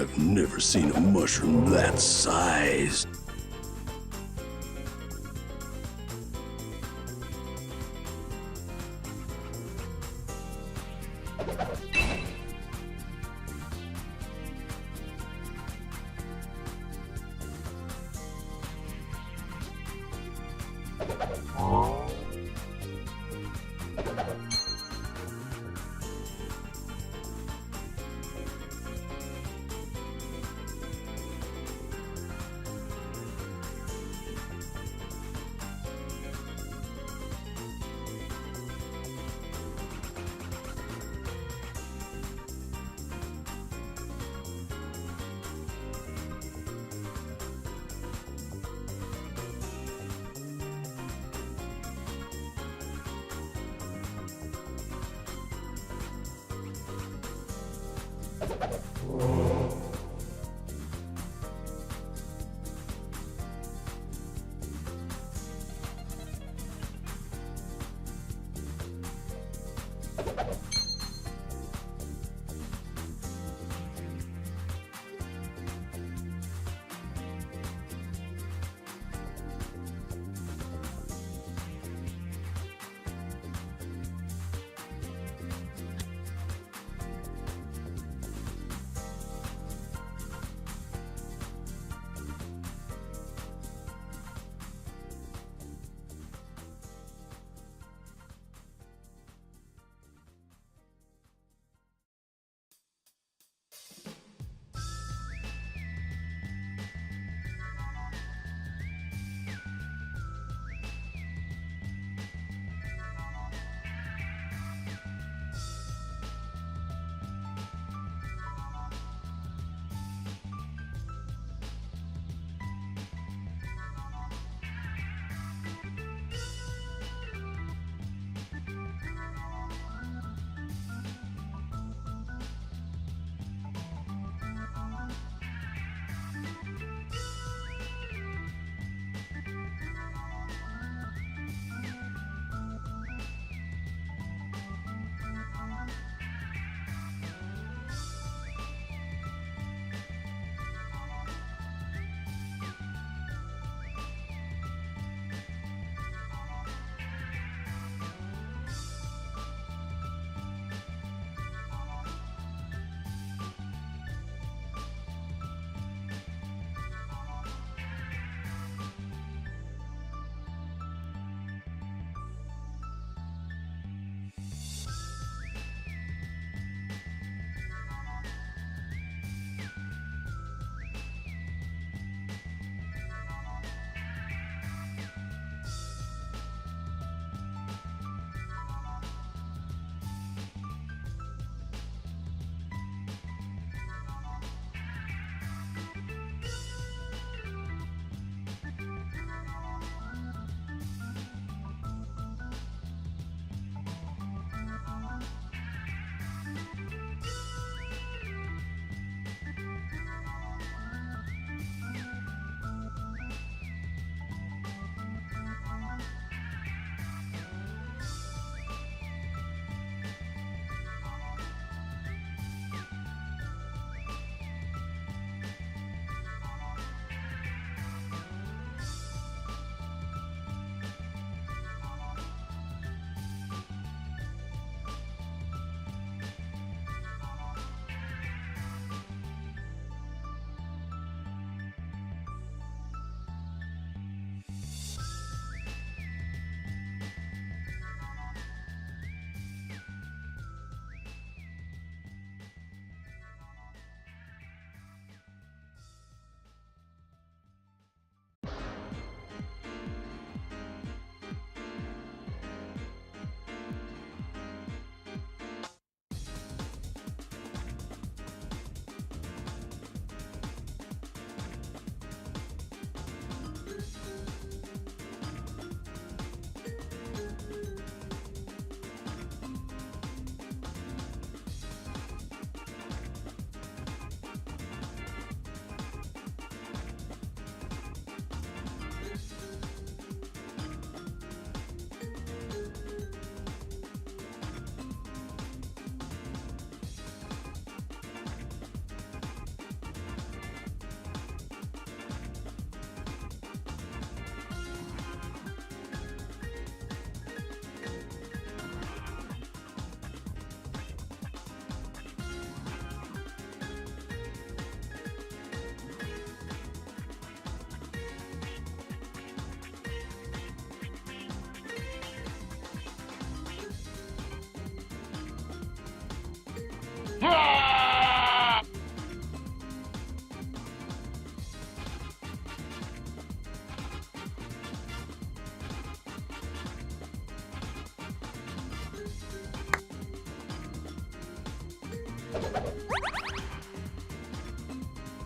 I've never seen a mushroom that size.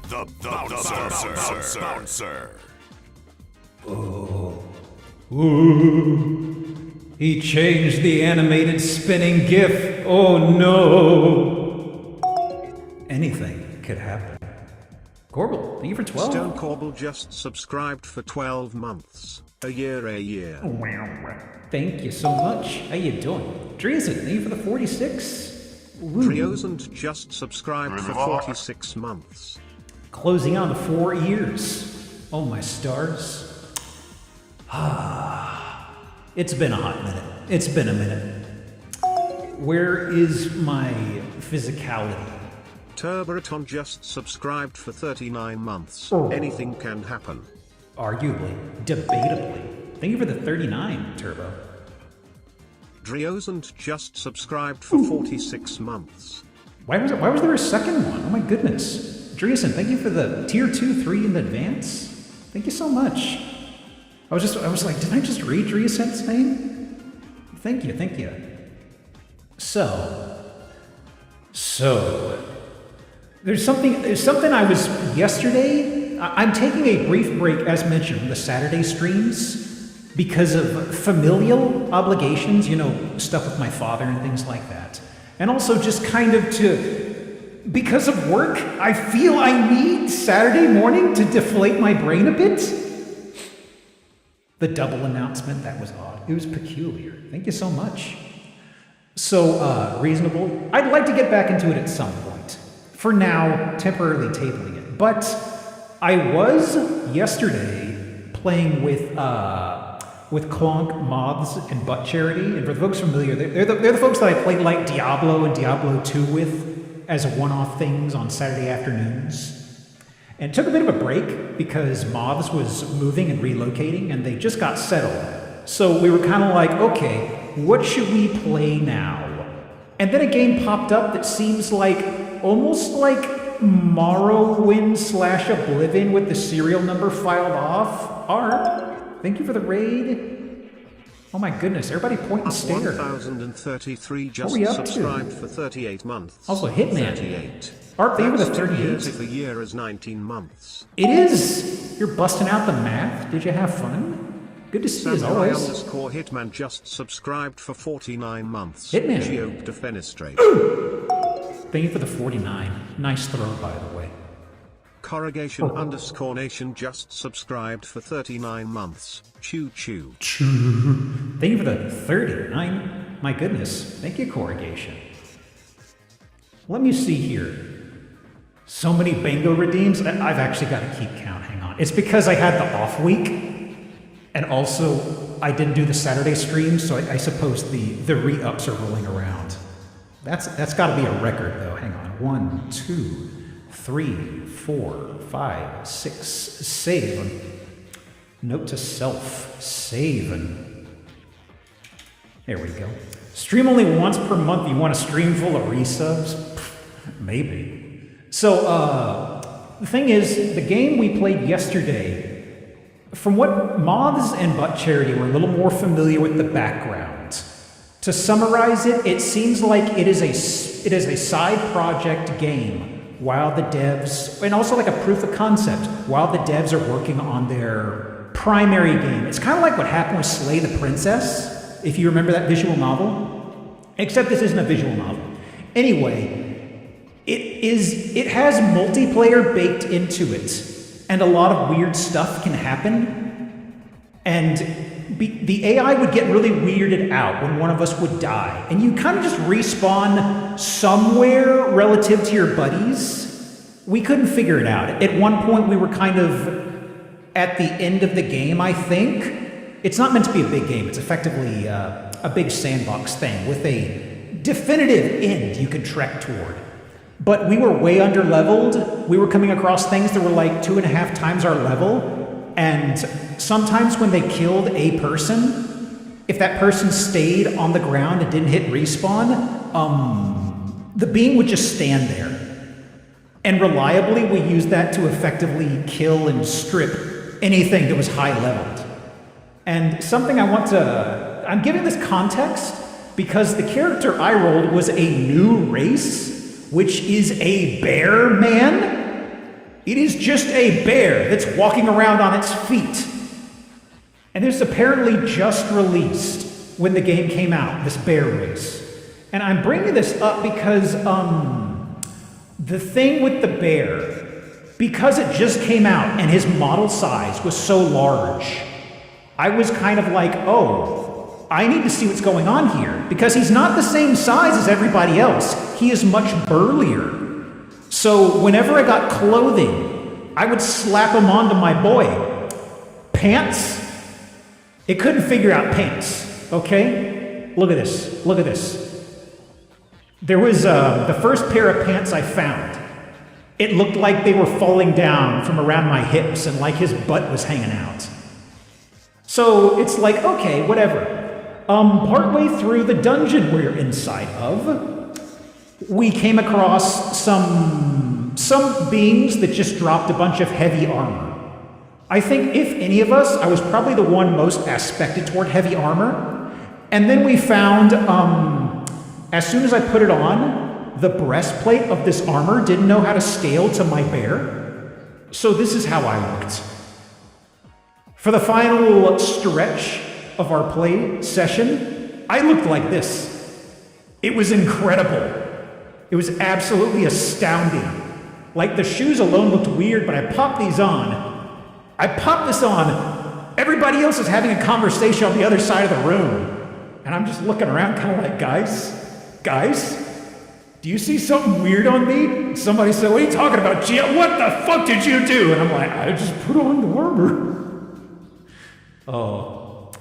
The bouncer. Oh. Ooh. He changed the animated spinning GIF. Oh no. Anything could happen. Corbel, thank you for 12. Stone Corbel just subscribed for 12 months. A year. Thank you so much. How you doing? Dreason, thank you for the 46. Triosant just subscribed for 46 months. Closing on the 4 years. Oh my stars. It's been a hot minute. It's been a minute. Where is my physicality? Turberaton just subscribed for 39 months. Oh. Anything can happen. Arguably, debatably. Thank you for the 39, Turbo. Driosant just subscribed for 46 months. Why was there a second one? Oh my goodness. Dreason, thank you for the tier 2, 3 in advance. Thank you so much. I was like, did I just read Dreason's name? Thank you. So, there's something I was yesterday. I'm taking a brief break, as mentioned, from the Saturday streams because of familial obligations, stuff with my father and things like that. And also just kind of because of work, I feel I need Saturday morning to deflate my brain a bit. The double announcement, that was odd. It was peculiar. Thank you so much. So, reasonable. I'd like to get back into it at some point. For now, temporarily tabling it. But I was yesterday playing with Clonk, Moths, and Butt Charity. And for the folks familiar, they're the folks that I played like Diablo and Diablo 2 with as one-off things on Saturday afternoons. And took a bit of a break because Moths was moving and relocating and they just got settled. So we were kind of like, okay, what should we play now? And then a game popped up that seems like almost like Morrowind / Oblivion with the serial number filed off. Art, thank you for the raid. Oh my goodness, everybody point and stare. 1033 just subscribed for 38 months. Also Hitman. 38. Art, thank you for the 2 38. years if a year is 19 months. It is. You're busting out the math. Did you have fun? Good to see you as always. Hitman just subscribed for 49 months. Hitman. Geope Defenestrate. Thank you for the 49. Nice throw, by the way. Corrugation _nation just subscribed for 39 months. Choo. Thank you for the 39. My goodness. Thank you, Corrugation. Let me see here. So many bingo redeems. I've actually got to keep count. Hang on. It's because I had the off week. And also, I didn't do the Saturday stream, so I suppose the re-ups are rolling around. That's got to be a record, though. Hang on. 1, 2, 3, 4, 5, 6. Save. Note to self. Save. There we go. Stream only once per month. You want a stream full of resubs? Maybe. So, the thing is, the game we played yesterday, from what Moths and Butt Charity were a little more familiar with the background. To summarize it, it seems like it is a side project game while the devs, and also like a proof of concept, while the devs are working on their primary game. It's kind of like what happened with Slay the Princess, if you remember that visual novel. Except this isn't a visual novel. Anyway, it has multiplayer baked into it. And a lot of weird stuff can happen. And the AI would get really weirded out when one of us would die. And you kind of just respawn somewhere relative to your buddies. We couldn't figure it out. At one point, we were kind of at the end of the game, I think. It's not meant to be a big game. It's effectively a big sandbox thing with a definitive end you could trek toward. But we were way under-leveled. We were coming across things that were like 2.5 times our level. And sometimes when they killed a person, if that person stayed on the ground and didn't hit respawn, the being would just stand there. And reliably, we used that to effectively kill and strip anything that was high-leveled. And something I'm giving this context because the character I rolled was a new race which is a bear man. It is just a bear that's walking around on its feet. And this apparently just released when the game came out, this bear race. And I'm bringing this up because the thing with the bear, because it just came out and his model size was so large, I was kind of like, oh, I need to see what's going on here. Because he's not the same size as everybody else. He is much burlier. So whenever I got clothing, I would slap him onto my boy. Pants? It couldn't figure out pants, okay? Look at this, look at this. There was the first pair of pants I found. It looked like they were falling down from around my hips and like his butt was hanging out. So it's like, okay, whatever. Partway through the dungeon we're inside of, we came across some beings that just dropped a bunch of heavy armor. I think if any of us, I was probably the one most aspected toward heavy armor. And then we found, as soon as I put it on, the breastplate of this armor didn't know how to scale to my bear. So this is how I looked. For the final stretch of our play session, I looked like this. It was incredible. It was absolutely astounding. Like the shoes alone looked weird, but I popped these on. I popped this on. Everybody else is having a conversation on the other side of the room. And I'm just looking around kind of like, guys, do you see something weird on me? Somebody said, what are you talking about, Gia? What the fuck did you do? And I'm like, I just put on the armor. Oh.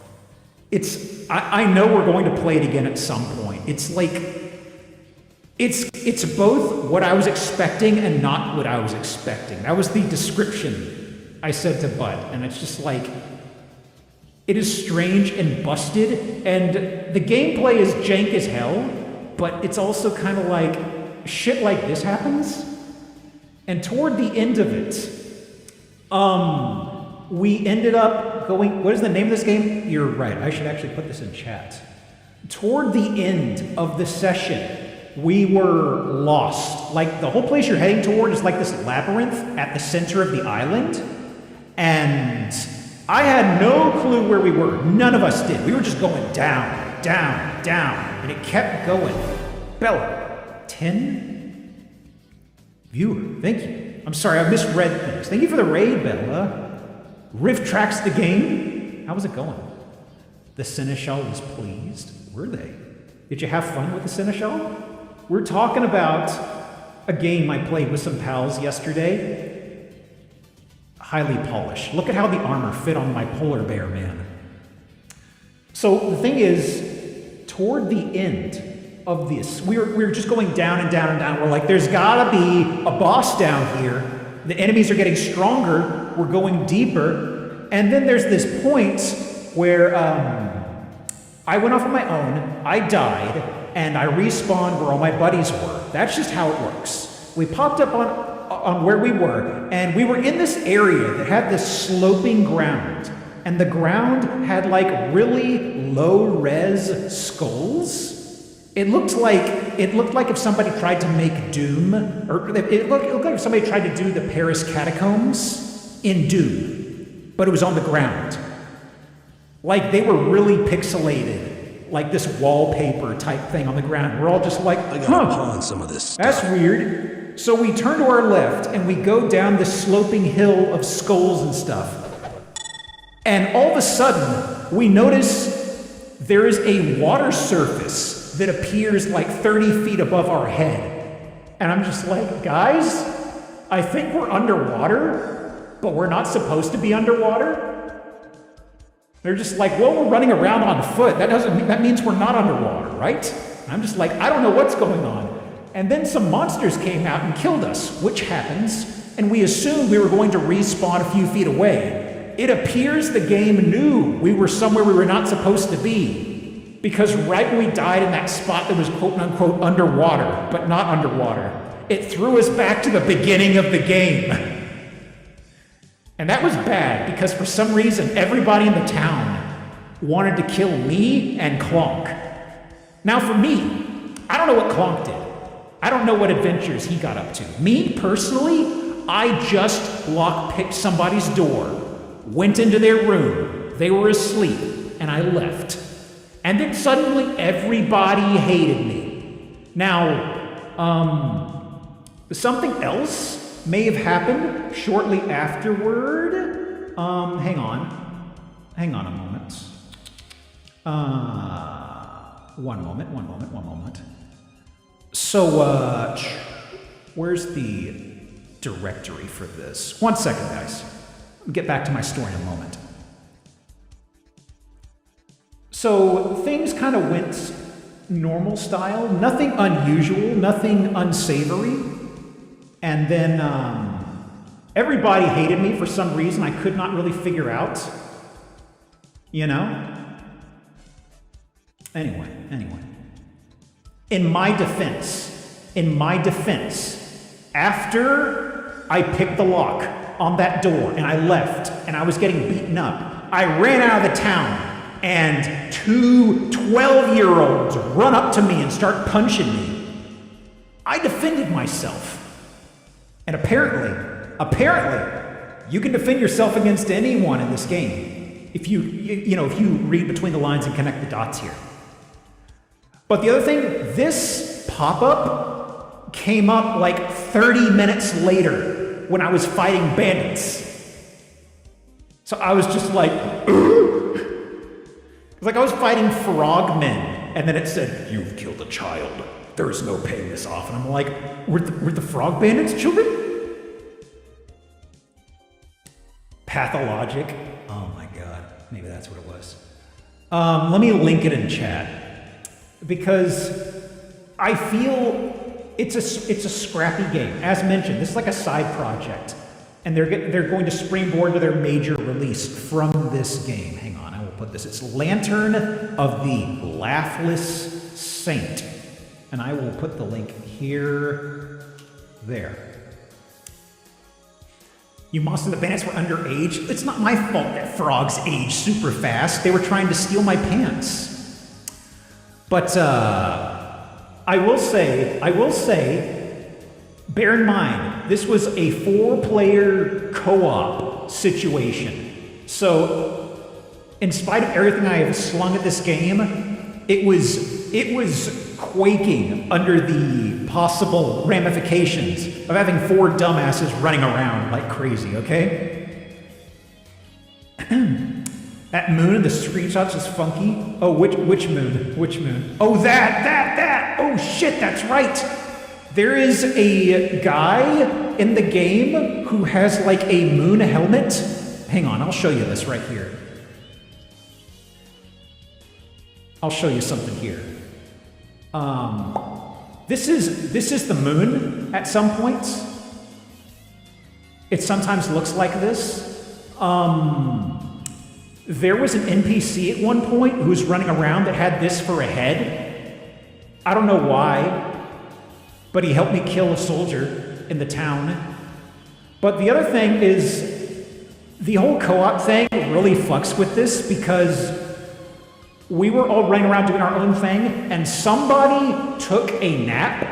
I know we're going to play it again at some point. It's like, it's both what I was expecting and not what I was expecting. That was the description I said to Bud, and it's just like, it is strange and busted, and the gameplay is jank as hell, but it's also kind of like, shit like this happens. And toward the end of it, we ended up going, what is the name of this game? You're right, I should actually put this in chat. Toward the end of the session, we were lost. Like, the whole place you're heading toward is like this labyrinth at the center of the island. And I had no clue where we were. None of us did. We were just going down, down, down. And it kept going. Bella, 10? Viewer, thank you. I'm sorry, I misread things. Thank you for the raid, Bella. Rift tracks the game. How was it going? The Seneschal was pleased. Were they? Did you have fun with the Seneschal? We're talking about a game I played with some pals yesterday. Highly polished. Look at how the armor fit on my polar bear, man. So the thing is, toward the end of this, we were just going down and down and down. We're like, there's gotta be a boss down here. The enemies are getting stronger. We're going deeper. And then there's this point where I went off on my own, I died, and I respawned where all my buddies were. That's just how it works. We popped up on where we were, and we were in this area that had this sloping ground, and the ground had like really low-res skulls. It looked like if somebody tried to make Doom, or it looked like if somebody tried to do the Paris catacombs in Doom, but it was on the ground. Like they were really pixelated, like this wallpaper type thing on the ground. We're all just like, I gotta pawn some of this stuff. That's weird. So we turn to our left and we go down this sloping hill of skulls and stuff. And all of a sudden, we notice there is a water surface that appears like 30 feet above our head. And I'm just like, guys, I think we're underwater, but we're not supposed to be underwater. They're just like, well, we're running around on foot. That means we're not underwater, right? And I'm just like, I don't know what's going on. And then some monsters came out and killed us, which happens, and we assumed we were going to respawn a few feet away. It appears the game knew we were somewhere we were not supposed to be, because right when we died in that spot that was quote-unquote underwater, but not underwater, it threw us back to the beginning of the game. And that was bad, because for some reason, everybody in the town wanted to kill me and Clonk. Now for me, I don't know what Clonk did. I don't know what adventures he got up to. Me, personally, I just lockpicked somebody's door, went into their room, they were asleep, and I left. And then suddenly everybody hated me. Now, something else may have happened shortly afterward. Hang on a moment. One moment. So, where's the directory for this? 1 second, guys. I'll get back to my story in a moment. So, things kind of went normal style, nothing unusual, nothing unsavory. And then, everybody hated me for some reason I could not really figure out. You know? Anyway. In my defense, after I picked the lock on that door and I left and I was getting beaten up, I ran out of the town and 2 12-year-olds run up to me and start punching me. I defended myself. And apparently, you can defend yourself against anyone in this game if you read between the lines and connect the dots here. But the other thing, this pop-up came up like 30 minutes later when I was fighting bandits. So I was just like, it's like I was fighting frogmen, and then it said, "You've killed a child. There is no paying this off." And I'm like, were the frog bandits children? Pathologic. Oh my God, maybe that's what it was. Let me link it in chat. Because I feel it's a scrappy game. As mentioned, this is like a side project, and they're going to springboard to their major release from this game. Hang on, I will put this. It's Lantern of the Laughless Saint, and I will put the link here, there. You must and the bandits were underage. It's not my fault that frogs age super fast. They were trying to steal my pants. But I will say, bear in mind, this was a 4-player co-op situation. So, in spite of everything I have slung at this game, it was quaking under the possible ramifications of having 4 dumbasses running around like crazy, okay? That moon in the screenshots is funky. Oh, which moon? Which moon? Oh, that! Oh, shit, that's right! There is a guy in the game who has like a moon helmet. Hang on, I'll show you this right here. I'll show you something here. This is the moon at some points. It sometimes looks like this. There was an NPC at one point who was running around that had this for a head. I don't know why, but he helped me kill a soldier in the town. But the other thing is, the whole co-op thing really fucks with this because we were all running around doing our own thing, and somebody took a nap.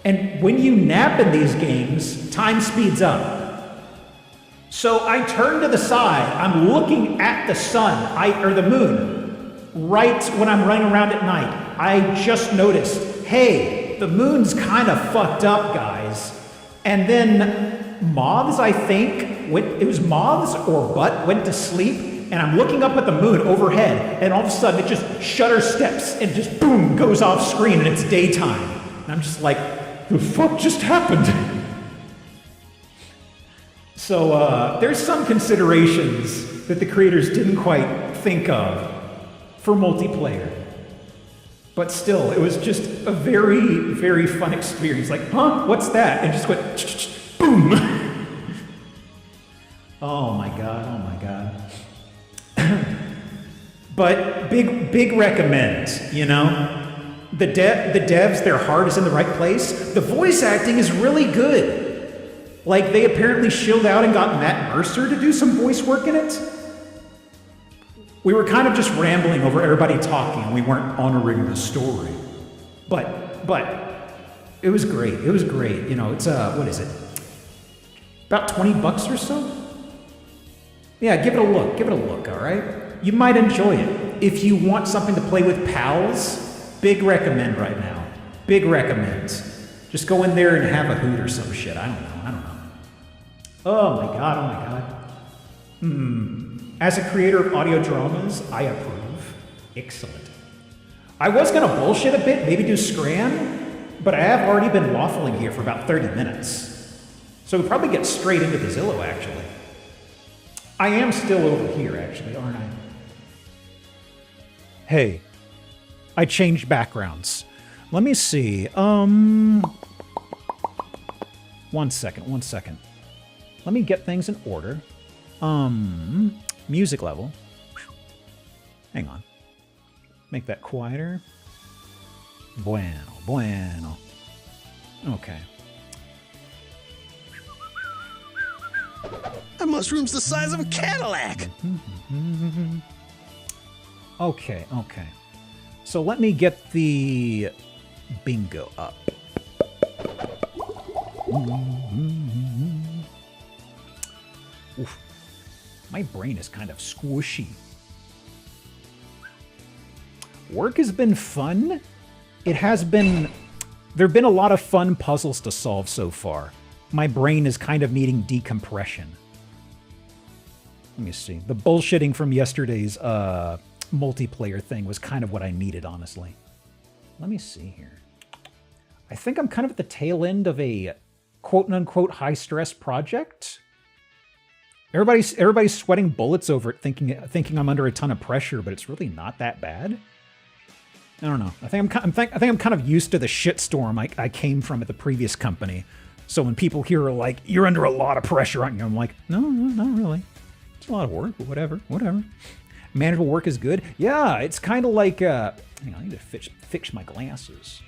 And when you nap in these games, time speeds up. So I turn to the side, I'm looking at the sun, or the moon, right when I'm running around at night. I just noticed, hey, the moon's kind of fucked up, guys. And then moths, I think, it was moths or butt, went to sleep, and I'm looking up at the moon overhead, and all of a sudden it just shutter steps and just boom, goes off screen and it's daytime. And I'm just like, the fuck just happened? So there's some considerations that the creators didn't quite think of for multiplayer. But still, it was just a very, very fun experience. Like, huh, what's that? And just went, boom. Oh my God. But big recommend, you know? The devs, their heart is in the right place. The voice acting is really good. Like, they apparently shilled out and got Matt Mercer to do some voice work in it. We were kind of just rambling over everybody talking, and we weren't honoring the story. But It was great. It was great. You know, it's what is it? About 20 bucks or so? Yeah, give it a look. Give it a look, all right? You might enjoy it. If you want something to play with pals, big recommend right now. Big recommend. Just go in there and have a hoot or some shit. I don't know. Oh my god. As a creator of audio dramas, I approve. Excellent. I was gonna bullshit a bit, maybe do Scran, but I have already been waffling here for about 30 minutes. So we'll probably get straight into the Zillow, actually. I am still over here, actually, aren't I? Hey, I changed backgrounds. Let me see, one second. Let me get things in order. Music level. Hang on. Make that quieter. Bueno. Okay. That mushroom's the size of a Cadillac. Okay. So let me get the bingo up. Oof. My brain is kind of squishy. Work has been fun. It has been... There have been a lot of fun puzzles to solve so far. My brain is kind of needing decompression. Let me see. The bullshitting from yesterday's multiplayer thing was kind of what I needed, honestly. Let me see here. I think I'm kind of at the tail end of a quote-unquote high-stress project. Everybody's sweating bullets over it, thinking I'm under a ton of pressure, but it's really not that bad. I don't know. I think I'm kind of used to the shitstorm I came from at the previous company. So when people here are like, "You're under a lot of pressure, aren't you?" I'm like, "No, not really. It's a lot of work, but whatever. Manageable work is good." Yeah, it's kind of like. Hang on, I need to fix my glasses.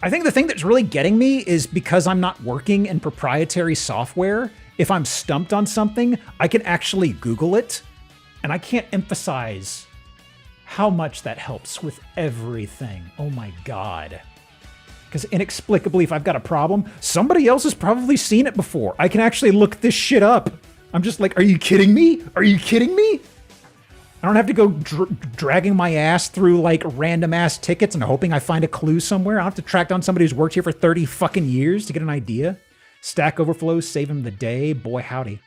I think the thing that's really getting me is because I'm not working in proprietary software. If I'm stumped on something, I can actually Google it, and I can't emphasize how much that helps with everything. Oh my god. Because inexplicably, if I've got a problem, somebody else has probably seen it before. I can actually look this shit up. I'm just like, are you kidding me? Are you kidding me? I don't have to go dragging my ass through like random ass tickets and hoping I find a clue somewhere. I don't have to track down somebody who's worked here for 30 fucking years to get an idea. Stack Overflow, save him the day. Boy, howdy.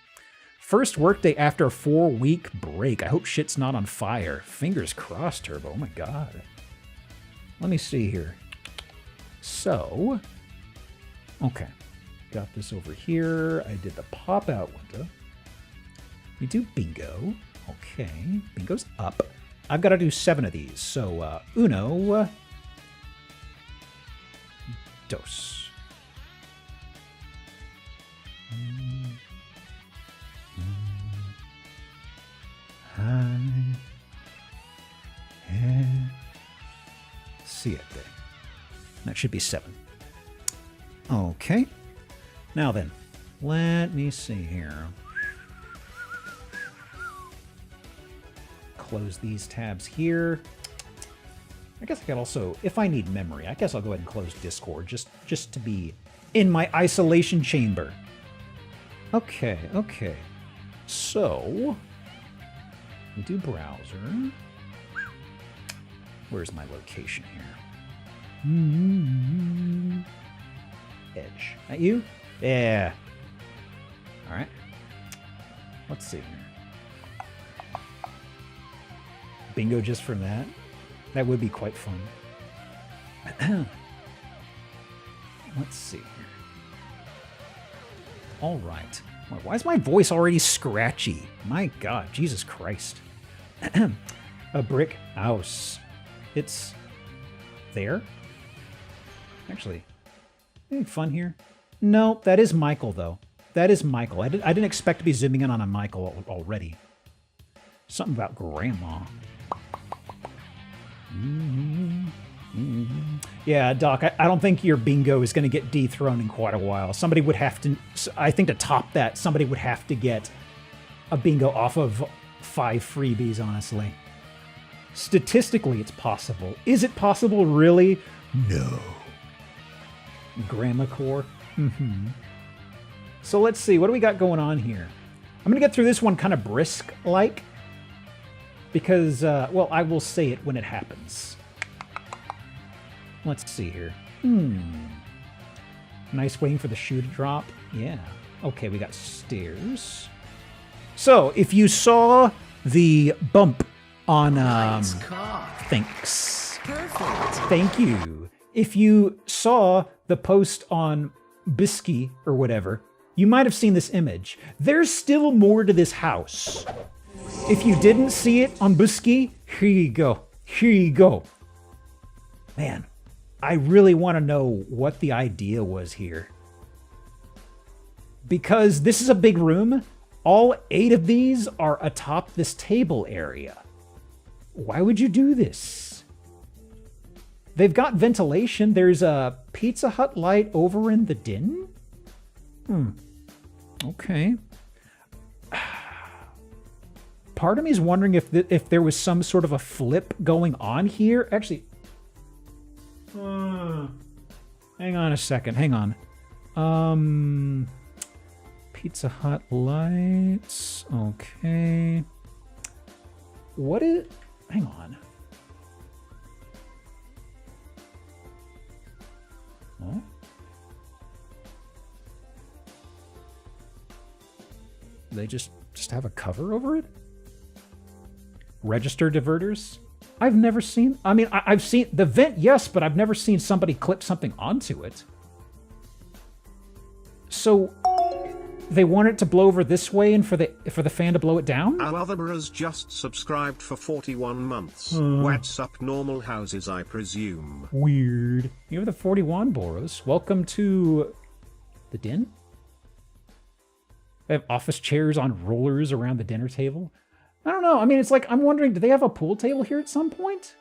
First workday after a 4-week break. I hope shit's not on fire. Fingers crossed, Turbo. Oh my god. Let me see here. So, okay. Got this over here. I did the pop-out window. We do bingo. Okay. Bingo's up. I've got to do 7 of these. So, uno. Dos. Siete. That should be 7. Okay. Now then, let me see here. Close these tabs here. I guess I could also, if I need memory, I guess I'll go ahead and close Discord just to be in my isolation chamber. Okay. So, we do browser. Where's my location here? Edge. That you? Yeah. All right. Let's see here. Bingo just from that? That would be quite fun. Let's see here. All right. Why is my voice already scratchy? My God, Jesus Christ. A brick house. It's there? Actually, anything fun here? No, that is Michael, though. That is Michael. I didn't expect to be zooming in on a Michael already. Something about grandma. Yeah, Doc, I don't think your bingo is going to get dethroned in quite a while. Somebody would have to, I think to top that, somebody would have to get a bingo off of 5 freebies, honestly. Statistically, it's possible. Is it possible, really? No. Grandma core. So let's see, what do we got going on here? I'm gonna get through this one kind of brisk-like, because, well, I will say it when it happens. Let's see here. Nice waiting for the shoe to drop. Yeah. Okay, we got stairs. So, if you saw the bump on, thanks. Perfect. Thank you. If you saw the post on Bisky or whatever, you might have seen this image. There's still more to this house. If you didn't see it on Bisky, here you go. Here you go. Man, I really want to know what the idea was here. Because this is a big room. All 8 of these are atop this table area. Why would you do this? They've got ventilation. There's a Pizza Hut light over in the den? Okay. Part of me is wondering if there was some sort of a flip going on here. Actually, hang on a second. Hang on. Pizza Hut lights. Okay. What is... Hang on. Oh. They just have a cover over it? Register diverters? I've never seen... I mean, I've seen... The vent, yes, but I've never seen somebody clip something onto it. So... They want it to blow over this way and for the fan to blow it down? Malevtuber has just subscribed for 41 months. What's up, normal houses, I presume? Weird. You're the 41, Boros. Welcome to... the den? They have office chairs on rollers around the dinner table. I don't know. I mean, it's like, I'm wondering, do they have a pool table here at some point?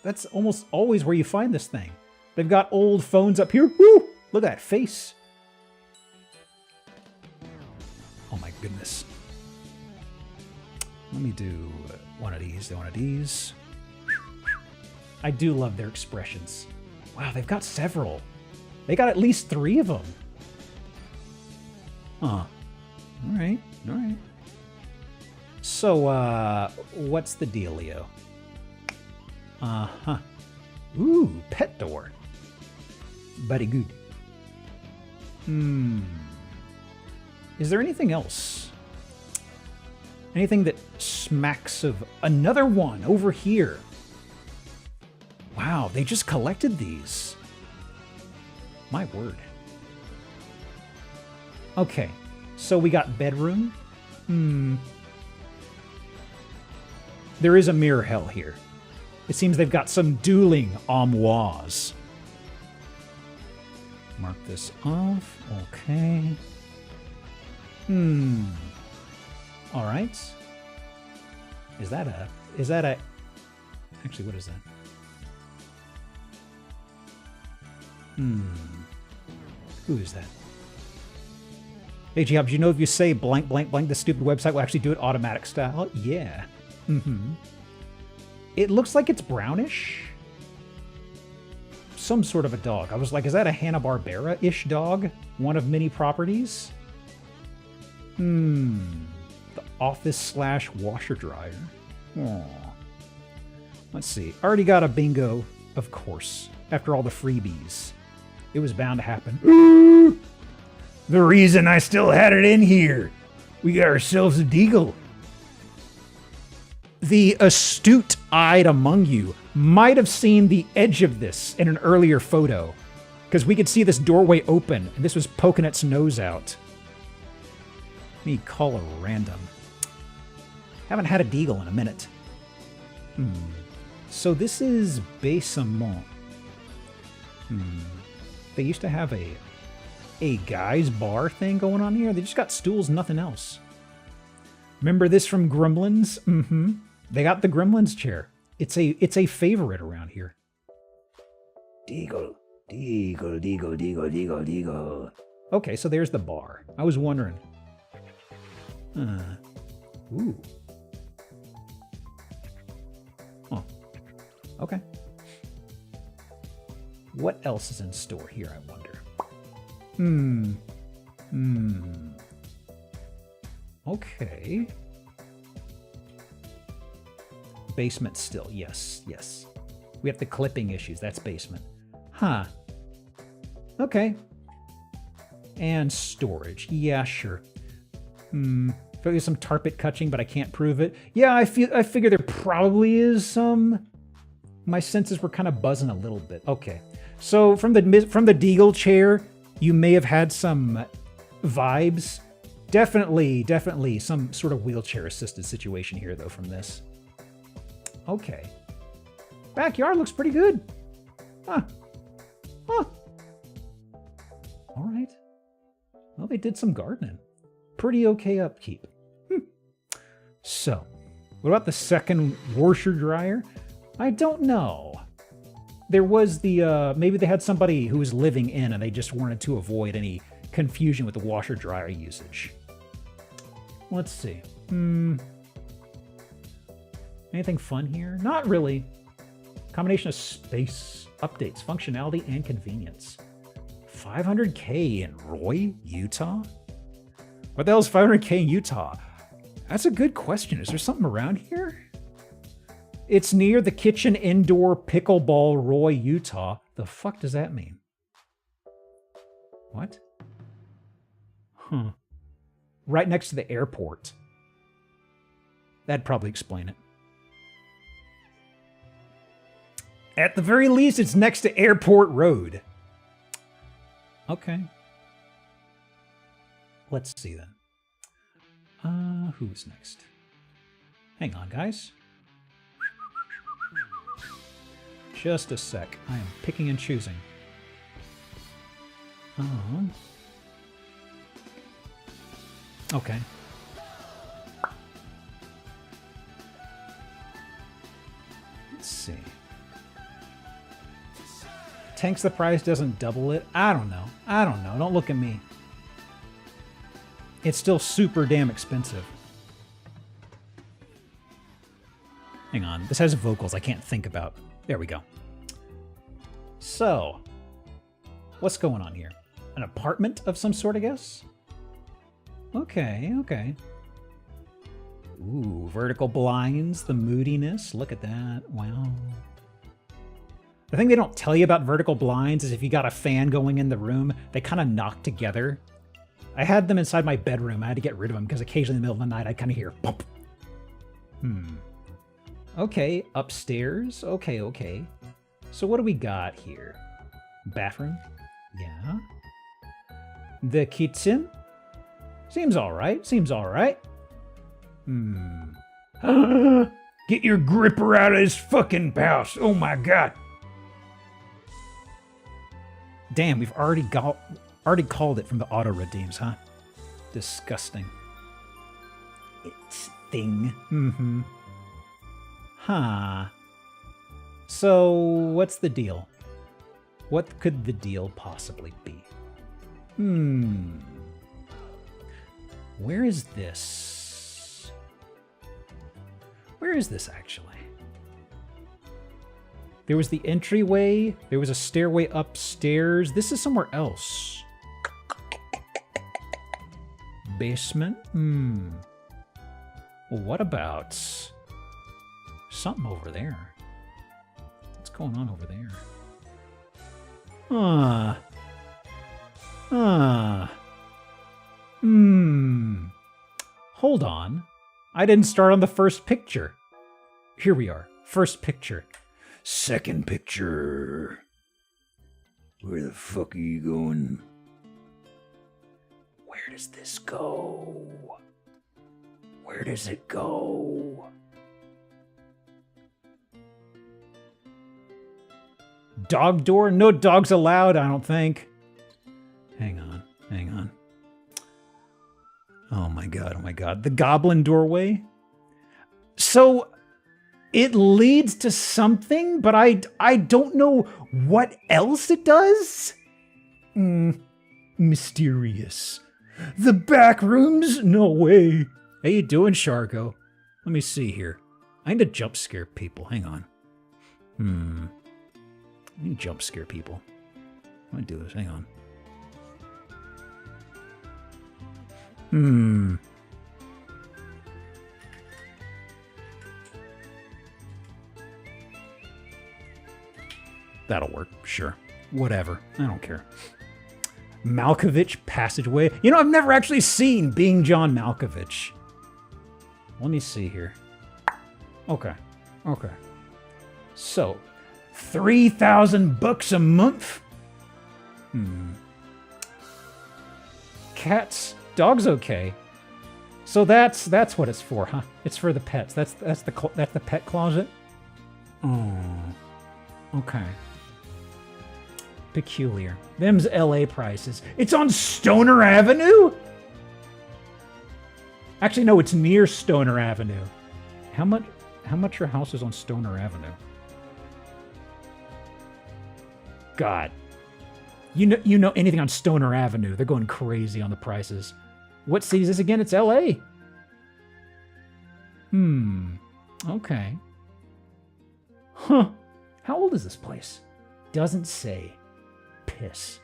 That's almost always where you find this thing. They've got old phones up here. Woo! Look at that face. Oh my goodness. Let me do one of these, one of these. I do love their expressions. Wow, they've got several. They got at least 3 of them. Huh. All right, all right. So, what's the dealio? Uh-huh. Ooh, pet door. Very good. Is there anything else? Anything that smacks of another one over here? Wow, they just collected these. My word. Okay, so we got bedroom. There is a mirror hell here. It seems they've got some dueling armoires. Mark this off. Okay. All right. Is that a... Actually, what is that? Who is that? Hey, G-Hub, do you know if you say blank, blank, blank, the stupid website will actually do it automatic style? Yeah. It looks like it's brownish. Some sort of a dog. I was like, is that a Hanna-Barbera-ish dog? One of many properties? The office / washer dryer. Aww. Let's see. Already got a bingo, of course. After all the freebies. It was bound to happen. Ooh, the reason I still had it in here. We got ourselves a deagle. The astute-eyed among you might have seen the edge of this in an earlier photo. Because we could see this doorway open, and this was poking its nose out. Let me call a random. Haven't had a deagle in a minute. So this is basement. They used to have a guy's bar thing going on here. They just got stools, nothing else. Remember this from Gremlins? They got the Gremlins chair. It's a favorite around here. Deagle, deagle, deagle, deagle, deagle, deagle. Okay, so there's the bar. I was wondering. Ooh. Oh. Okay. What else is in store here, I wonder? Okay. Basement still, yes, yes. We have the clipping issues, that's basement. Huh. Okay. And storage, yeah, sure. There's some target catching, but I can't prove it. Yeah, I figure there probably is some. My senses were kind of buzzing a little bit. Okay, so from the Deagle chair, you may have had some vibes. Definitely some sort of wheelchair-assisted situation here, though, from this. Okay. Backyard looks pretty good. Huh. Huh. All right. Well, they did some gardening. Pretty okay upkeep. So, what about the second washer dryer? I don't know. There was the, maybe they had somebody who was living in and they just wanted to avoid any confusion with the washer dryer usage. Let's see. Anything fun here? Not really. Combination of space, updates, functionality, and convenience. 500K in Roy, Utah? What the hell is 500K in Utah? That's a good question. Is there something around here? It's near the Kitchen Indoor Pickleball, Roy, Utah. The fuck does that mean? What? Huh. Right next to the airport. That'd probably explain it. At the very least, it's next to Airport Road. Okay. Let's see then. Who's next? Hang on, guys. Just a sec. I am picking and choosing. Okay. Let's see. Tanks the price doesn't double it? I don't know. Don't look at me. It's still super damn expensive. Hang on. This has vocals I can't think about. There we go. So, what's going on here? An apartment of some sort, I guess? Okay, okay. Ooh, vertical blinds, the moodiness. Look at that. Wow. The thing they don't tell you about vertical blinds is if you got a fan going in the room, they kind of knock together. I had them inside my bedroom. I had to get rid of them because occasionally in the middle of the night I'd kind of hear bump. Okay, upstairs. Okay, okay. So what do we got here? Bathroom? Yeah. The kitchen? Seems alright. Seems alright. Get your gripper out of this fucking house. Oh my god. Damn, we've already called it from the auto redeems, huh? Disgusting. It's thing. Huh. So, what's the deal? What could the deal possibly be? Where is this? Where is this, actually? There was the entryway. There was a stairway upstairs. This is somewhere else. Basement? Well, what about something over there? What's going on over there? Hold on. I didn't start on the first picture. Here we are. First picture. Second picture. Where the fuck are you going? Where does this go? Where does it go? Dog door? No dogs allowed, I don't think. Hang on, hang on. Oh my god, oh my god. The goblin doorway? So, it leads to something, but I don't know what else it does? Mysterious. The back rooms? No way. How you doing, Shargo? Let me see here. I need to jump scare people. Hang on. You jump scare people. Let me do this. Hang on. That'll work. Sure. Whatever. I don't care. Malkovich Passageway. You know, I've never actually seen Being John Malkovich. Let me see here. Okay. Okay. So, 3,000 bucks a month? Cats. Dogs okay. So that's what it's for, huh? It's for the pets. That's the pet closet? Oh. Okay. Peculiar. Them's LA prices. It's on Stoner Avenue? Actually, no, it's near Stoner Avenue. How much are houses on Stoner Avenue? God. You know anything on Stoner Avenue, they're going crazy on the prices. What city is this again? It's LA. Okay. Huh. How old is this place? Doesn't say. Piss.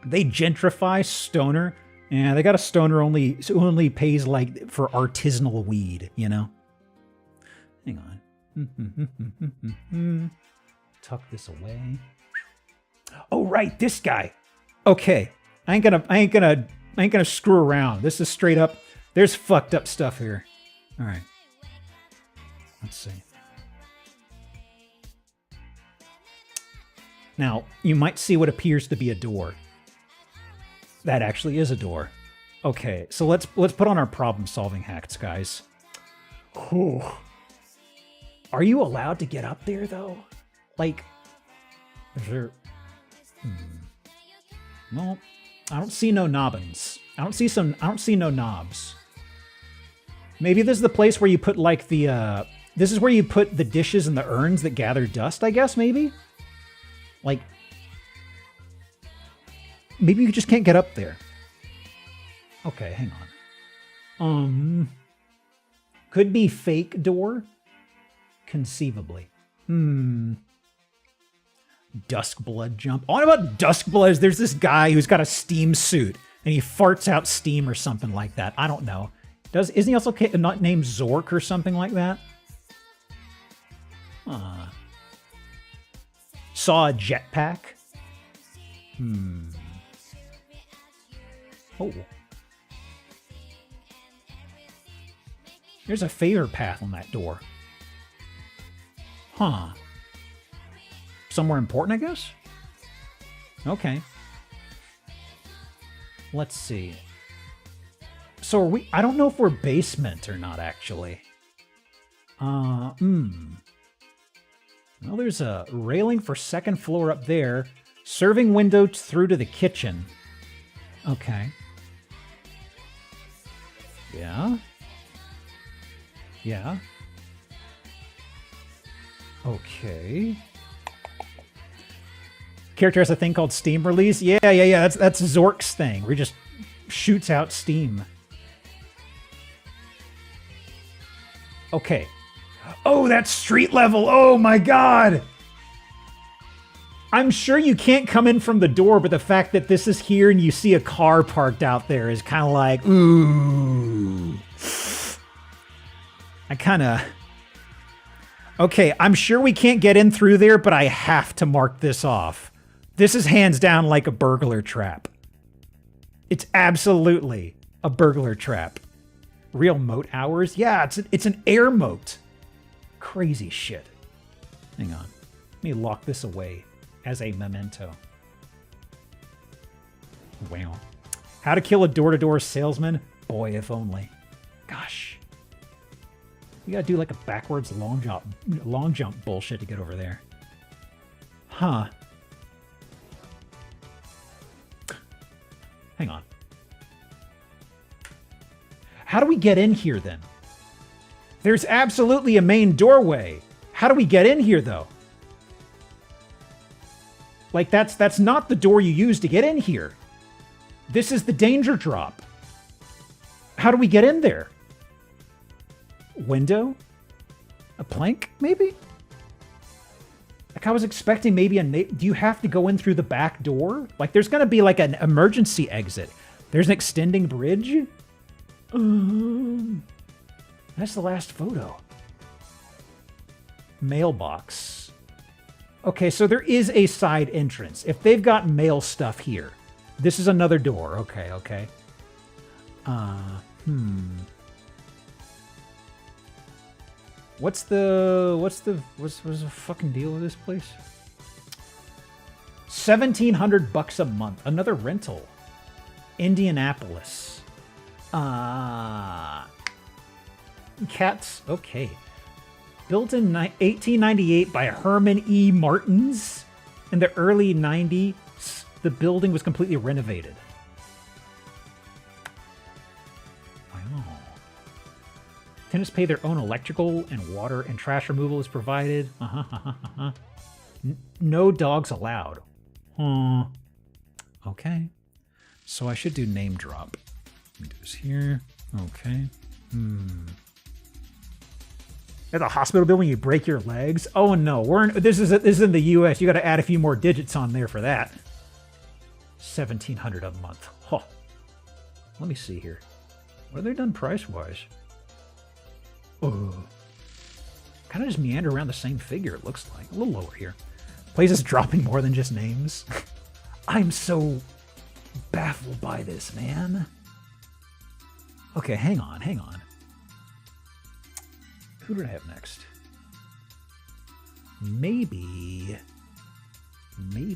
They gentrify Stoner. Yeah, they got a Stoner only pays like for artisanal weed, you know? Hang on. Tuck this away. Oh right, this guy. Okay. I ain't gonna screw around. This is straight up. There's fucked up stuff here. All right. Let's see. Now, you might see what appears to be a door. That actually is a door. Okay, so let's put on our problem-solving hats, guys. Whew. Are you allowed to get up there though? Like, is there? No, I don't see no nobbins. I don't see no knobs. Maybe this is the place where you put like the. This is where you put the dishes and the urns that gather dust. I guess maybe. Like, maybe you just can't get up there. Okay, hang on. Could be fake door. Conceivably. Dusk blood jump. What about dusk blood? There's this guy who's got a steam suit and he farts out steam or something like that. I don't know. Isn't he also not named Zork or something like that? Saw a jetpack. Oh. There's a favor path on that door. Huh. Somewhere important, I guess? Okay. Let's see. So are we... I don't know if we're basement or not, actually. Well, there's a railing for second floor up there. Serving window through to the kitchen. Okay. Yeah. Yeah. Okay. Character has a thing called steam release. Yeah. That's Zork's thing, where he just shoots out steam. Okay. Oh, that's street level. Oh my god. I'm sure you can't come in from the door, but the fact that this is here and you see a car parked out there is kind of like, ooh. I kind of... Okay, I'm sure we can't get in through there, but I have to mark this off. This is hands down like a burglar trap. It's absolutely a burglar trap. Real moat hours? Yeah, it's an air moat. Crazy shit. Hang on. Let me lock this away as a memento. Wow. How to kill a door-to-door salesman? Boy, if only. Gosh. You gotta do like a backwards long jump bullshit to get over there. Huh. Hang on. How do we get in here then? There's absolutely a main doorway. How do we get in here though? Like that's not the door you use to get in here. This is the danger drop. How do we get in there? Window? A plank, maybe? I Like I was expecting maybe do you have to go in through the back door? Like there's gonna be like an emergency exit. There's an extending bridge? That's the last photo. Mailbox. Okay, so there is a side entrance. If they've got mail stuff here, this is another door. Okay, okay. What's the fucking deal with this place? $1,700 a month. Another rental. Indianapolis. Cats. Okay. Built in 1898 by Herman E. Martins. In the early 90s, the building was completely renovated. Wow. Tenants pay their own electrical and water, and trash removal is provided. No dogs allowed. Okay. So I should do name drop. Let me do this here. Okay. At the hospital building, you break your legs. Oh no, this is in the U.S. You got to add a few more digits on there for that. $1,700 a month. Huh. Let me see here. What have they done price-wise? Oh, kind of just meander around the same figure. It looks like a little lower here. Place is dropping more than just names. I'm so baffled by this, man. Okay, hang on. Who did I have next? Maybe. I'm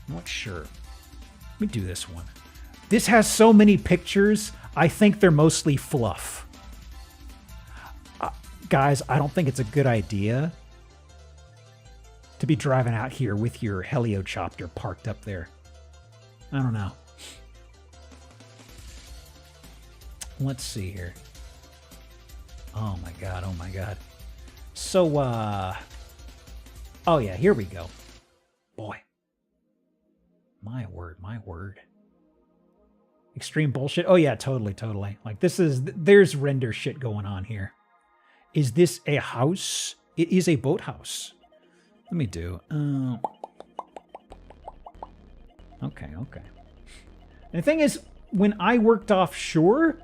not sure. Let me do this one. This has so many pictures, I think they're mostly fluff. Guys, I don't think it's a good idea to be driving out here with your helichopter parked up there. I don't know. Let's see here. Oh my god. So, oh yeah, here we go. Boy. My word. Extreme bullshit. Oh yeah, totally. Like there's render shit going on here. Is this a house? It is a boathouse. Let me do. Okay. And the thing is, when I worked offshore,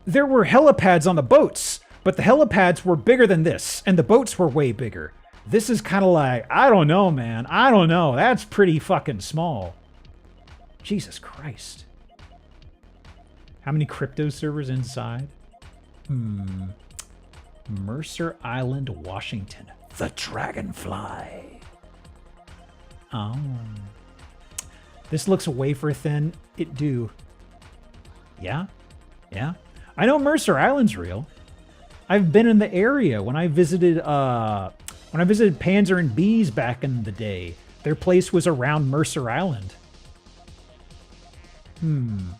there were helipads on the boats, but the helipads were bigger than this, and the boats were way bigger. This is kind of like, I don't know, man. I don't know. That's pretty fucking small. Jesus Christ. How many crypto servers inside? Mercer Island, Washington. The Dragonfly. Oh. This looks wafer thin. It do. Yeah? I know Mercer Island's real. I've been in the area when I visited Panzer and Bees back in the day. Their place was around Mercer Island. 1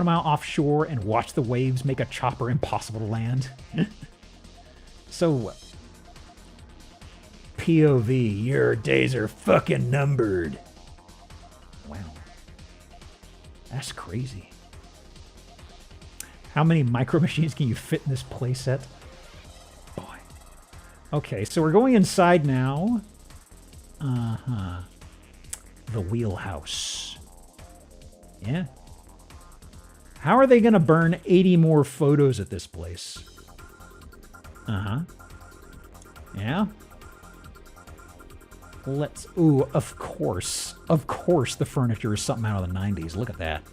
mile offshore and watch the waves make a chopper impossible to land. So, POV, your days are fucking numbered. Wow. That's crazy. How many micro machines can you fit in this playset? Boy. Okay, so we're going inside now. The wheelhouse. Yeah. How are they going to burn 80 more photos at this place? Yeah. Ooh, of course the furniture is something out of the 90s. Look at that.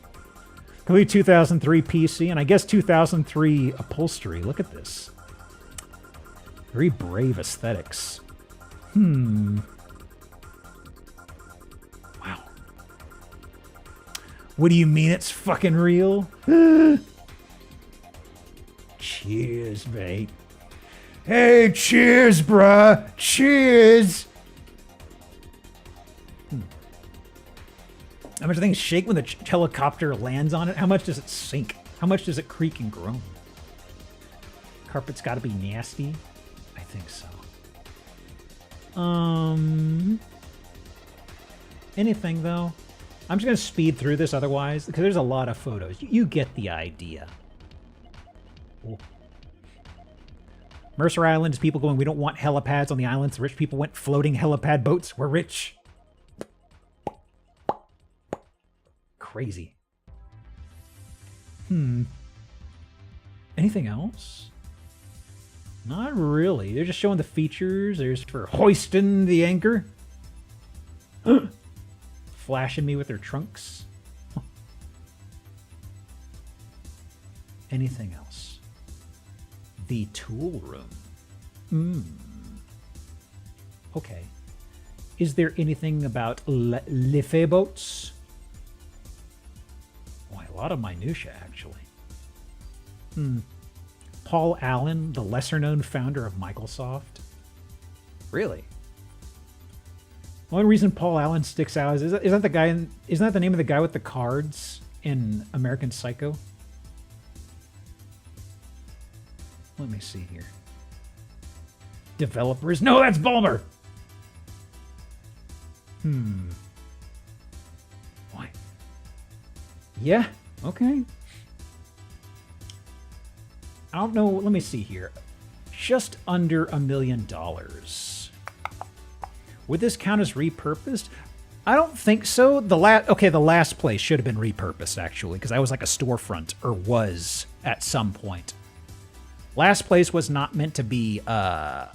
Complete 2003 PC, and I guess 2003 upholstery. Look at this. Very brave aesthetics. Wow. What do you mean it's fucking real? Cheers, mate. Hey, cheers, bruh. Cheers. How much do things shake when the helicopter lands on it? How much does it sink? How much does it creak and groan? Carpet's got to be nasty. I think so. Anything, though? I'm just going to speed through this otherwise, because there's a lot of photos. You get the idea. Ooh. Mercer Island is people going, we don't want helipads on the islands. The rich people went floating helipad boats. We're rich. Crazy. Anything else? Not really. They're just showing the features. There's for hoisting the anchor. Flashing me with their trunks. Anything else? The tool room. Okay. Is there anything about Liffey boats? Boy, a lot of minutia, actually. Paul Allen, the lesser-known founder of Microsoft. Really? One reason Paul Allen sticks out is that the guy? Isn't that the name of the guy with the cards in American Psycho? Let me see here. Developers? No, that's Ballmer! Why? Yeah, okay. I don't know, let me see here. Just under $1 million. Would this count as repurposed? I don't think so. The last place should have been repurposed, actually, because that was like a storefront, or was at some point. Last place was not meant to be a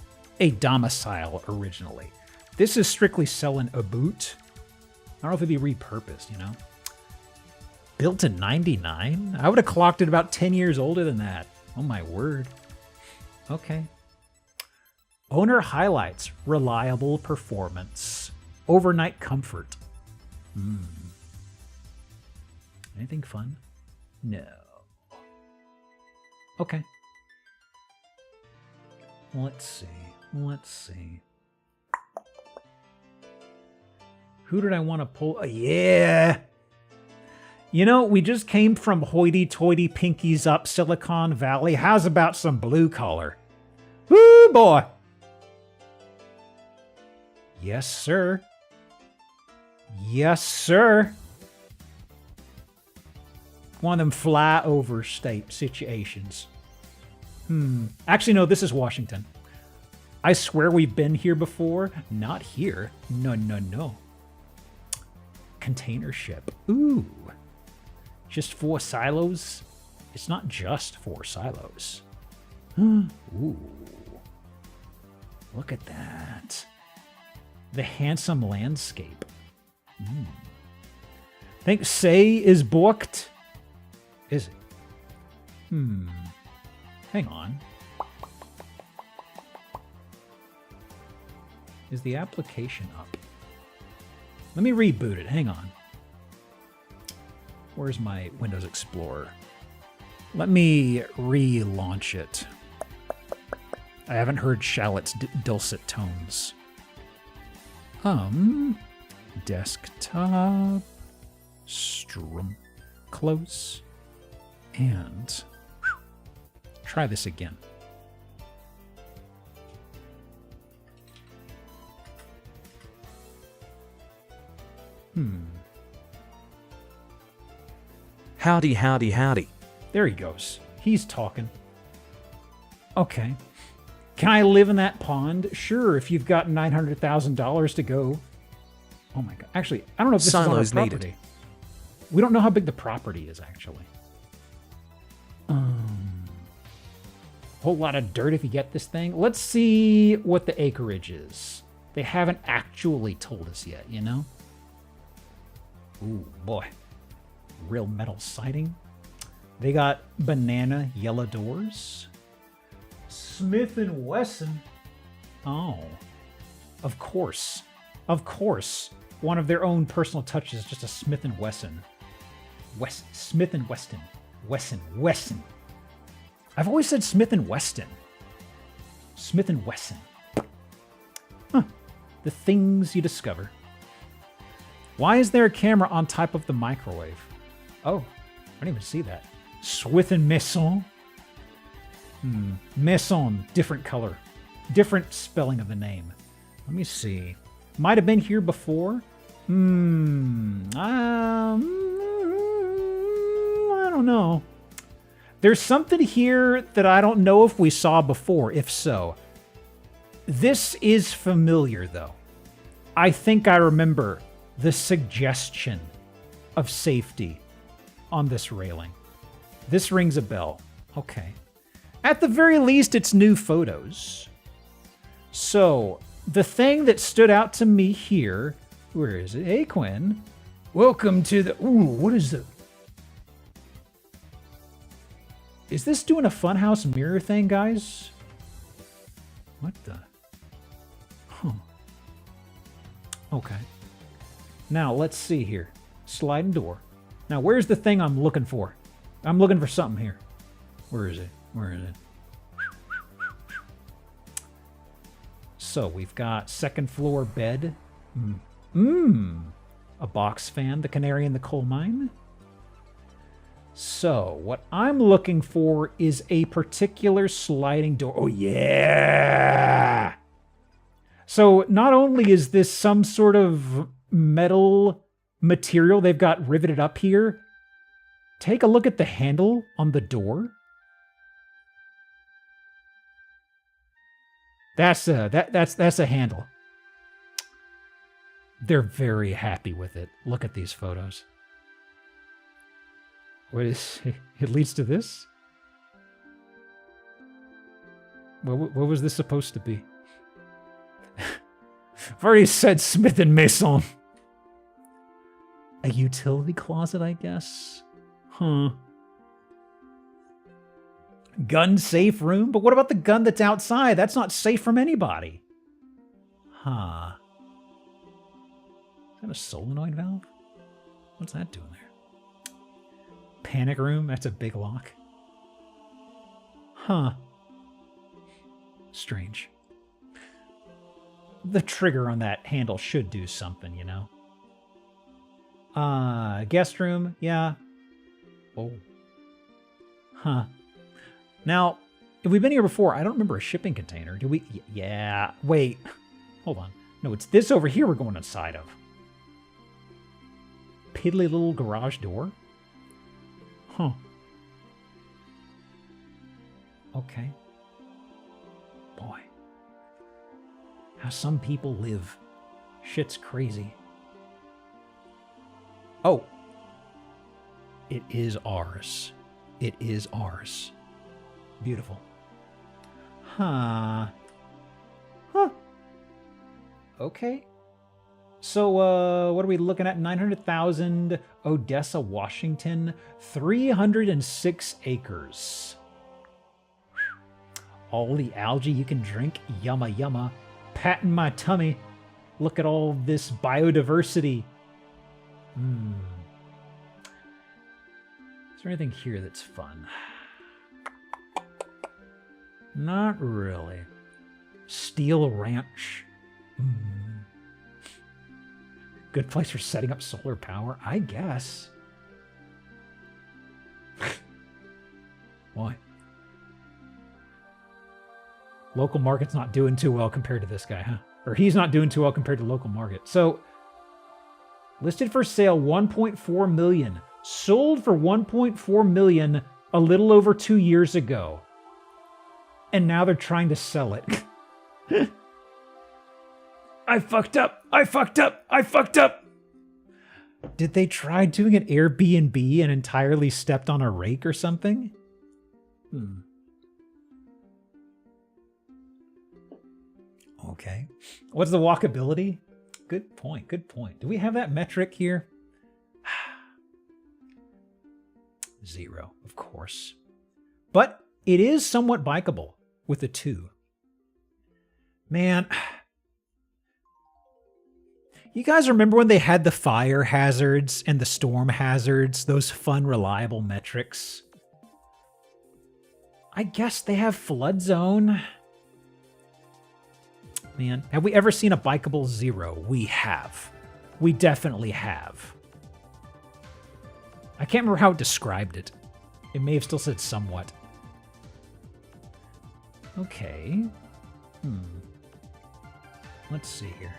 domicile originally. This is strictly selling a boot. I don't know if it'd be repurposed, you know? Built in 99? I would have clocked it about 10 years older than that. Oh my word. Okay. Owner highlights reliable performance. Overnight comfort. Anything fun? No. Okay. Let's see. Who did I want to pull? Yeah. You know, we just came from hoity-toity pinkies up Silicon Valley. How's about some blue collar? Woo, boy. Yes, sir. Yes, sir. One of them flyover state situations. Actually, no, this is Washington. I swear we've been here before. Not here. No. Container ship. Ooh. Just 4 silos? It's not just 4 silos. Ooh. Look at that. The handsome landscape. Think Say is booked? Is it? Hang on. Is the application up? Let me reboot it. Hang on. Where's my Windows Explorer? Let me relaunch it. I haven't heard Shallot's dulcet tones. Desktop, Strum, close, and try this again. Howdy, howdy, howdy. There he goes. He's talking. Okay. Can I live in that pond? Sure, if you've got $900,000 to go. Oh my god. Actually, I don't know if this Silos is on our property. needed. We don't know how big the property is, actually. Whole lot of dirt if you get this thing. Let's see what the acreage is. They haven't actually told us yet, you know? Ooh, boy. Real metal siding. They got banana yellow doors. Smith & Wesson. Oh. Of course. Of course. One of their own personal touches is just a Smith & Wesson. Smith & Weston. Wesson. I've always said Smith & Weston. Smith & Wesson. Huh. The things you discover. Why is there a camera on top of the microwave? Oh, I didn't even see that. Swith & Maison. Maison, different color. Different spelling of the name. Let me see. Might have been here before. I don't know. There's something here that I don't know if we saw before. If so, this is familiar, though. I think I remember the suggestion of safety on this railing. This rings a bell. Okay. At the very least, it's new photos. So, the thing that stood out to me here... Where is it? Hey, Quinn. Welcome to the... Ooh, what is it? Is this doing a funhouse mirror thing, guys? What the... Huh. Okay. Now, let's see here. Sliding door. Now, where's the thing I'm looking for? I'm looking for something here. Where is it? Where is it? So, we've got second floor bed. A box fan. The canary in the coal mine. So, what I'm looking for is a particular sliding door. Oh, yeah! So, not only is this some sort of metal material they've got riveted up here, take a look at the handle on the door. That's a handle. They're very happy with it. Look at these photos. What is it? Leads to this? What was this supposed to be? I've already said Smith and Mason. A utility closet, I guess? Huh. Gun safe room? But what about the gun that's outside? That's not safe from anybody. Huh. Is that a solenoid valve? What's that doing there? Panic room? That's a big lock. Huh. Strange. The trigger on that handle should do something, you know? Guest room? Yeah. Oh. Huh. Now, if we've been here before, I don't remember a shipping container. Do we? Yeah. Wait. Hold on. No, it's this over here we're going inside of. Piddly little garage door? Huh. Okay. Boy. How some people live. Shit's crazy. Oh. It is ours. It is ours. Beautiful. Huh. Huh. Okay. So, what are we looking at? 900,000 Odessa, Washington. 306 acres. All the algae you can drink. Yumma yumma. Patting my tummy. Look at all this biodiversity. Is there anything here that's fun? Not really. Steel Ranch. Good place for setting up solar power, I guess. Why? Local market's not doing too well compared to this guy, huh? Or he's not doing too well compared to local market. So, listed for sale 1.4 million. Sold for 1.4 million a little over 2 years ago. And now they're trying to sell it. I fucked up. I fucked up. I fucked up. Did they try doing an Airbnb and entirely stepped on a rake or something? Okay. What's the walkability? Good point. Good point. Do we have that metric here? 0, of course. But it is somewhat bikeable with a 2. Man, you guys remember when they had the fire hazards and the storm hazards, those fun, reliable metrics? I guess they have flood zone. Man, have we ever seen a bikeable 0? We have. We definitely have. I can't remember how it described it. It may have still said somewhat. Okay. Let's see here.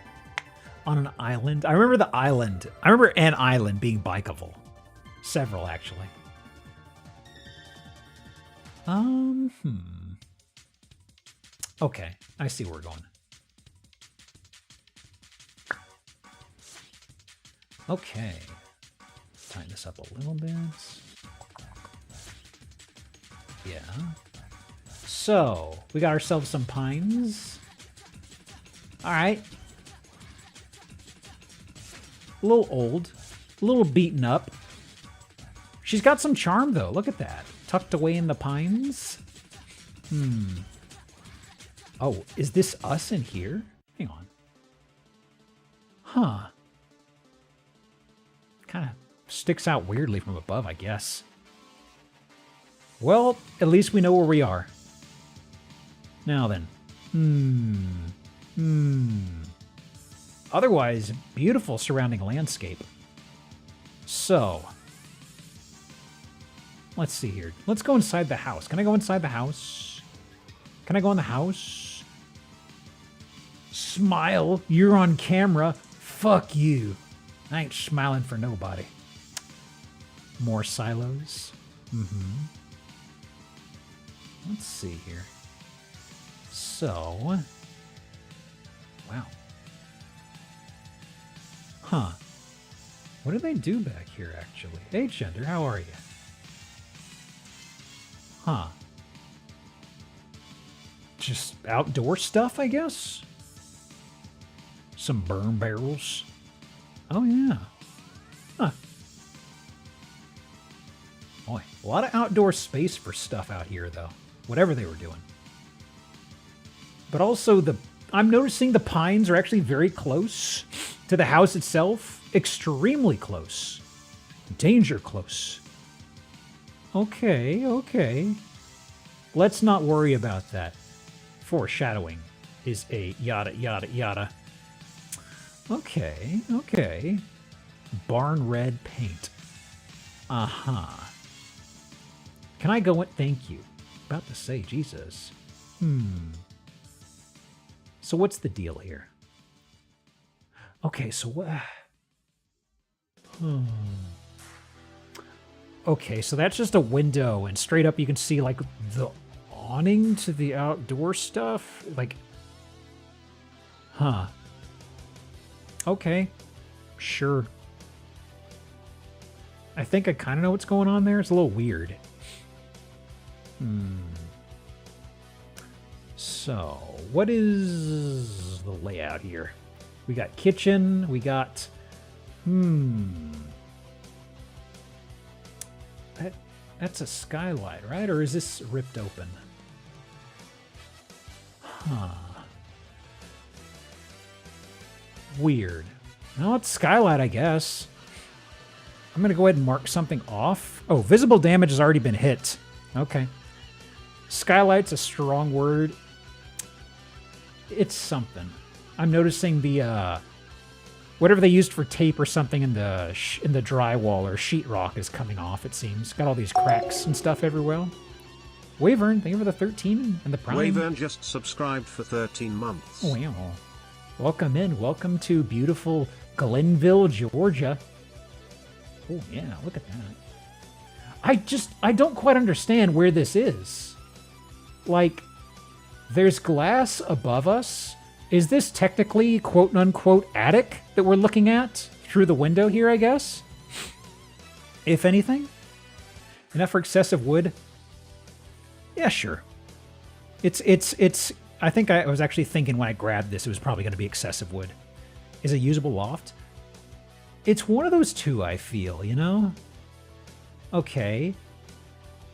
On an island. I remember the island. I remember an island being bikeable. Several, actually. Okay, I see where we're going. Okay. Tighten this up a little bit. Yeah. So, we got ourselves some pines. Alright. A little old. A little beaten up. She's got some charm, though. Look at that. Tucked away in the pines. Oh, is this us in here? Hang on. Huh. Kind of sticks out weirdly from above, I guess. Well, at least we know where we are. Now then. Otherwise, beautiful surrounding landscape. So, let's see here. Let's go inside the house. Can I go inside the house? Can I go in the house? Smile. You're on camera. Fuck you. I ain't smiling for nobody. More silos. Let's see here. So, wow. Huh. What do they do back here, actually? Hey, Gender, how are you? Huh. Just outdoor stuff, I guess? Some burn barrels. Oh, yeah. Huh. Boy, a lot of outdoor space for stuff out here, though. Whatever they were doing. But also, I'm noticing the pines are actually very close to the house itself. Extremely close. Danger close. Okay, okay. Let's not worry about that. Foreshadowing is a yada, yada, yada. Okay, okay. Barn red paint. Uh-huh. Can I go in? Thank you. About to say, Jesus. So what's the deal here? Okay, so what? Okay, so that's just a window, and straight up you can see, like, the awning to the outdoor stuff? Like, huh. Okay, sure. I think I kind of know what's going on there. It's a little weird. So, what is the layout here? We got kitchen, we got... That's a skylight, right? Or is this ripped open? Huh. Weird. No, it's skylight, I guess. I'm going to go ahead and mark something off. Oh, visible damage has already been hit. Okay. Skylight's a strong word. It's something. I'm noticing the, whatever they used for tape or something in the drywall or sheetrock is coming off, it seems. Got all these cracks and stuff everywhere. Wavern, thank you for the 13 and the Prime. Wavern just subscribed for 13 months. Oh, wow. Welcome in. Welcome to beautiful Glenville, Georgia. Oh, yeah, look at that. I don't quite understand where this is. Like, there's glass above us. Is this technically, quote-unquote, attic that we're looking at through the window here, I guess? If anything? Enough for excessive wood? Yeah, sure. It's I think I was actually thinking when I grabbed this, it was probably going to be excessive wood. Is it usable loft? It's one of those two, I feel, you know? Okay.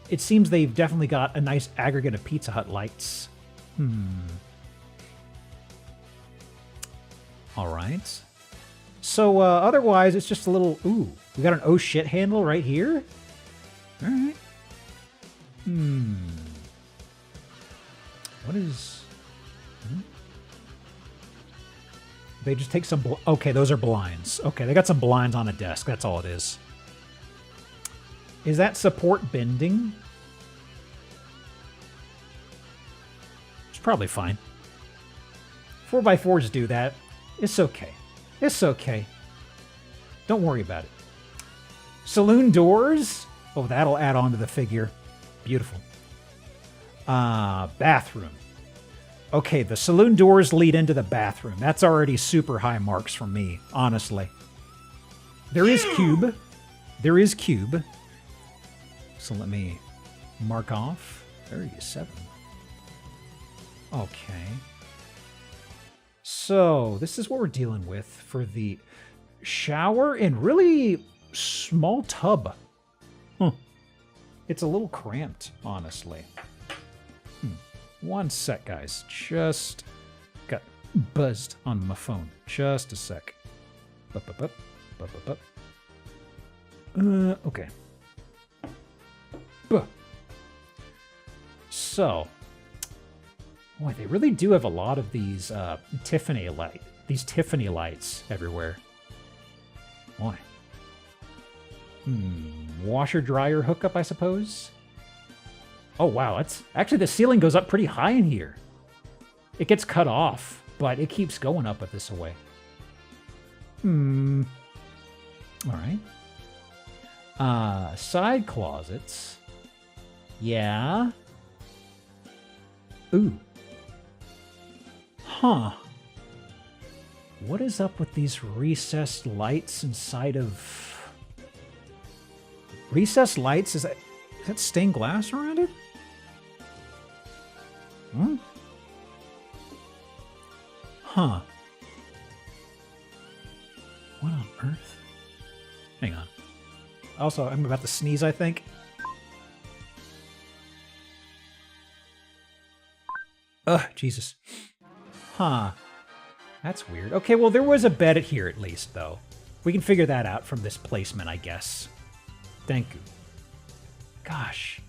It seems they've definitely got a nice aggregate of Pizza Hut lights. All right. So, otherwise, it's just a little... Ooh, we got an oh shit handle right here? All right. What is... They just take some... Okay, those are blinds. Okay, they got some blinds on a desk. That's all it is. Is that support bending? It's probably fine. 4x4s do that. It's okay. It's okay. Don't worry about it. Saloon doors? Oh, that'll add on to the figure. Beautiful. Bathroom. Okay, the saloon doors lead into the bathroom. That's already super high marks from me, honestly. There is cube. There is cube. So let me mark off. 37. Okay. So this is what we're dealing with for the shower and really small tub. Huh. It's a little cramped, honestly. One sec, guys. Just got buzzed on my phone. Just a sec. Okay. So, boy, they really do have a lot of these Tiffany lights everywhere. Boy. Washer dryer hookup, I suppose. Oh wow, that's actually the ceiling goes up pretty high in here. It gets cut off, but it keeps going up with this away. All right. Side closets. Yeah. Ooh. Huh. What is up with these recessed lights inside of... Recessed lights? Is that stained glass around it? Huh. What on earth? Hang on. Also, I'm about to sneeze, I think. Ugh, Jesus. Huh. That's weird. Okay, well, there was a bed here at least, though. We can figure that out from this placement, I guess. Thank you. Gosh.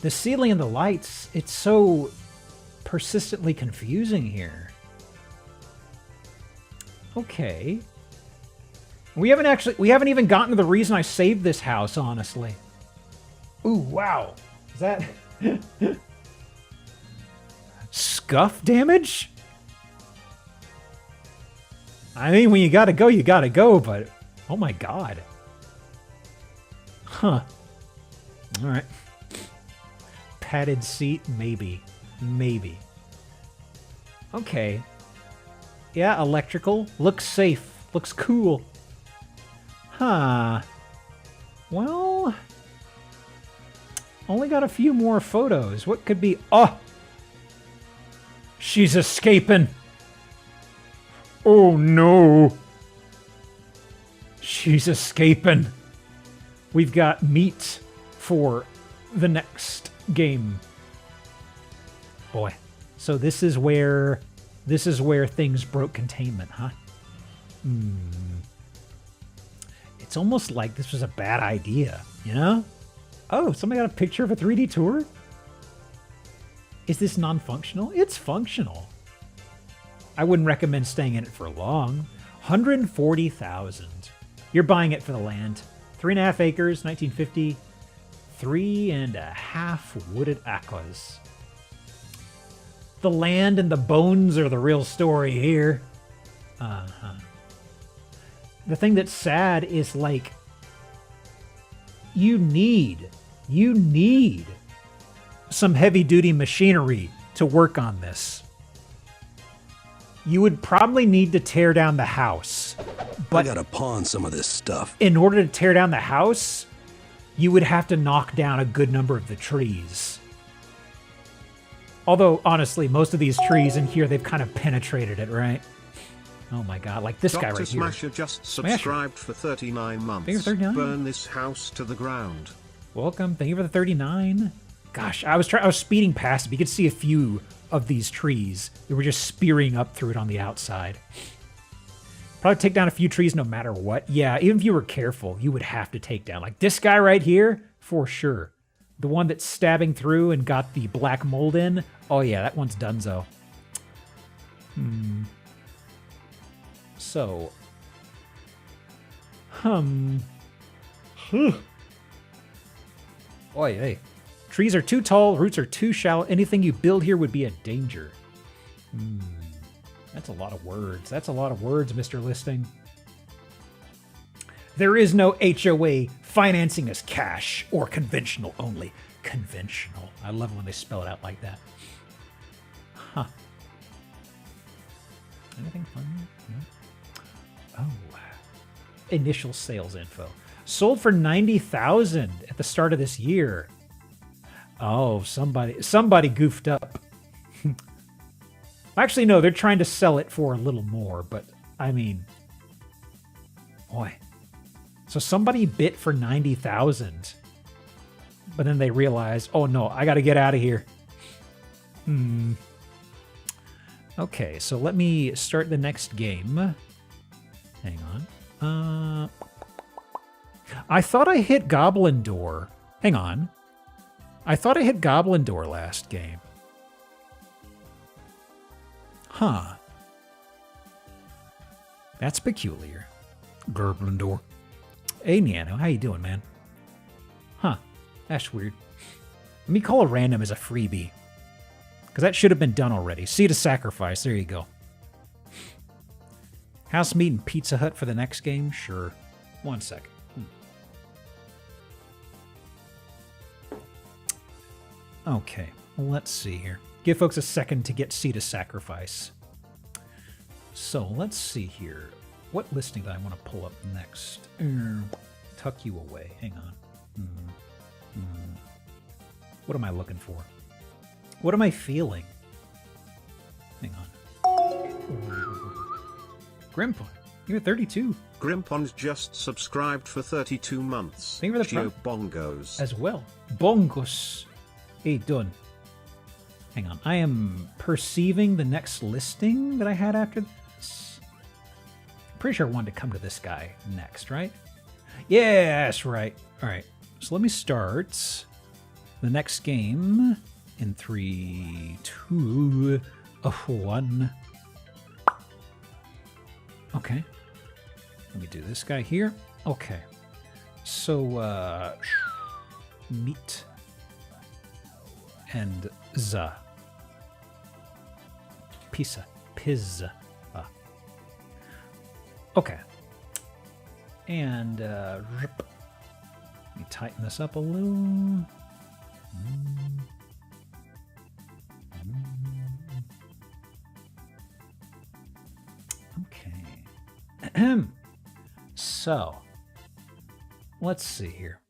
The ceiling and the lights, it's so persistently confusing here. Okay. We haven't even gotten to the reason I saved this house, honestly. Ooh, wow. Is that... Scuff damage? I mean, when you gotta go, but... Oh my god. Huh. Alright. Padded seat? Maybe. Maybe. Okay. Yeah, electrical. Looks safe. Looks cool. Huh. Well... Only got a few more photos. What could be... Oh! She's escaping. Oh no. She's escaping. We've got meat for the next game. Boy. So this is where things broke containment, huh? It's almost like this was a bad idea, you know? Oh, somebody got a picture of a 3D tour? Is this non-functional? It's functional. I wouldn't recommend staying in it for long. 140,000. You're buying it for the land. 3.5 acres, 1950. 3.5 wooded acres. The land and the bones are the real story here. The thing that's sad is, like, you need some heavy-duty machinery to work on this. You would probably need to tear down the house. But I gotta pawn some of this stuff. in order to tear down the house, you would have to knock down a good number of the trees. Although, honestly, most of these trees in here, they've kind of penetrated it, right? Oh my god, like this guy right here. Dr. Smasher just subscribed for 39 months. Thank you for 39. Burn this house to the ground. Welcome. Thank you for the 39. Gosh, I was speeding past it. You could see a few of these trees. They were just spearing up through it on the outside. Probably take down a few trees no matter what. Yeah, even if you were careful, you would have to take down. Like this guy right here, for sure. The one that's stabbing through and got the black mold in. Oh yeah, that one's donezo. So. Oy, hey. Trees are too tall, roots are too shallow. Anything you build here would be a danger. That's a lot of words. That's a lot of words, Mr. Listing. There is no HOA. Financing is cash or conventional only. Conventional. I love when they spell it out like that. Huh. Anything fun? No? Oh. Initial sales info. Sold for $90,000 at the start of this year. Oh, somebody goofed up. Actually, no, they're trying to sell it for a little more, but I mean, boy. So somebody bid for $90,000, but then they realize, oh no, I got to get out of here. Okay, so let me start the next game. Hang on. I thought I hit Goblin Door. Hang on. I thought I hit Goblin Door last game. Huh. That's peculiar. Goblin Door. Hey, Niano, how you doing, man? Huh. That's weird. Let me call a random as a freebie. Because that should have been done already. Seed of Sacrifice. There you go. House meat and Pizza Hut for the next game? Sure. 1 second. Okay. Let's see here. Give folks a second to get Seed of Sacrifice. So, let's see here. What listing do I want to pull up next? Tuck you away. Hang on. What am I looking for? What am I feeling? Hang on. Grimpon, you're 32. Grimpon's just subscribed for 32 months. Thank you for the Geo Bongos. as well. Bongos. Hey, done. Hang on. I am perceiving the next listing that I had after this. I'm pretty sure I wanted to come to this guy next, right? Yeah, that's right. All right. So let me start the next game in 3, 2, 1. Okay. Let me do this guy here. Okay. So, meat and za. Pizza. Okay. And, let me tighten this up a little. Okay. So, let's see here.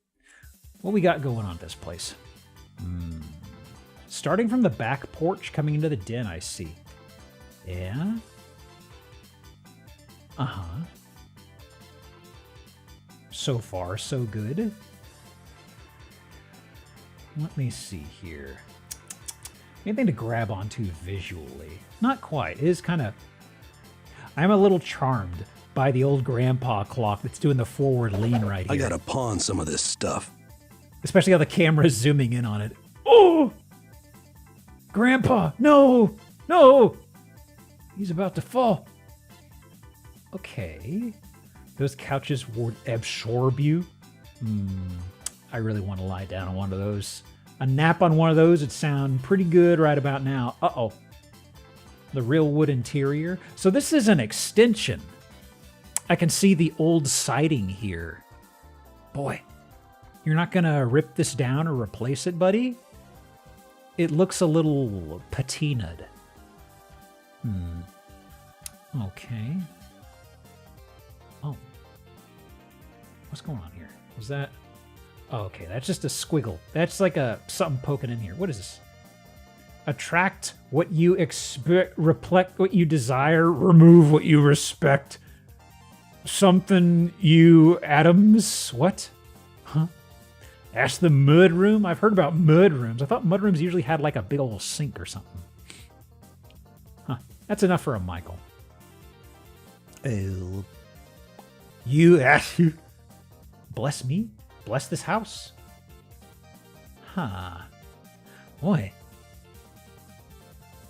What we got going on at this place? Starting from the back porch, coming into the den, I see. Yeah? Uh-huh. So far, so good. Let me see here. Anything to grab onto visually? Not quite. It is kind of... I'm a little charmed by the old grandpa clock that's doing the forward lean right here. I gotta pawn some of this stuff. Especially how the camera is zooming in on it. Oh! Grandpa! No! No! He's about to fall. Okay. Those couches would absorb you. I really want to lie down on one of those. A nap on one of those would sound pretty good right about now. Uh-oh. The real wood interior. So this is an extension. I can see the old siding here. Boy, you're not going to rip this down or replace it, buddy? It looks a little patinaed. Okay. Oh. What's going on here? Was that... Oh, okay, that's just a squiggle. That's like something poking in here. What is this? Attract what you expect, reflect what you desire, remove what you respect. Something you atoms. What? Huh? That's the mud room? I've heard about mud rooms. I thought mud rooms usually had like a big old sink or something. Huh. That's enough for a Michael. Oh. You ask you. Bless me? Bless this house? Huh. Boy.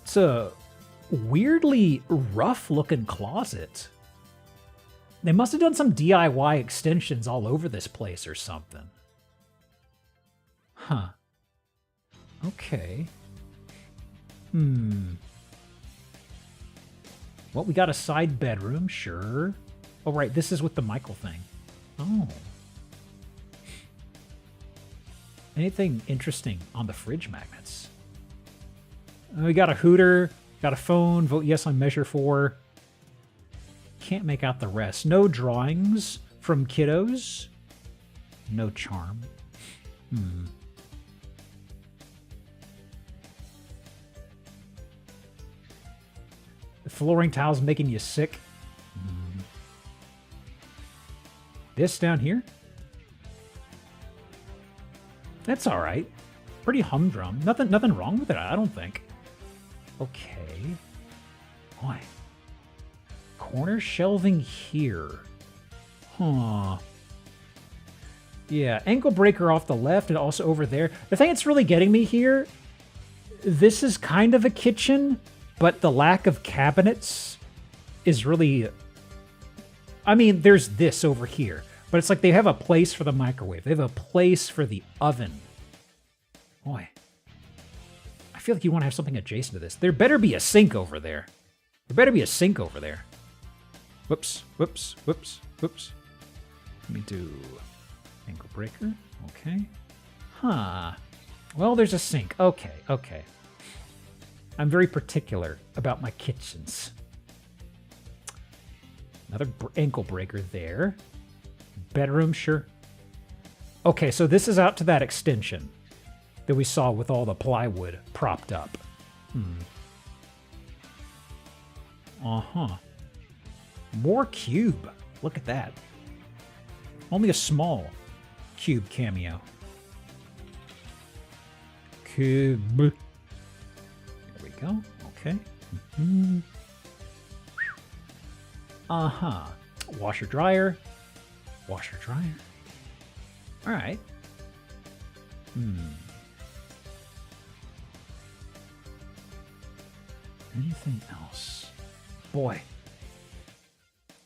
It's a weirdly rough-looking closet. They must have done some DIY extensions all over this place or something. Huh. Okay. Well, we got a side bedroom, sure. Oh, right, this is with the Michael thing. Oh. Anything interesting on the fridge magnets? We got a hooter, got a phone, vote yes on measure 4. Can't make out the rest. No drawings from kiddos. No charm. The flooring tile's making you sick. This down here? That's all right. Pretty humdrum. Nothing wrong with it, I don't think. Okay. Boy. Corner shelving here. Huh. Yeah, ankle breaker off the left and also over there. The thing that's really getting me here, this is kind of a kitchen, but the lack of cabinets is really... I mean, there's this over here, but it's like they have a place for the microwave. They have a place for the oven. Boy. I feel like you want to have something adjacent to this. There better be a sink over there. There better be a sink over there. Whoops, whoops, whoops, whoops. Let me do ankle breaker. Okay. Huh. Well, there's a sink. Okay, okay. I'm very particular about my kitchens. Another ankle breaker there. Bedroom, sure. Okay, so this is out to that extension that we saw with all the plywood propped up. Uh-huh. More cube. Look at that. Only a small cube cameo. Cube. There we go. Okay. Uh-huh. Washer dryer. Washer dryer. All right. Anything else? Boy.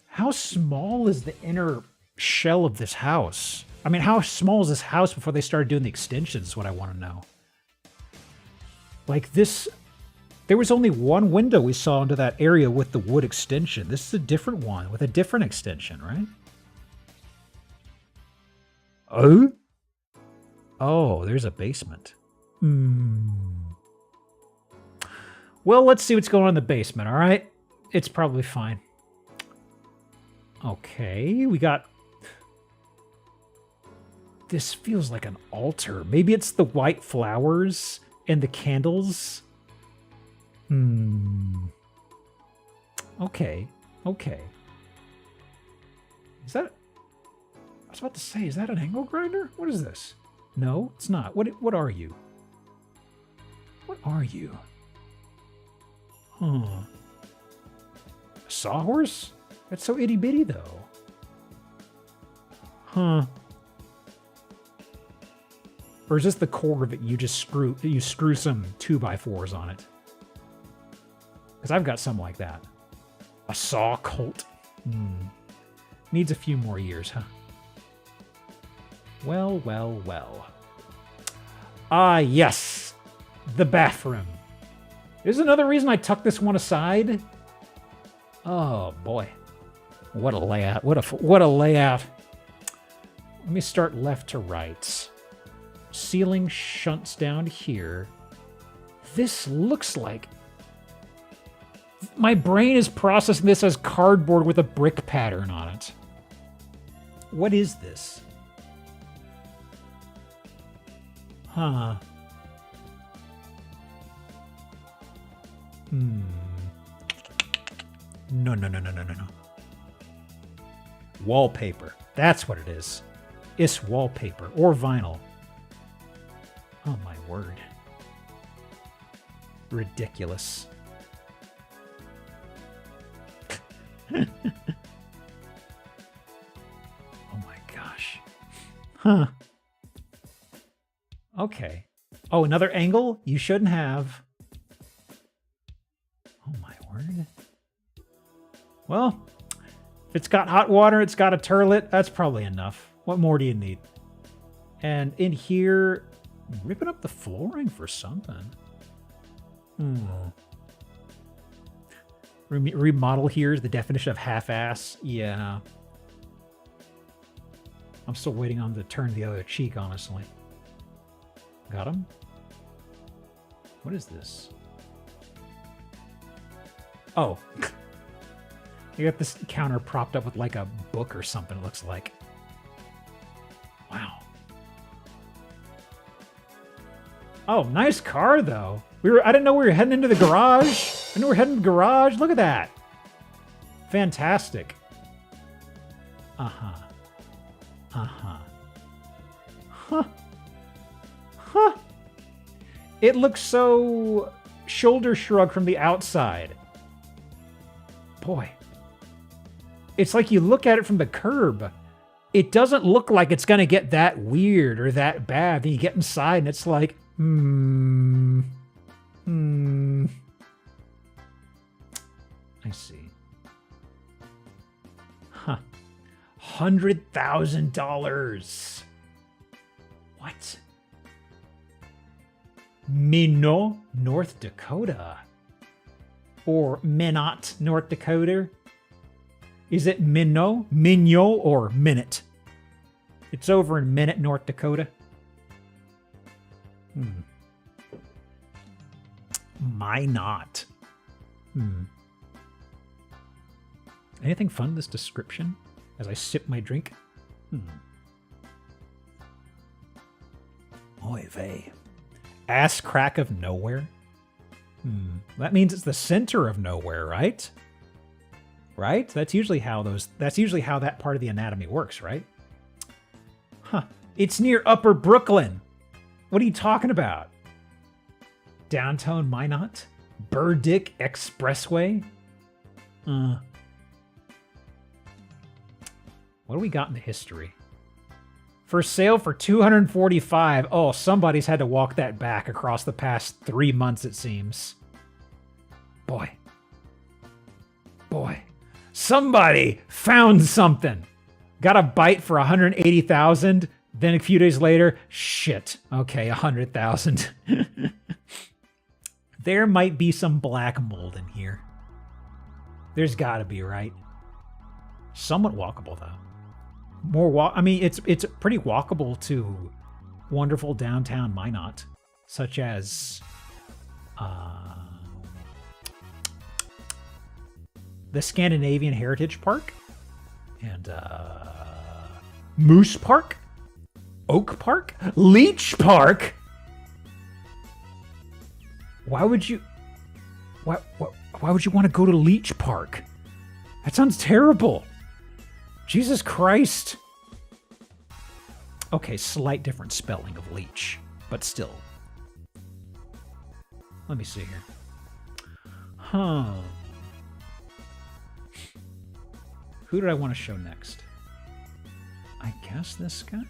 How small is the inner shell of this house? I mean, how small is this house before they started doing the extensions is what I want to know. Like this, there was only one window we saw into that area with the wood extension. This is a different one with a different extension, right? Oh? Oh, there's a basement. Well, let's see what's going on in the basement, all right? It's probably fine. Okay, we got... This feels like an altar. Maybe it's the white flowers and the candles. Okay, okay. Is that... I was about to say, is that an angle grinder? What is this? No, it's not. What are you? What are you? Huh. A sawhorse? That's so itty-bitty, though. Huh. Or is this the core of it? You screw some 2x4s on it. Because I've got some like that. A saw colt. Needs a few more years, huh? Well, well, well. Ah, yes. The bathroom. There's another reason I tucked this one aside. Oh, boy. What a layout. What a layout. Let me start left to right. Ceiling shunts down here. This looks like... My brain is processing this as cardboard with a brick pattern on it. What is this? Huh. No. Wallpaper. That's what it is. It's wallpaper or vinyl. Oh my word. Ridiculous. Oh my gosh. Huh. Okay. Oh, another angle you shouldn't have. Oh my word. Well, if it's got hot water, it's got a turlet, that's probably enough. What more do you need? And in here, ripping up the flooring for something. Remodel here is the definition of half-ass. Yeah. I'm still waiting on the turn the other cheek, honestly. Got him. What is this? Oh. You got this counter propped up with like a book or something, it looks like. Wow. Oh, nice car though. I didn't know we were heading into the garage. I know we're heading to the garage. Look at that. Fantastic. Uh-huh. Uh-huh. Huh. Huh. It looks so shoulder shrug from the outside. Boy. It's like you look at it from the curb. It doesn't look like it's going to get that weird or that bad. Then you get inside and it's like, I see. Huh. $100,000. What? Minot, North Dakota. Or Minot, North Dakota. Is it Minot, or Minute? It's over in Minute, North Dakota. Minot. Anything fun in this description as I sip my drink? Oy vey. Ass crack of nowhere? That means it's the center of nowhere, right? Right? That's usually how that part of the anatomy works, right? Huh. It's near Upper Brooklyn. What are you talking about? Downtown Minot? Burdick Expressway? What do we got in the history? For sale for $245. Oh, somebody's had to walk that back across the past 3 months, it seems. Boy. Somebody found something. Got a bite for $180,000. Then a few days later, shit. Okay, $100,000. There might be some black mold in here. There's got to be, right? Somewhat walkable, though. It's pretty walkable to wonderful downtown Minot, such as the Scandinavian Heritage Park and Moose Park, Oak Park, Leech Park. Why would you want to go to Leech Park? That sounds terrible. Jesus Christ. Okay, slight different spelling of leech, but still. Let me see here. Huh. Who did I want to show next? I guess this guy?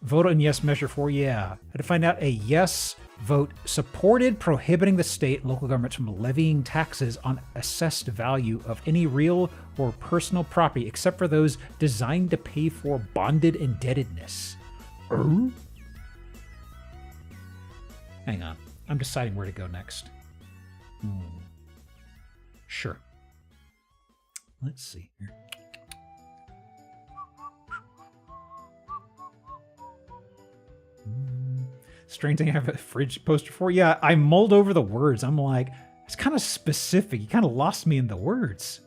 Vote on yes measure 4, yeah. I had to find out a yes vote supported prohibiting the state and local governments from levying taxes on assessed value of any real or personal property except for those designed to pay for bonded indebtedness. Hang on. I'm deciding where to go next. Sure. Let's see here. Strange thing I have a fridge poster for. Yeah, I mulled over the words. I'm like, it's kind of specific. You kind of lost me in the words.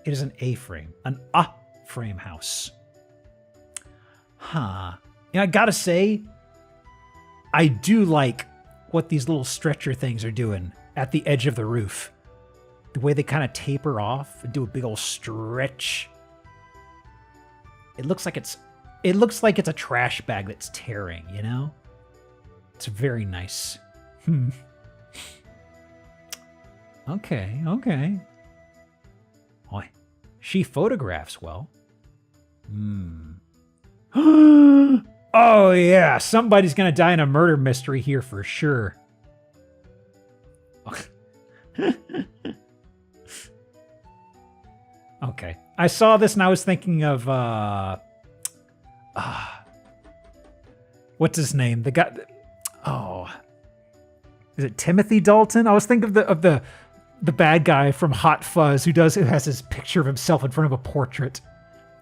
It is an A-frame. An A-frame house. Huh. I gotta say, I do like what these little stretcher things are doing at the edge of the roof. The way they kind of taper off and do a big old stretch. It looks like it's a trash bag that's tearing, you know? It's very nice. Okay. Boy, she photographs well. Oh yeah, somebody's gonna die in a murder mystery here for sure. Okay, I saw this and I was thinking of what's his name? The guy. Oh, is it Timothy Dalton? I was thinking of the the bad guy from Hot Fuzz who has his picture of himself in front of a portrait.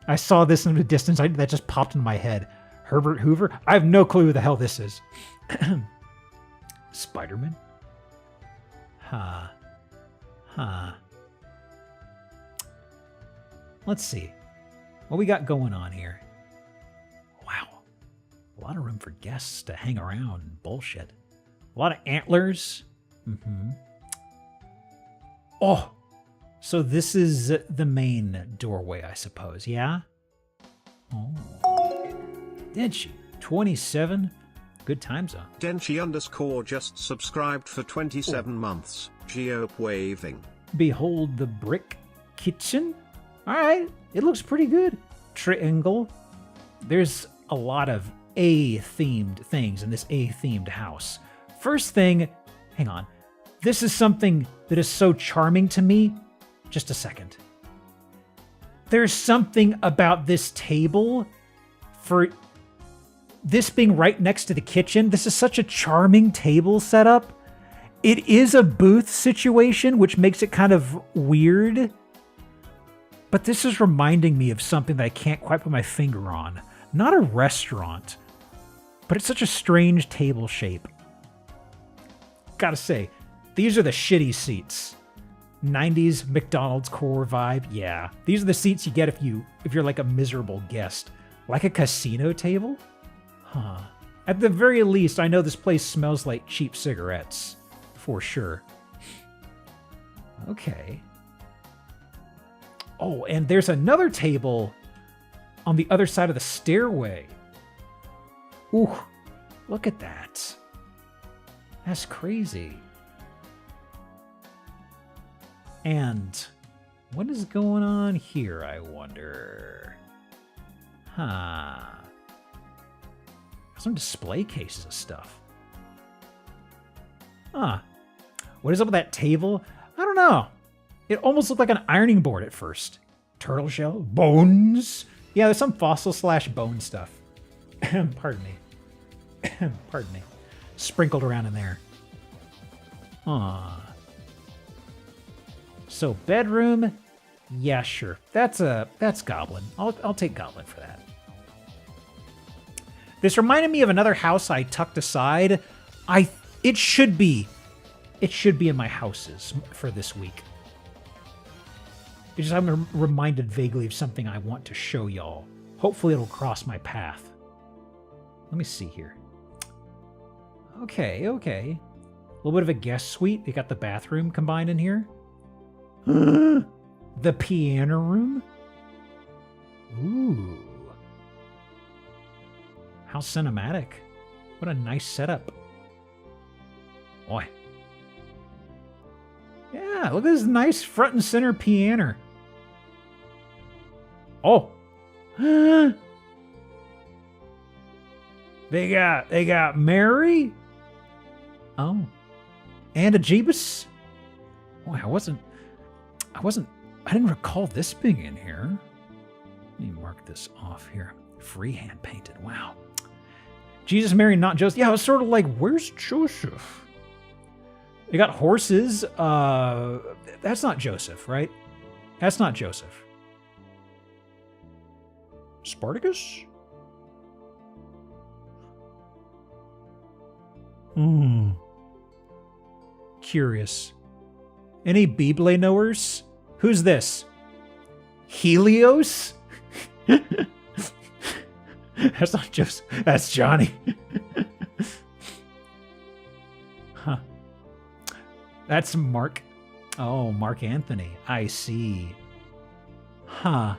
I saw this in the distance. That just popped in my head. Herbert Hoover? I have no clue who the hell this is. Spider-Man? Huh. Let's see. What we got going on here? Wow. A lot of room for guests to hang around and bullshit. A lot of antlers. Oh, so this is the main doorway, I suppose, yeah? Oh. Denchi, 27. Good time zone. Denchi_ just subscribed for 27 months. Geop waving. Behold the brick kitchen. All right, it looks pretty good. Triangle. There's a lot of A-themed things in this A-themed house. First thing, hang on. This is something that is so charming to me. Just a second. There's something about this table for this being right next to the kitchen. This is such a charming table setup. It is a booth situation, which makes it kind of weird. But this is reminding me of something that I can't quite put my finger on. Not a restaurant, but it's such a strange table shape. Gotta say, these are the shitty seats. 90s McDonald's core vibe. Yeah, these are the seats you get if you're like a miserable guest. Like a casino table? Huh. At the very least, I know this place smells like cheap cigarettes. For sure. Okay. Oh, and there's another table on the other side of the stairway. Ooh, look at that. That's crazy. And what is going on here, I wonder? Huh. Some display cases of stuff. Huh. What is up with that table? I don't know. It almost looked like an ironing board at first. Turtle shell? Bones? Yeah, there's some fossil/bone stuff. Pardon me. Pardon me. Sprinkled around in there. So bedroom, yeah, sure. That's Goblin. I'll take Goblin for that. This reminded me of another house I tucked aside. It should be in my houses for this week. I'm reminded vaguely of something I want to show y'all. Hopefully it'll cross my path. Let me see here. Okay. A little bit of a guest suite. They got the bathroom combined in here. The piano room. Ooh. How cinematic. What a nice setup. Boy. Yeah, look at this nice front and center piano. Oh. They got Mary. Oh. And a Jeebus. Boy, I didn't recall this being in here. Let me mark this off here. Freehand painted. Wow. Jesus, Mary, not Joseph. Yeah, I was sort of like, where's Joseph? They got horses. That's not Joseph, right? That's not Joseph. Spartacus? Curious. Any Beyblade knowers? Who's this? Helios? That's not Joseph. That's Johnny. Huh. That's Mark. Oh, Mark Anthony. I see. Huh.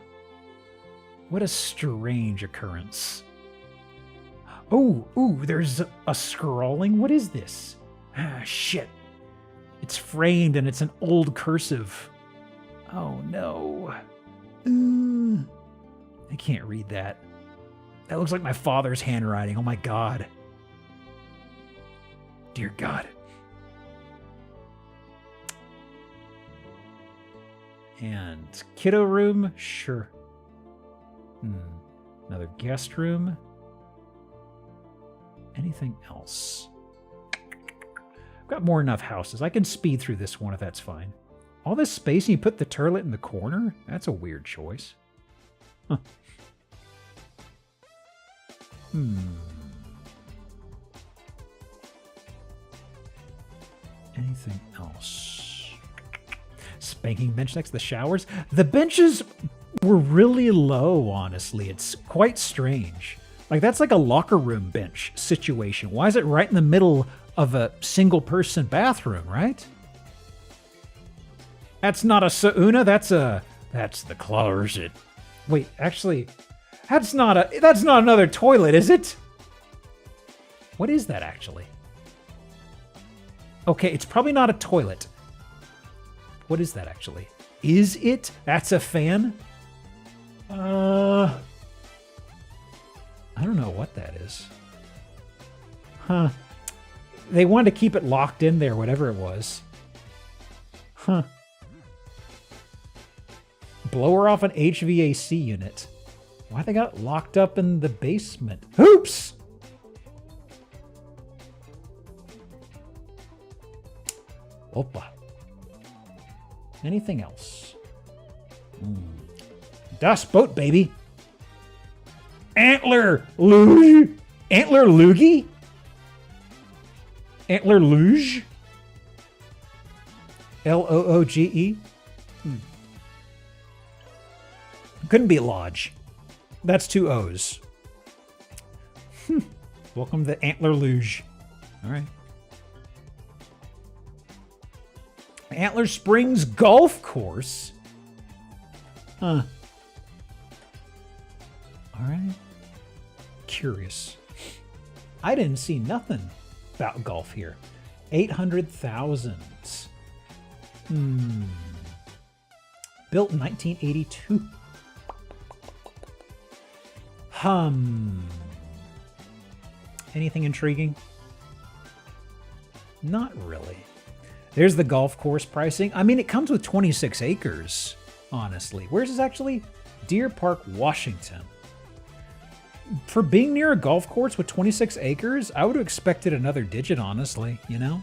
What a strange occurrence. Oh, there's a scrawling. What is this? Ah, shit. It's framed and it's an old cursive. Oh, no. I can't read that. That looks like my father's handwriting. Oh, my God. Dear God. And kiddo room? Sure. Another guest room. Anything else? I've got more than enough houses. I can speed through this one if that's fine. All this space and you put the toilet in the corner? That's a weird choice. Huh. Anything else? Spanking bench next to the showers? The benches were really low, honestly. It's quite strange. Like, that's like a locker room bench situation. Why is it right in the middle of a single-person bathroom, right? That's not a sauna, that's the closet. Wait, actually, that's not another toilet, is it? What is that, actually? Okay, it's probably not a toilet. What is that, actually? Is it? That's a fan? I don't know what that is. Huh. They wanted to keep it locked in there, whatever it was. Huh. Blower off an HVAC unit. Why they got it locked up in the basement? Hoops! Opa. Anything else? Das Boat, baby. Antler luge. Antler loogie? Antler luge? L-O-O-G-E? Couldn't be lodge. That's 2 O's. Welcome to Antler luge. All right. Antler Springs Golf Course? Huh. All right. Curious. I didn't see nothing about golf here. 800,000. Built in 1982. Anything intriguing? Not really. There's the golf course pricing. I mean, it comes with 26 acres, honestly. Where's this actually? Deer Park, Washington. For being near a golf course with 26 acres, I would have expected another digit, honestly, you know?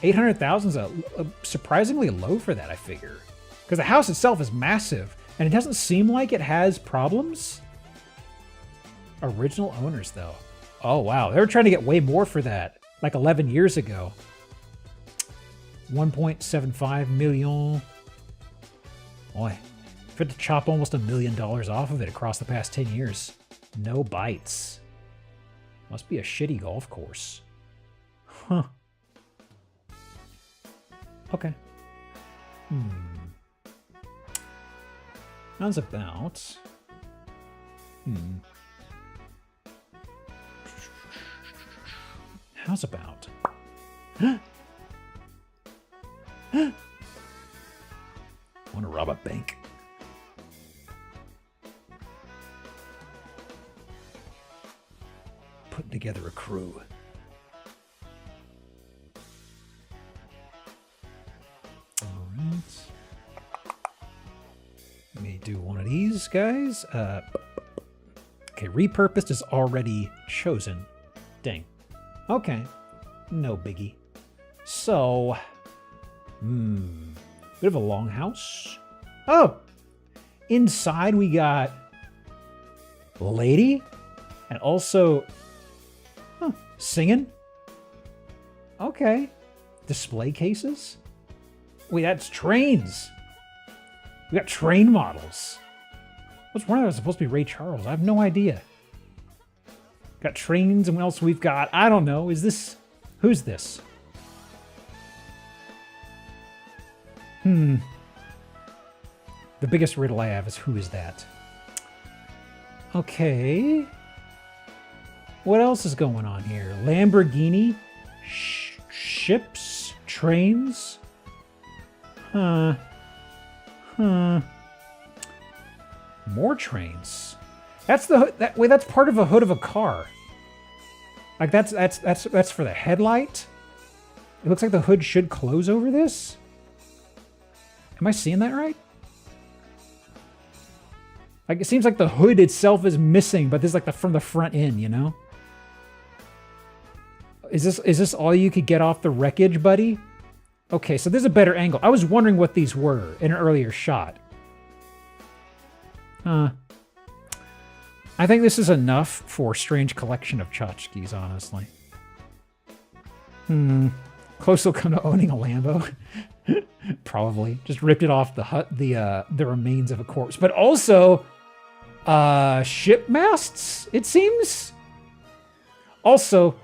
800,000 is a surprisingly low for that, I figure. Because the house itself is massive, and it doesn't seem like it has problems. Original owners, though. Oh, wow. They were trying to get way more for that, like 11 years ago. 1.75 million. Boy, if had to chop almost $1 million off of it across the past 10 years. No bites. Must be a shitty golf course. Huh. Okay. How's about... How's about... Want to rob a bank? Putting together a crew. All right. Let me do one of these guys. Okay, repurposed is already chosen. Dang. Okay. No biggie. So... bit of a long house. Oh! Inside we got... lady? And also... singing? Okay. Display cases? Wait, that's trains! We got train models. What's one of those supposed to be Ray Charles? I have no idea. Got trains, and what else we've got? I don't know. Is this... who's this? The biggest riddle I have is who is that? Okay. What else is going on here? Lamborghini? Ships? Trains? More trains. That's the that's part of a hood of a car. Like that's for the headlight. It looks like the hood should close over this. Am I seeing that right? Like, it seems like the hood itself is missing, but this is like from the front in, you know? Is this all you could get off the wreckage, buddy? Okay, so there's a better angle. I was wondering what these were in an earlier shot. I think this is enough for strange collection of tchotchkes, honestly. Close will come to owning a Lambo. Probably. Just ripped it off the hut, the remains of a corpse. But also, ship masts, it seems? Also,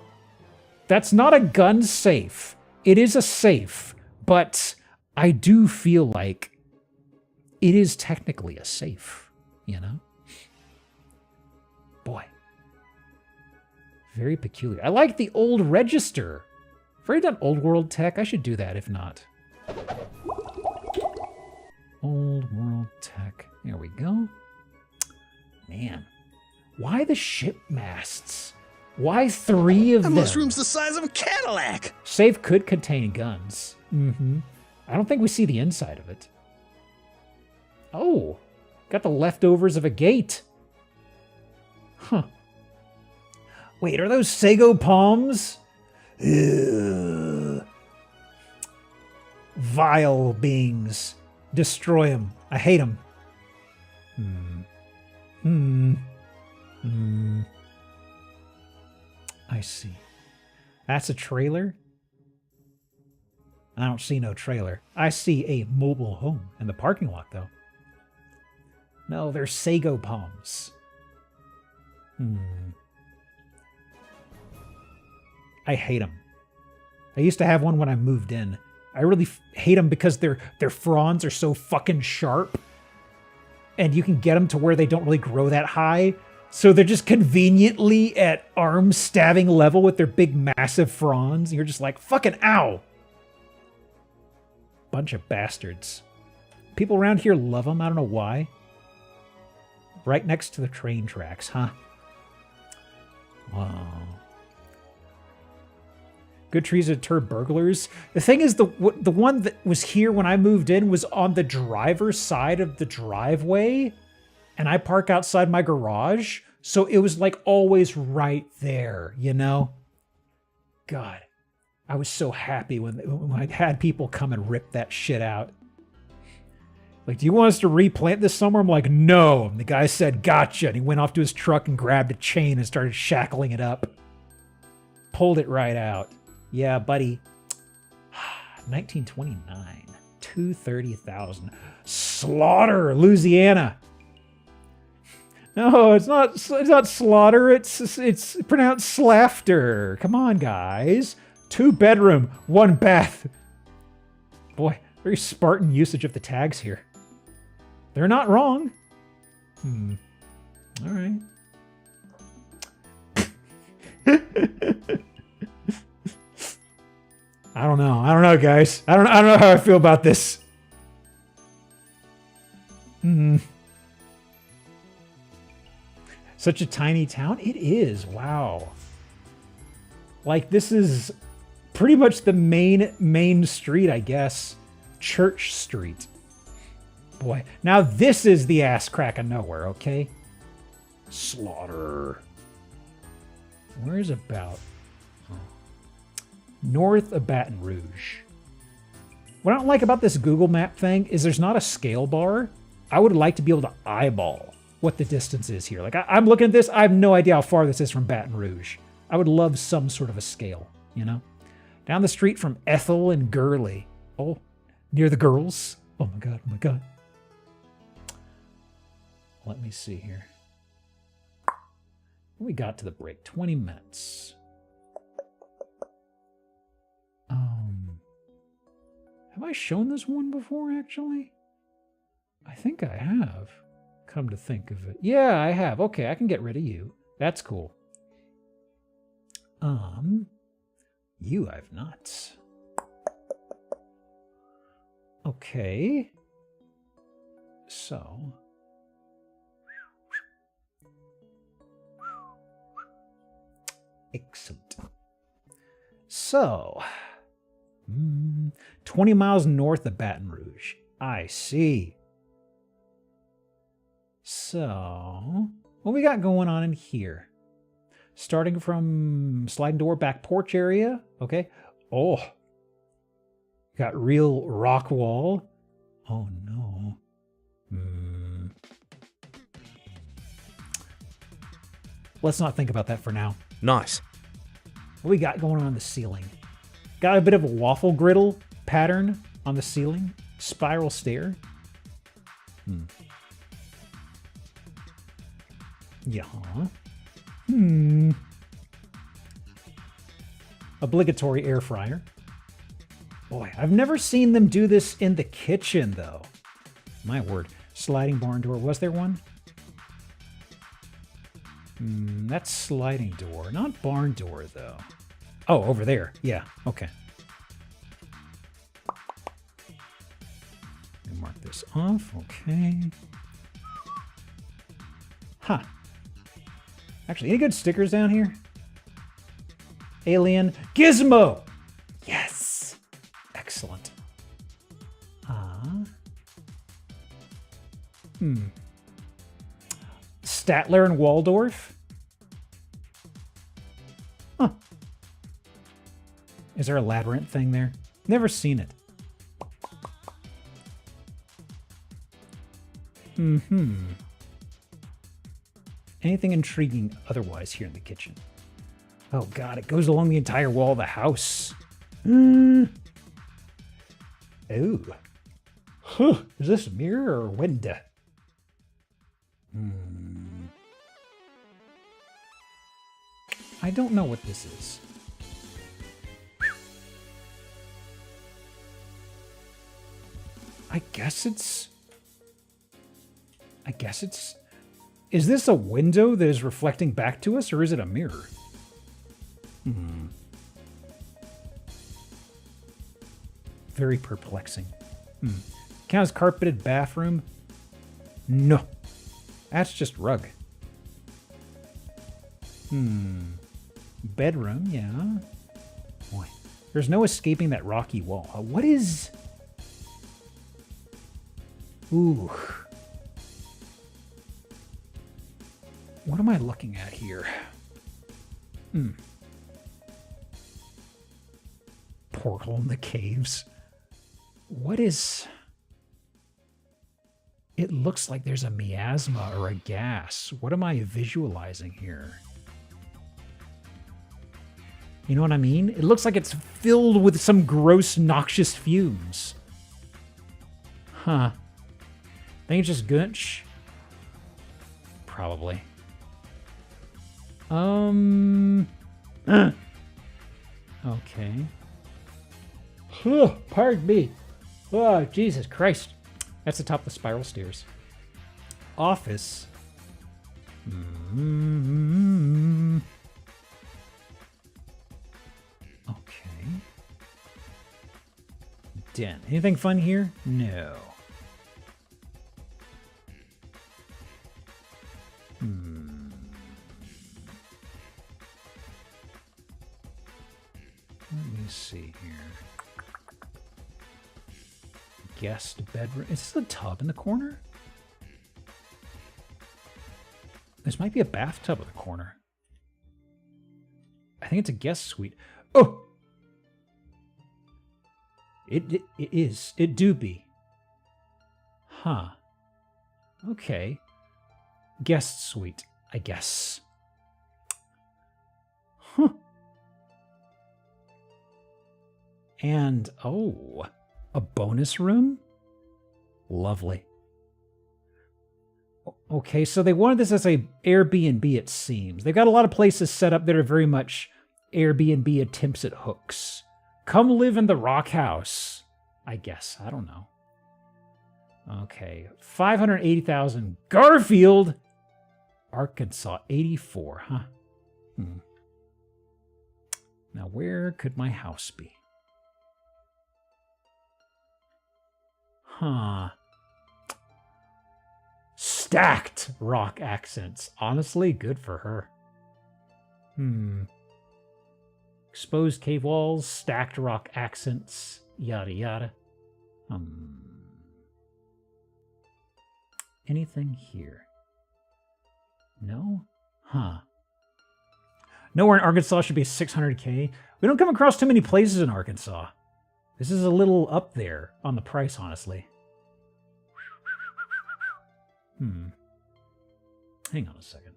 that's not a gun safe. It is a safe, but I do feel like it is technically a safe, you know? Boy. Very peculiar. I like the old register. Have I already done old world tech? I should do that if not. Old world tech. There we go. Man. Why the ship masts? Why 3 of them? That mushroom's the size of a Cadillac. Safe could contain guns. I don't think we see the inside of it. Oh, got the leftovers of a gate. Huh. Wait, are those sago palms? Ugh. Vile beings. Destroy them. I hate them. I see. That's a trailer? I don't see no trailer. I see a mobile home in the parking lot, though. No, they're sago palms. I hate them. I used to have one when I moved in. I really hate them because their fronds are so fucking sharp. And you can get them to where they don't really grow that high. So they're just conveniently at arm stabbing level with their big massive fronds. And you're just like, fucking ow. Bunch of bastards. People around here love them. I don't know why. Right next to the train tracks, huh? Wow. Good trees to deter burglars. The thing is, the one that was here when I moved in was on the driver's side of the driveway. And I park outside my garage. So it was like always right there, you know? God, I was so happy when I had people come and rip that shit out. Like, do you want us to replant this somewhere? I'm like, no. And the guy said, gotcha. And he went off to his truck and grabbed a chain and started shackling it up. Pulled it right out. Yeah, buddy. 1929. 230,000. Slaughter, Louisiana. No, it's not slaughter. It's pronounced slafter. Come on, guys. 2 bedroom, 1 bath. Boy, very Spartan usage of the tags here. They're not wrong. All right. I don't know, guys. I don't know how I feel about this. Such a tiny town? It is. Wow. Like, this is pretty much the main street, I guess. Church Street. Boy. Now this is the ass crack of nowhere, okay? Slaughter. Where's about? Oh. North of Baton Rouge. What I don't like about this Google map thing is there's not a scale bar. I would like to be able to eyeball what the distance is here. Like, I'm looking at this, I have no idea how far this is from Baton Rouge. I would love some sort of a scale, you know? Down the street from Ethel and Gurley. Oh, near the girls. Oh my God, oh my God. Let me see here. We got to the break, 20 minutes. Have I shown this one before, actually? I think I have. Come to think of it. Yeah, I have. Okay, I can get rid of you. That's cool. You I've not. Okay. So. Excellent. So. 20 miles north of Baton Rouge. I see. So, what we got going on in here? Starting from sliding door, back porch area. Okay. Oh. Got real rock wall. Oh no. Let's not think about that for now. Nice. What we got going on the ceiling? Got a bit of a waffle griddle pattern on the ceiling. Spiral stair. Yeah. Obligatory air fryer. Boy, I've never seen them do this in the kitchen, though. My word. Sliding barn door. Was there one? That's sliding door. Not barn door, though. Oh, over there. Yeah, okay. Mark this off. Okay. Huh. Actually, any good stickers down here? Alien Gizmo! Yes! Excellent. Statler and Waldorf? Huh. Is there a labyrinth thing there? Never seen it. Anything intriguing otherwise here in the kitchen? Oh god, it goes along the entire wall of the house. Ooh. Huh. Is this a mirror or a window? I don't know what this is. I guess it's... Is this a window that is reflecting back to us, or is it a mirror? Very perplexing. Count as carpeted bathroom? No. That's just rug. Bedroom, yeah. Boy, there's no escaping that rocky wall. What is... Ooh. What am I looking at here? Portal in the caves. What is... It looks like there's a miasma or a gas. What am I visualizing here? You know what I mean? It looks like it's filled with some gross, noxious fumes. Huh. Think it's just Gunch? Probably. Okay. Pardon me. Oh, Jesus Christ. That's the top of the spiral stairs. Office. Okay. Den. Anything fun here? No. Let me see here. Guest bedroom. Is this a tub in the corner? This might be a bathtub in the corner. I think it's a guest suite. Oh! It is. It do be. Huh. Okay. Guest suite, I guess. Huh. And, oh, a bonus room? Lovely. Okay, so they wanted this as a Airbnb, it seems. They've got a lot of places set up that are very much Airbnb attempts at hooks. Come live in the rock house, I guess. I don't know. Okay, 580,000. Garfield, Arkansas, 84, huh? Now, where could my house be? Huh. Stacked rock accents. Honestly, good for her. Exposed cave walls, stacked rock accents, yada yada. Anything here? No? Huh. Nowhere in Arkansas should be 600K. We don't come across too many places in Arkansas. This is a little up there on the price, honestly. Hang on a second.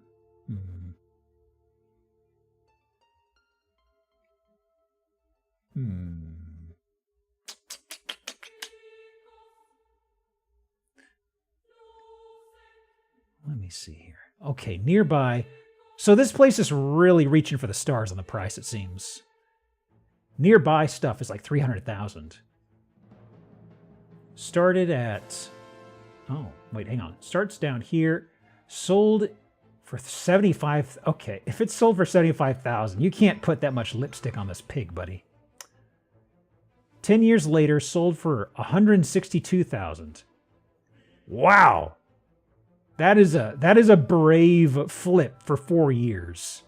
Let me see here. Okay, nearby. So this place is really reaching for the stars on the price, it seems. Nearby stuff is like 300,000. Started at... Oh, wait, hang on. Starts down here. Sold for 75... Okay, if it's sold for 75,000, you can't put that much lipstick on this pig, buddy. 10 years later, sold for 162,000. Wow! That is a brave flip for 4 years.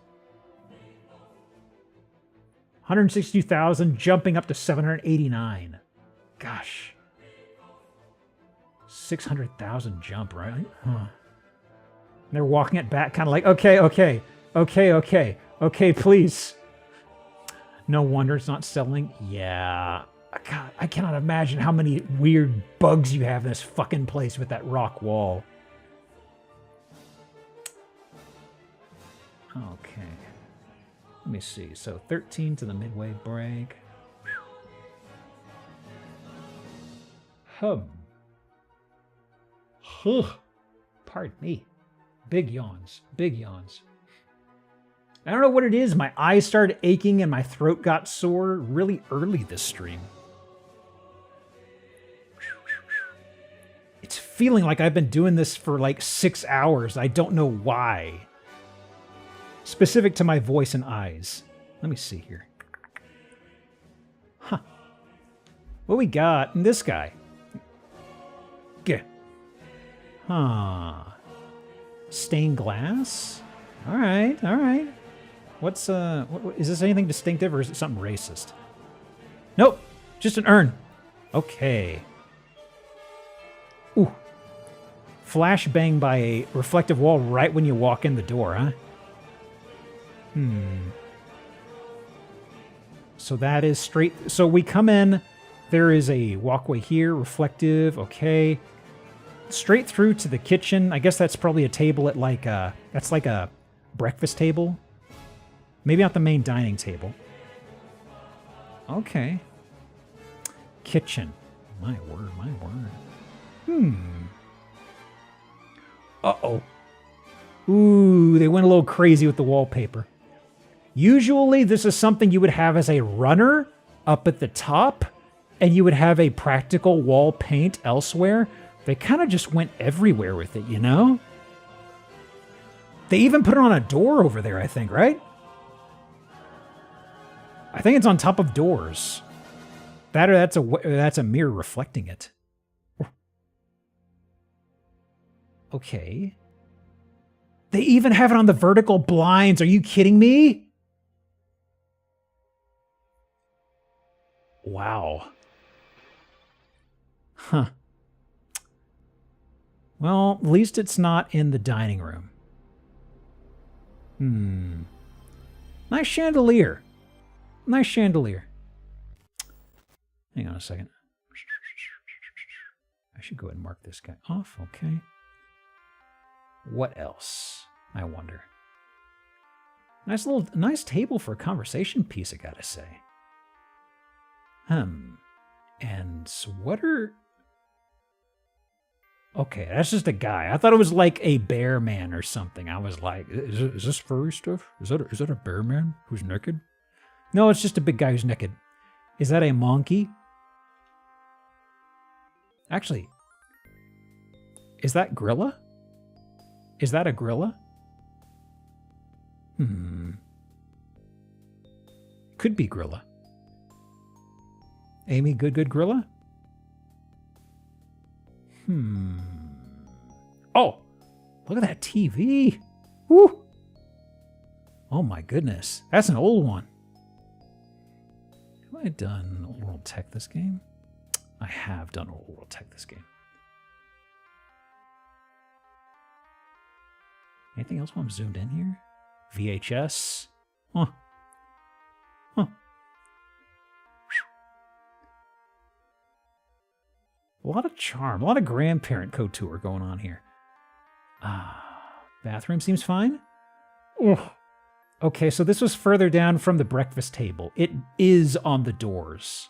162,000 jumping up to 789. Gosh. 600,000 jump, right? Huh. They're walking it back kind of like, okay, please. No wonder it's not selling. Yeah. God, I cannot imagine how many weird bugs you have in this fucking place with that rock wall. Okay. Let me see. So 13 to the midway break. Huh. Pardon me. Big yawns. Big yawns. I don't know what it is. My eyes started aching and my throat got sore really early this stream. It's feeling like I've been doing this for like 6 hours. I don't know why. Specific to my voice and eyes. Let me see here. Huh. What we got in this guy? Gah. Huh. Stained glass? All right, all right. What's, is this anything distinctive or is it something racist? Nope, just an urn. Okay. Ooh. Flashbang by a reflective wall right when you walk in the door, huh? So that is straight. So we come in. There is a walkway here, reflective. Okay. Straight through to the kitchen. I guess that's probably a table at like a... That's like a breakfast table. Maybe not the main dining table. Okay. Kitchen. My word, my word. Uh-oh. Ooh, they went a little crazy with the wallpaper. Usually this is something you would have as a runner up at the top, and you would have a practical wall paint elsewhere. They kind of just went everywhere with it, you know? They even put it on a door over there, I think, right? I think it's on top of doors. That or that's a mirror reflecting it. Okay. They even have it on the vertical blinds. Are you kidding me? Wow. Huh. Well, at least it's not in the dining room. Nice chandelier. Nice chandelier. Hang on a second. I should go ahead and mark this guy off. Okay. What else? I wonder. Nice table for a conversation piece, I gotta say. And sweater. Okay, that's just a guy. I thought it was like a bear man or something. I was like, is this furry stuff? Is that a bear man who's naked? No, it's just a big guy who's naked. Is that a monkey? Actually, is that Grilla? Is that a Grilla? Could be Grilla. Amy Good Grilla? Oh, look at that TV. Woo! Oh my goodness. That's an old one. Have I done Old World Tech this game? I have done Old World Tech this game. Anything else while I'm zoomed in here? VHS? Huh. A lot of charm, a lot of grandparent couture going on here. Bathroom seems fine. Ugh. Okay, so this was further down from the breakfast table. It is on the doors.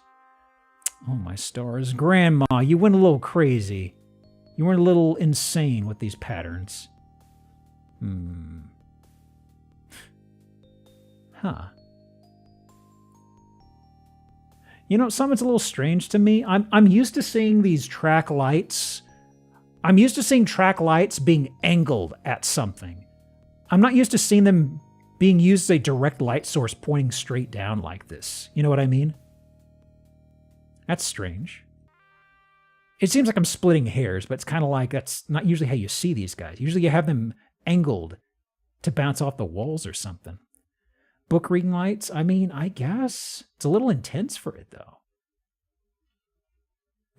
Oh, my stars. Grandma, you went a little crazy. You went a little insane with these patterns. Huh. You know, something's a little strange to me. I'm used to seeing these track lights. I'm used to seeing track lights being angled at something. I'm not used to seeing them being used as a direct light source pointing straight down like this. You know what I mean? That's strange. It seems like I'm splitting hairs, but it's kind of like that's not usually how you see these guys. Usually you have them angled to bounce off the walls or something. Book reading lights, I mean, I guess. It's a little intense for it, though.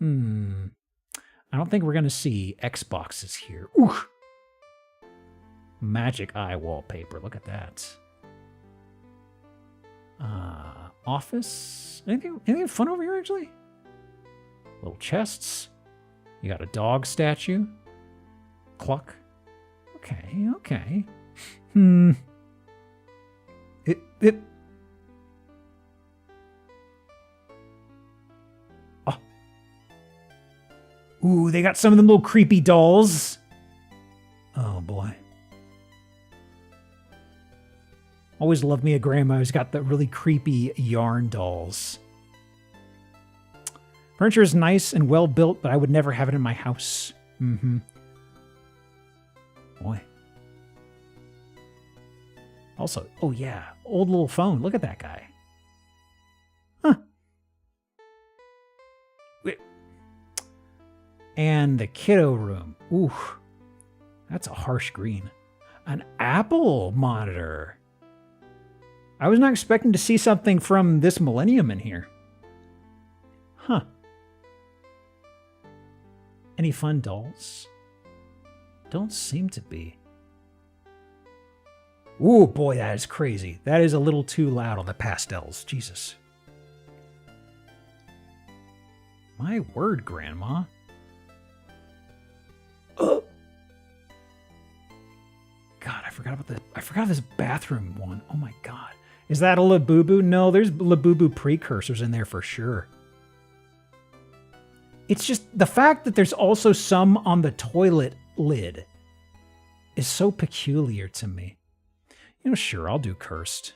I don't think we're going to see Xboxes here. Ooh. Magic eye wallpaper. Look at that. Office. Anything fun over here, actually? Little chests. You got a dog statue. Cluck. Okay. Oh. Ooh, they got some of them little creepy dolls. Oh, boy. Always loved me a grandma who's got the really creepy yarn dolls. Furniture is nice and well built, but I would never have it in my house. Boy. Also, oh yeah, old little phone. Look at that guy. Huh. Wait. And the kiddo room. Ooh, that's a harsh green. An Apple monitor. I was not expecting to see something from this millennium in here. Huh. Any fun dolls? Don't seem to be. Ooh, boy, that is crazy. That is a little too loud on the pastels. Jesus. My word, Grandma. Oh. God, I forgot this bathroom one. Oh my God. Is that a Labubu? No, there's Labubu precursors in there for sure. It's just the fact that there's also some on the toilet lid is so peculiar to me. You know, sure, I'll do cursed.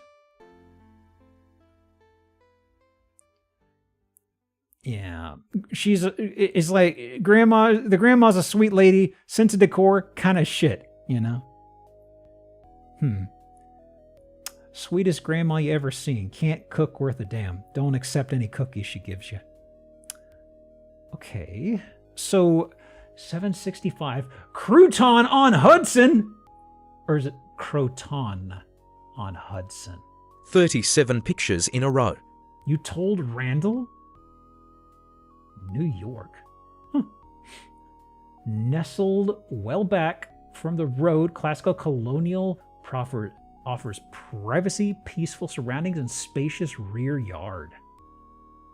Yeah, it's like grandma. The grandma's a sweet lady, sense of decor, kind of shit, you know. Sweetest grandma you ever seen. Can't cook worth a damn. Don't accept any cookies she gives you. Okay, so 765 Crouton on Hudson, or is it Croton on Hudson? 37 pictures in a row. You told Randall? New York. Huh. Nestled well back from the road, classical colonial offers privacy, peaceful surroundings, and spacious rear yard.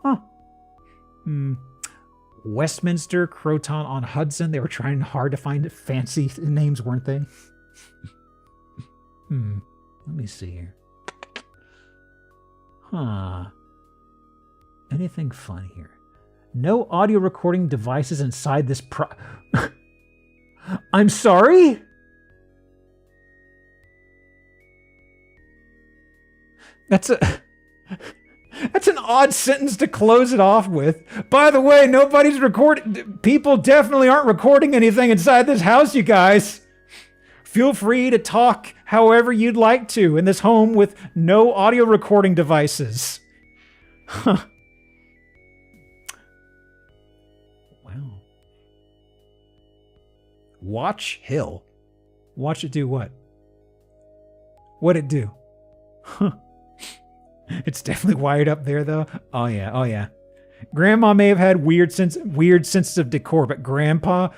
Huh. Westminster, Croton on Hudson. They were trying hard to find fancy names, weren't they? Let me see here. Huh. Anything fun here? No audio recording devices inside this I'm sorry? That's an odd sentence to close it off with. By the way, nobody's recording. People definitely aren't recording anything inside this house, you guys. Feel free to talk however you'd like to in this home with no audio recording devices. Huh. Wow. Watch Hill. Watch it do what? What'd it do? Huh. It's definitely wired up there, though. Oh yeah. Grandma may have had weird sense of decor, but Grandpa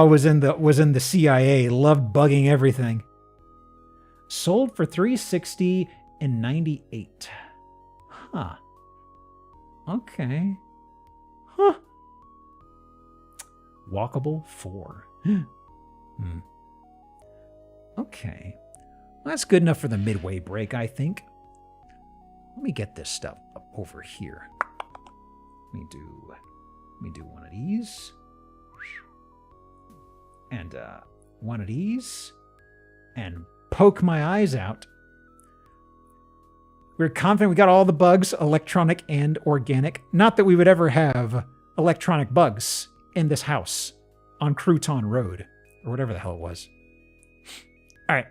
was in the CIA, loved bugging everything. Sold for $360 in '98. Huh. Okay. Huh. Walkable 4. Okay. Well, that's good enough for the midway break, I think. Let me get this stuff up over here. Let me do one of these. And one of these. And poke my eyes out. We're confident we got all the bugs, electronic and organic. Not that we would ever have electronic bugs in this house on Crouton Road, or whatever the hell it was. All right,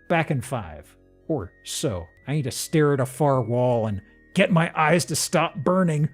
back in 5 or so. I need to stare at a far wall and get my eyes to stop burning.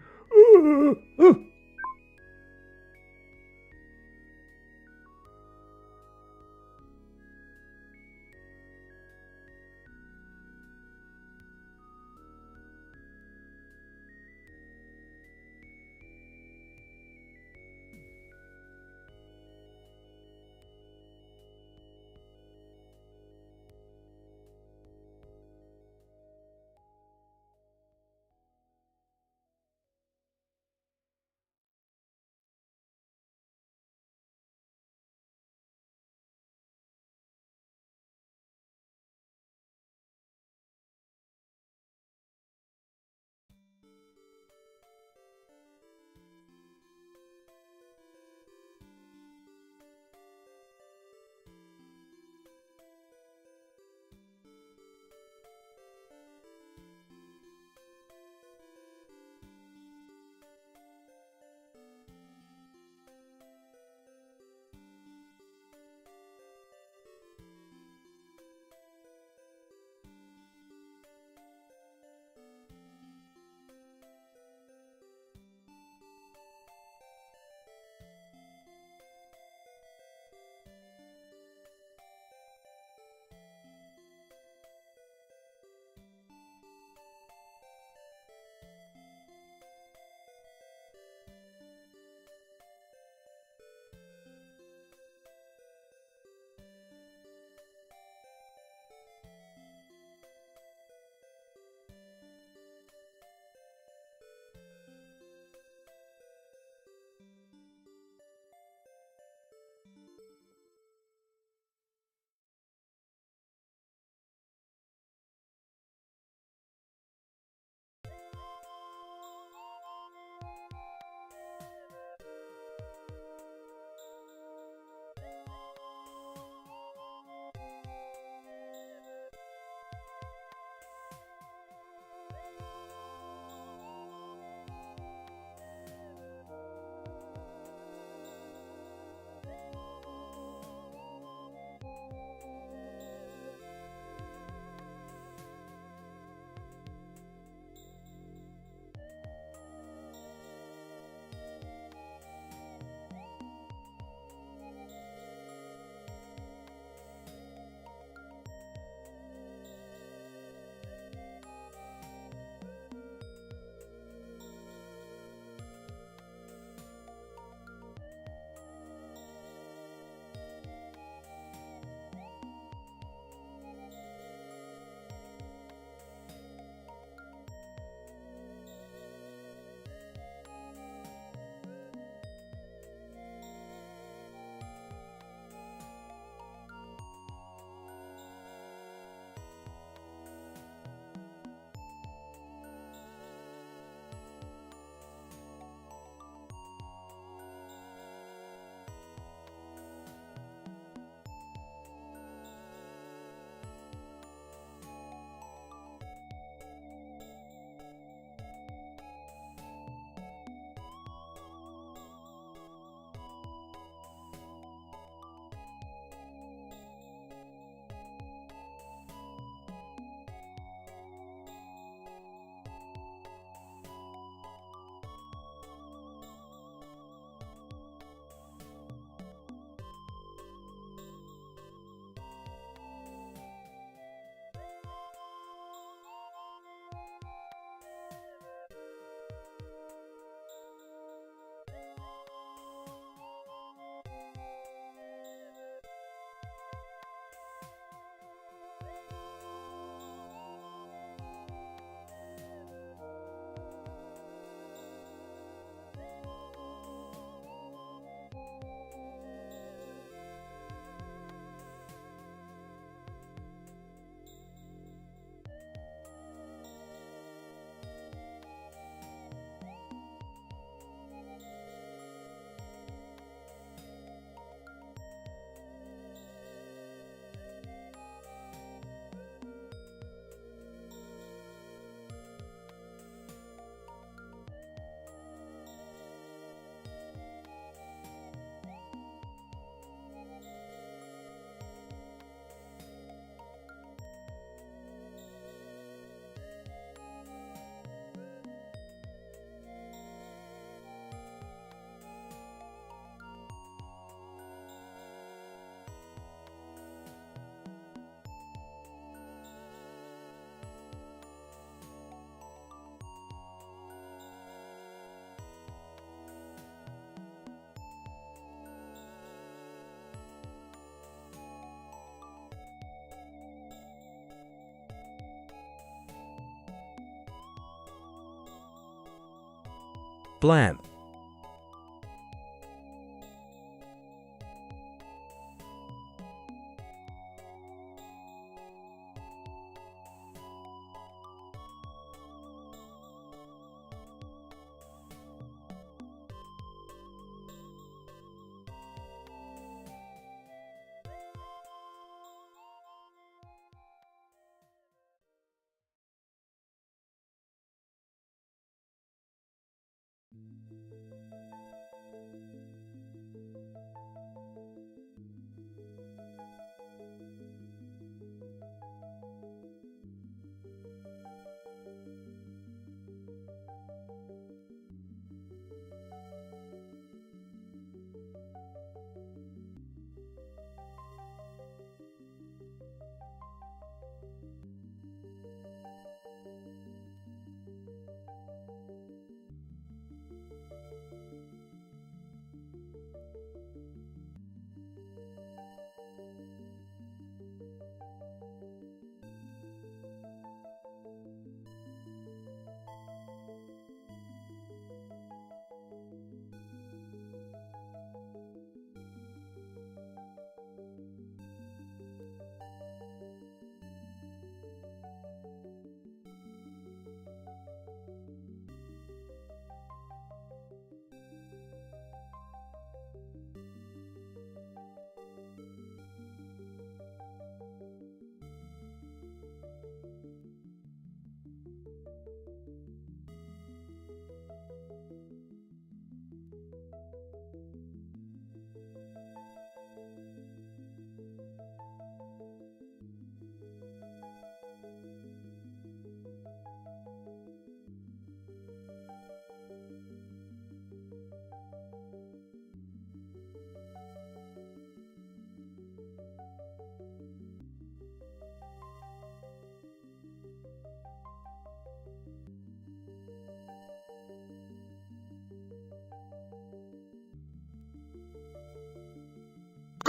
Blam.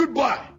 Goodbye.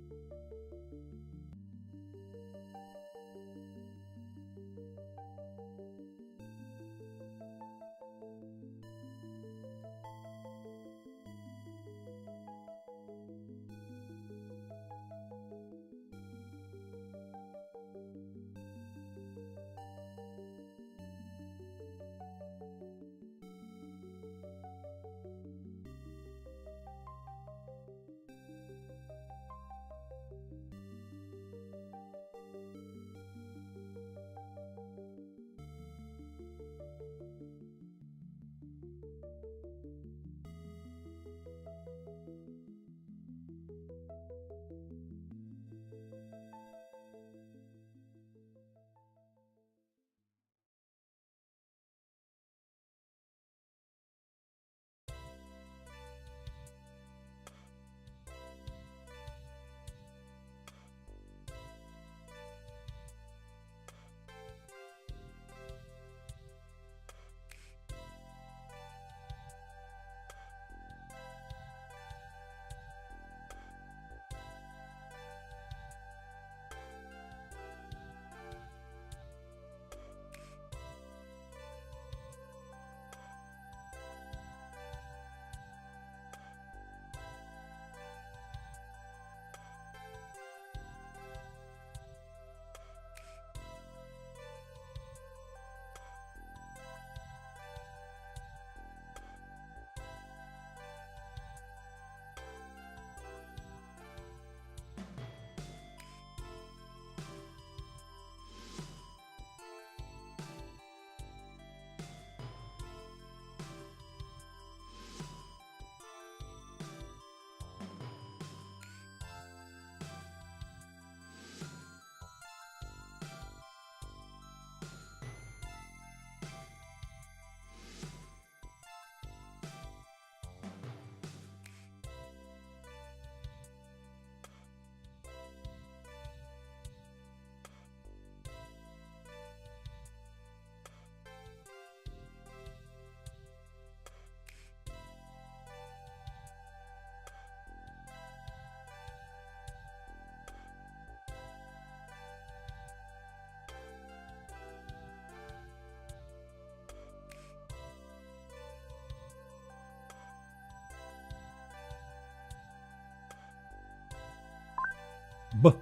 Buh.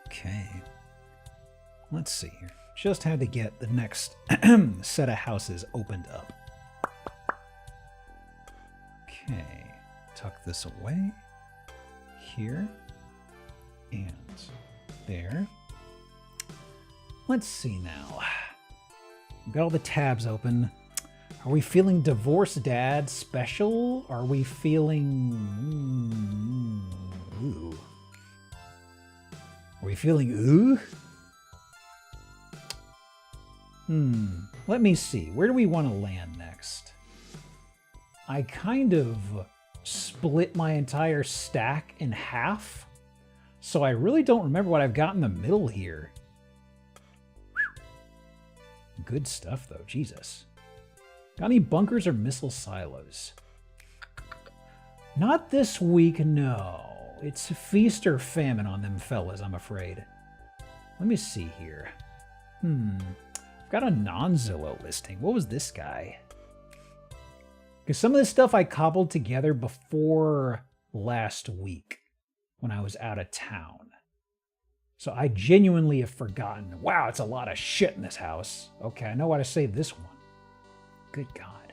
Okay. Let's see here. Just had to get the next set of houses opened up. Okay. Tuck this away. Here. And there. Let's see now. Got all the tabs open. Are we feeling Divorce Dad special? Are we feeling... Ooh. Are we feeling ooh? Let me see. Where do we want to land next? I kind of split my entire stack in half, so I really don't remember what I've got in the middle here. Good stuff, though. Jesus. Got any bunkers or missile silos? Not this week, no. It's feast or famine on them fellas, I'm afraid. Let me see here. I've got a non-Zillow listing. What was this guy? Because some of this stuff I cobbled together before last week when I was out of town. So I genuinely have forgotten. Wow, it's a lot of shit in this house. Okay, I know how to save this one. Good God.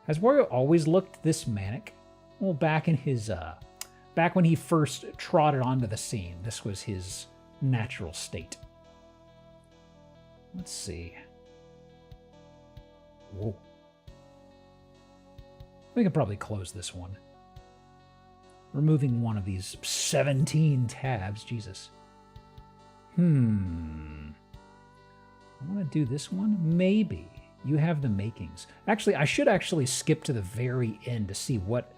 Has Wario always looked this manic? Well, back in his, back when he first trotted onto the scene, this was his natural state. Let's see. Whoa. We could probably close this one. Removing one of these 17 tabs. Jesus. I want to do this one? Maybe. You have the makings. Actually, I should actually skip to the very end to see what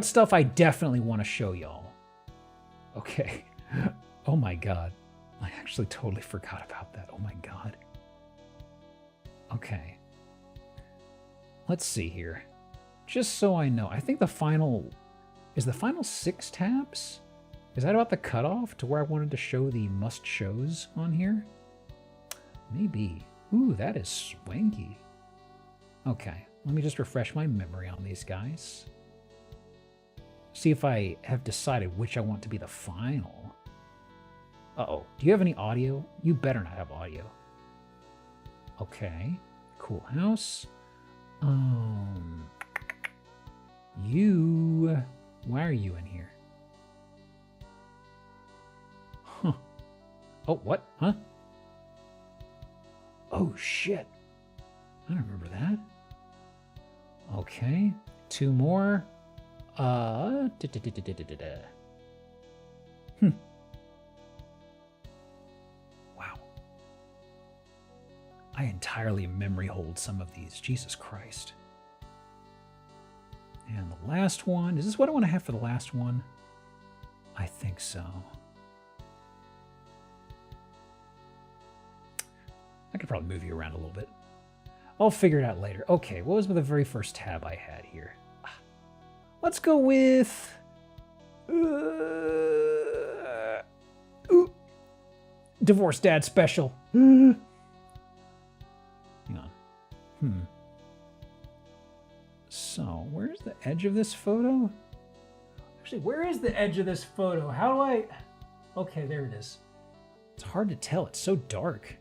stuff I definitely want to show y'all. Okay. Oh my God. I actually totally forgot about that. Oh my God. Okay. Let's see here. Just so I know, I think the final... Is the final 6 tabs? Is that about the cutoff to where I wanted to show the must shows on here? Maybe. Ooh, that is swanky. Okay, let me just refresh my memory on these guys. See if I have decided which I want to be the final. Uh-oh, do you have any audio? You better not have audio. Okay, cool house. You... Why are you in here? Huh. Oh, what? Huh? Oh, shit. I don't remember that. Okay. 2 more. Wow. I entirely memory hold some of these. Jesus Christ. And the last one, is this what I want to have for the last one? I think so. I could probably move you around a little bit. I'll figure it out later. Okay, what was the very first tab I had here? Let's go with... Divorce Dad Special. Hang on. So, where's the edge of this photo? Actually, where is the edge of this photo? How do I... Okay, there it is. It's hard to tell. It's so dark.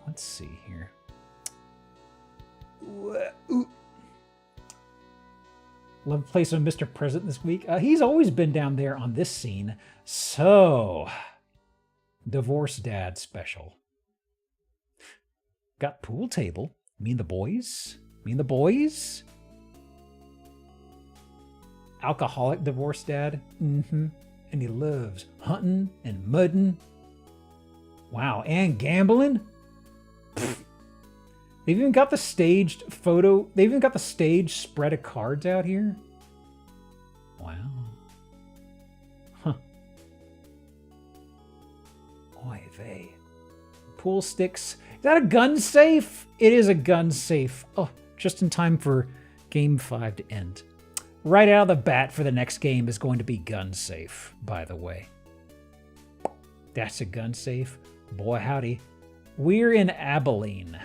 Let's see here. Love the place of Mr. President this week. He's always been down there on this scene. So... Divorce Dad Special. Got pool table. Me and the boys. Me and the boys. Alcoholic divorce dad. And he loves hunting and mudding. Wow, and gambling. They've even got the staged photo. They've even got the staged spread of cards out here. Wow. Oy vey. Pool sticks. Is that a gun safe? It is a gun safe. Oh, just in time for game 5 to end. Right out of the bat for the next game is going to be gun safe, by the way. That's a gun safe. Boy, howdy. We're in Abilene.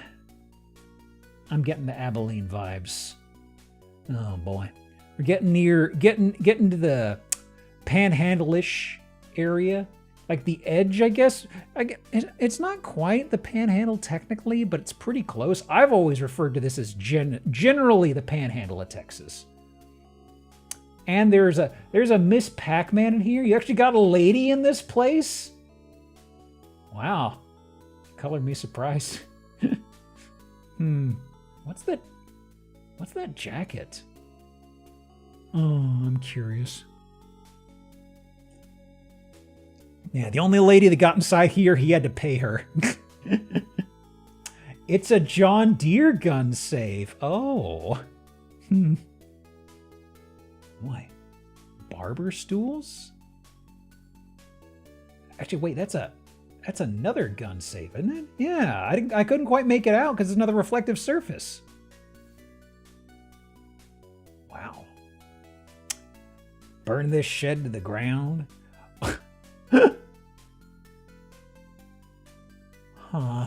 I'm getting the Abilene vibes. Oh boy. We're getting near, getting to the Panhandle-ish area. Like the edge, I guess. It's not quite the Panhandle technically, but it's pretty close. I've always referred to this as generally the Panhandle of Texas. And there's a Miss Pac-Man in here. You actually got a lady in this place? Wow. Colored me surprised. What's that jacket? Oh, I'm curious. Yeah, the only lady that got inside here, he had to pay her. It's a John Deere gun save. Oh. Why? Barber stools? Actually, wait, that's another gun safe, isn't it? Yeah, I couldn't quite make it out because it's another reflective surface. Wow. Burn this shed to the ground. Huh.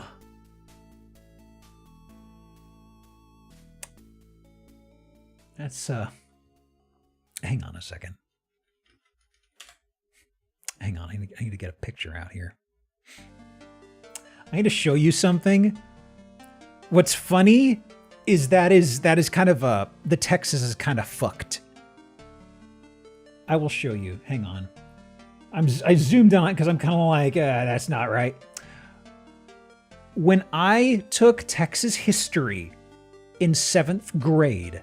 That's, hang on a second. Hang on, I need to get a picture out here. I need to show you something. What's funny is that is kind of the Texas is kind of fucked. I will show you. Hang on. I zoomed on it because I'm kind of like, that's not right. When I took Texas history in 7th grade,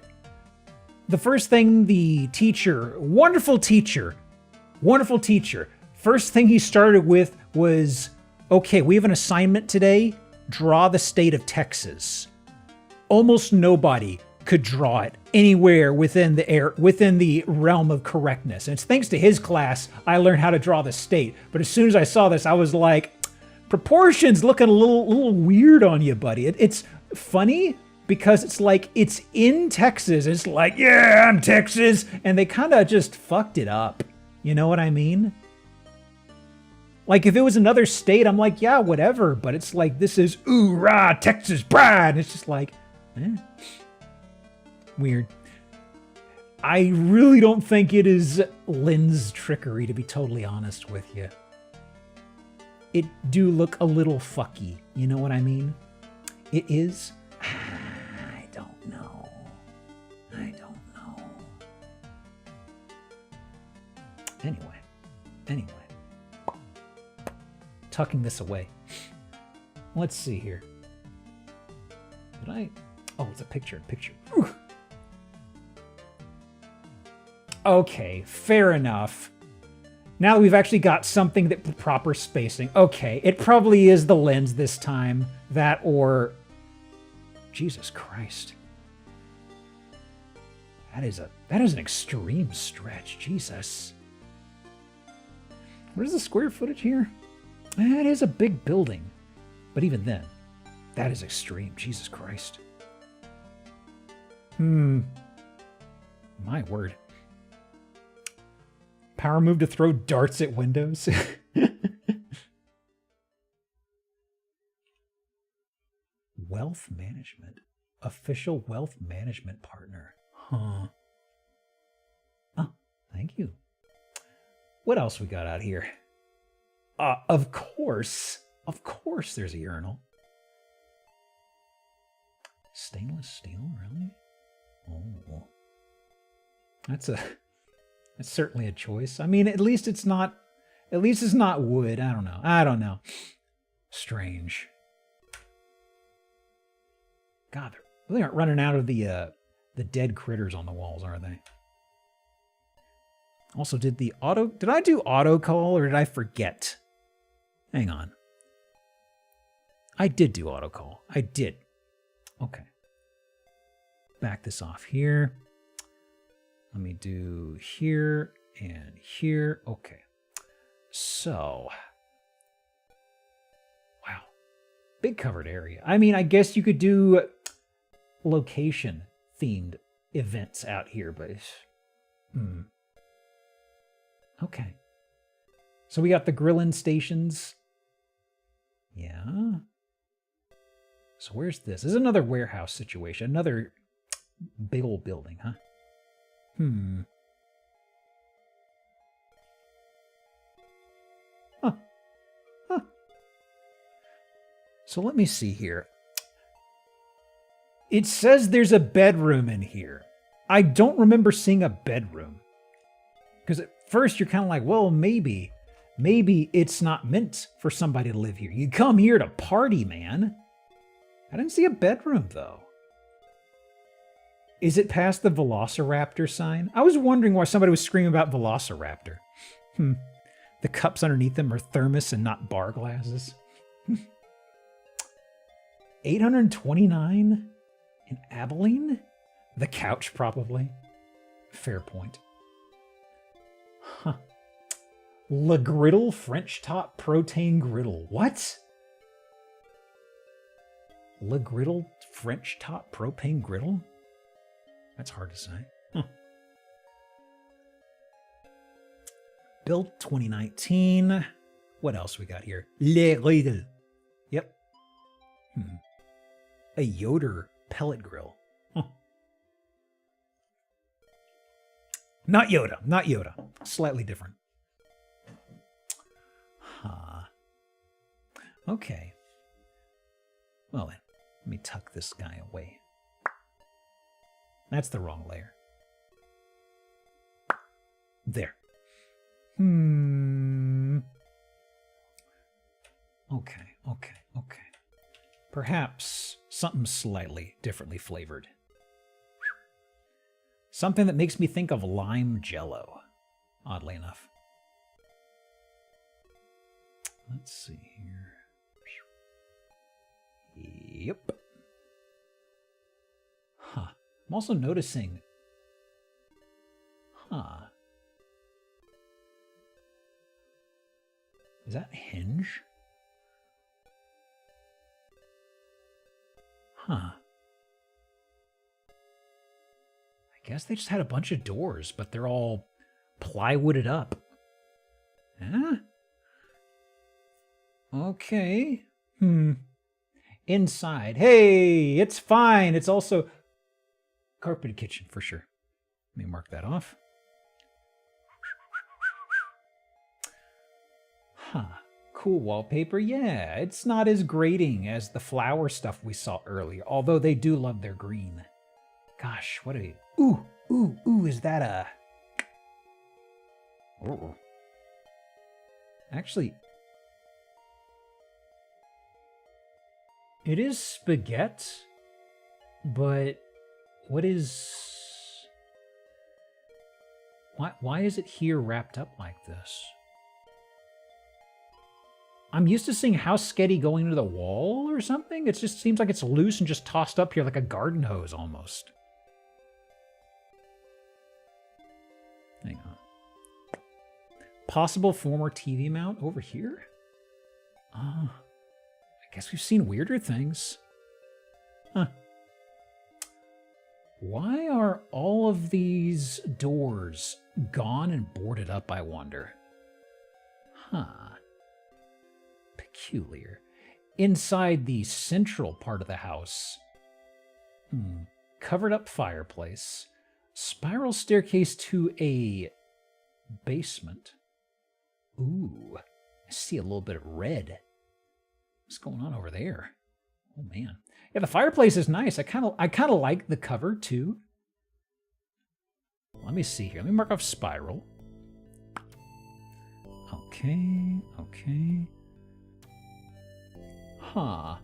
the first thing the teacher, wonderful teacher, first thing he started with was, okay, we have an assignment today, draw the state of Texas. Almost nobody could draw it anywhere within the realm of correctness. And it's thanks to his class I learned how to draw the state. But as soon as I saw this, I was like, proportions looking a little weird on you, buddy. It's funny because it's like it's in Texas. It's like, yeah, I'm Texas. And they kind of just fucked it up. You know what I mean? Like if it was another state, I'm like, yeah, whatever. But it's like, this is, ooh, rah, Texas pride. And it's just like, weird. I really don't think it is Lynn's trickery, to be totally honest with you. It do look a little fucky. You know what I mean? It is. I don't know. Anyway. Tucking this away. Let's see here. Oh, it's a picture. Whew. Okay, fair enough. Now that we've actually got something that proper spacing. Okay, it probably is the lens this time. That or... Jesus Christ. That is an extreme stretch. Jesus. What is the square footage here? It is a big building. But even then, that is extreme. Jesus Christ. My word. Power move to throw darts at windows. Wealth management. Official wealth management partner. Huh. Oh, thank you. What else we got out here? Of course there's a urinal. Stainless steel, really? Oh. That's certainly a choice. I mean, at least it's not wood. I don't know. Strange. God, they really aren't running out of the dead critters on the walls, are they? Also, did I do auto call or did I forget? Hang on. I did do auto call. I did. Okay. Back this off here. Let me do here and here. Okay. So, wow. Big covered area. I mean, I guess you could do location themed events out here, but okay. So we got the grilling stations. Yeah. So where's this? This is another warehouse situation. Another big old building, huh? Huh. Huh. So let me see here. It says there's a bedroom in here. I don't remember seeing a bedroom. Because at first you're kind of like, well, maybe it's not meant for somebody to live here. You come here to party, man. I didn't see a bedroom, though. Is it past the Velociraptor sign? I was wondering why somebody was screaming about Velociraptor. The cups underneath them are thermos and not bar glasses. 829 in Abilene? The couch, probably. Fair point. Huh. Le Griddle French Top Protein Griddle. What? Le Griddle French Top Propane Griddle? That's hard to say. Huh. Built 2019. What else we got here? Le Griddle. Yep. A Yoder pellet grill. Huh. Not Yoda. Not Yoda. Slightly different. Huh. Okay. Well then, let me tuck this guy away. That's the wrong layer. There. Okay. Perhaps something slightly differently flavored. Something that makes me think of lime jello, oddly enough. Let's see here. Yep. Huh. I'm also noticing. Huh. Is that a hinge? Huh. I guess they just had a bunch of doors, but they're all plywooded up. Huh? Okay. Inside. Hey, it's fine. It's also carpeted kitchen for sure. Let me mark that off. Huh. Cool wallpaper. Yeah, it's not as grating as the flower stuff we saw earlier, although they do love their green. Gosh, what a... Ooh, is that a... Oh. Actually... It is spaghetti, but what is... Why is it here wrapped up like this? I'm used to seeing house sketty going into the wall or something. It just seems like it's loose and just tossed up here like a garden hose almost. Hang on. Possible former TV mount over here? I guess we've seen weirder things. Huh. Why are all of these doors gone and boarded up, I wonder? Huh. Peculiar. Inside the central part of the house. Covered up fireplace. Spiral staircase to a basement. Ooh. I see a little bit of red. What's going on over there? Oh man. Yeah, the fireplace is nice. I kind of like the cover too. Let me see here. Let me mark off spiral. Okay. Huh.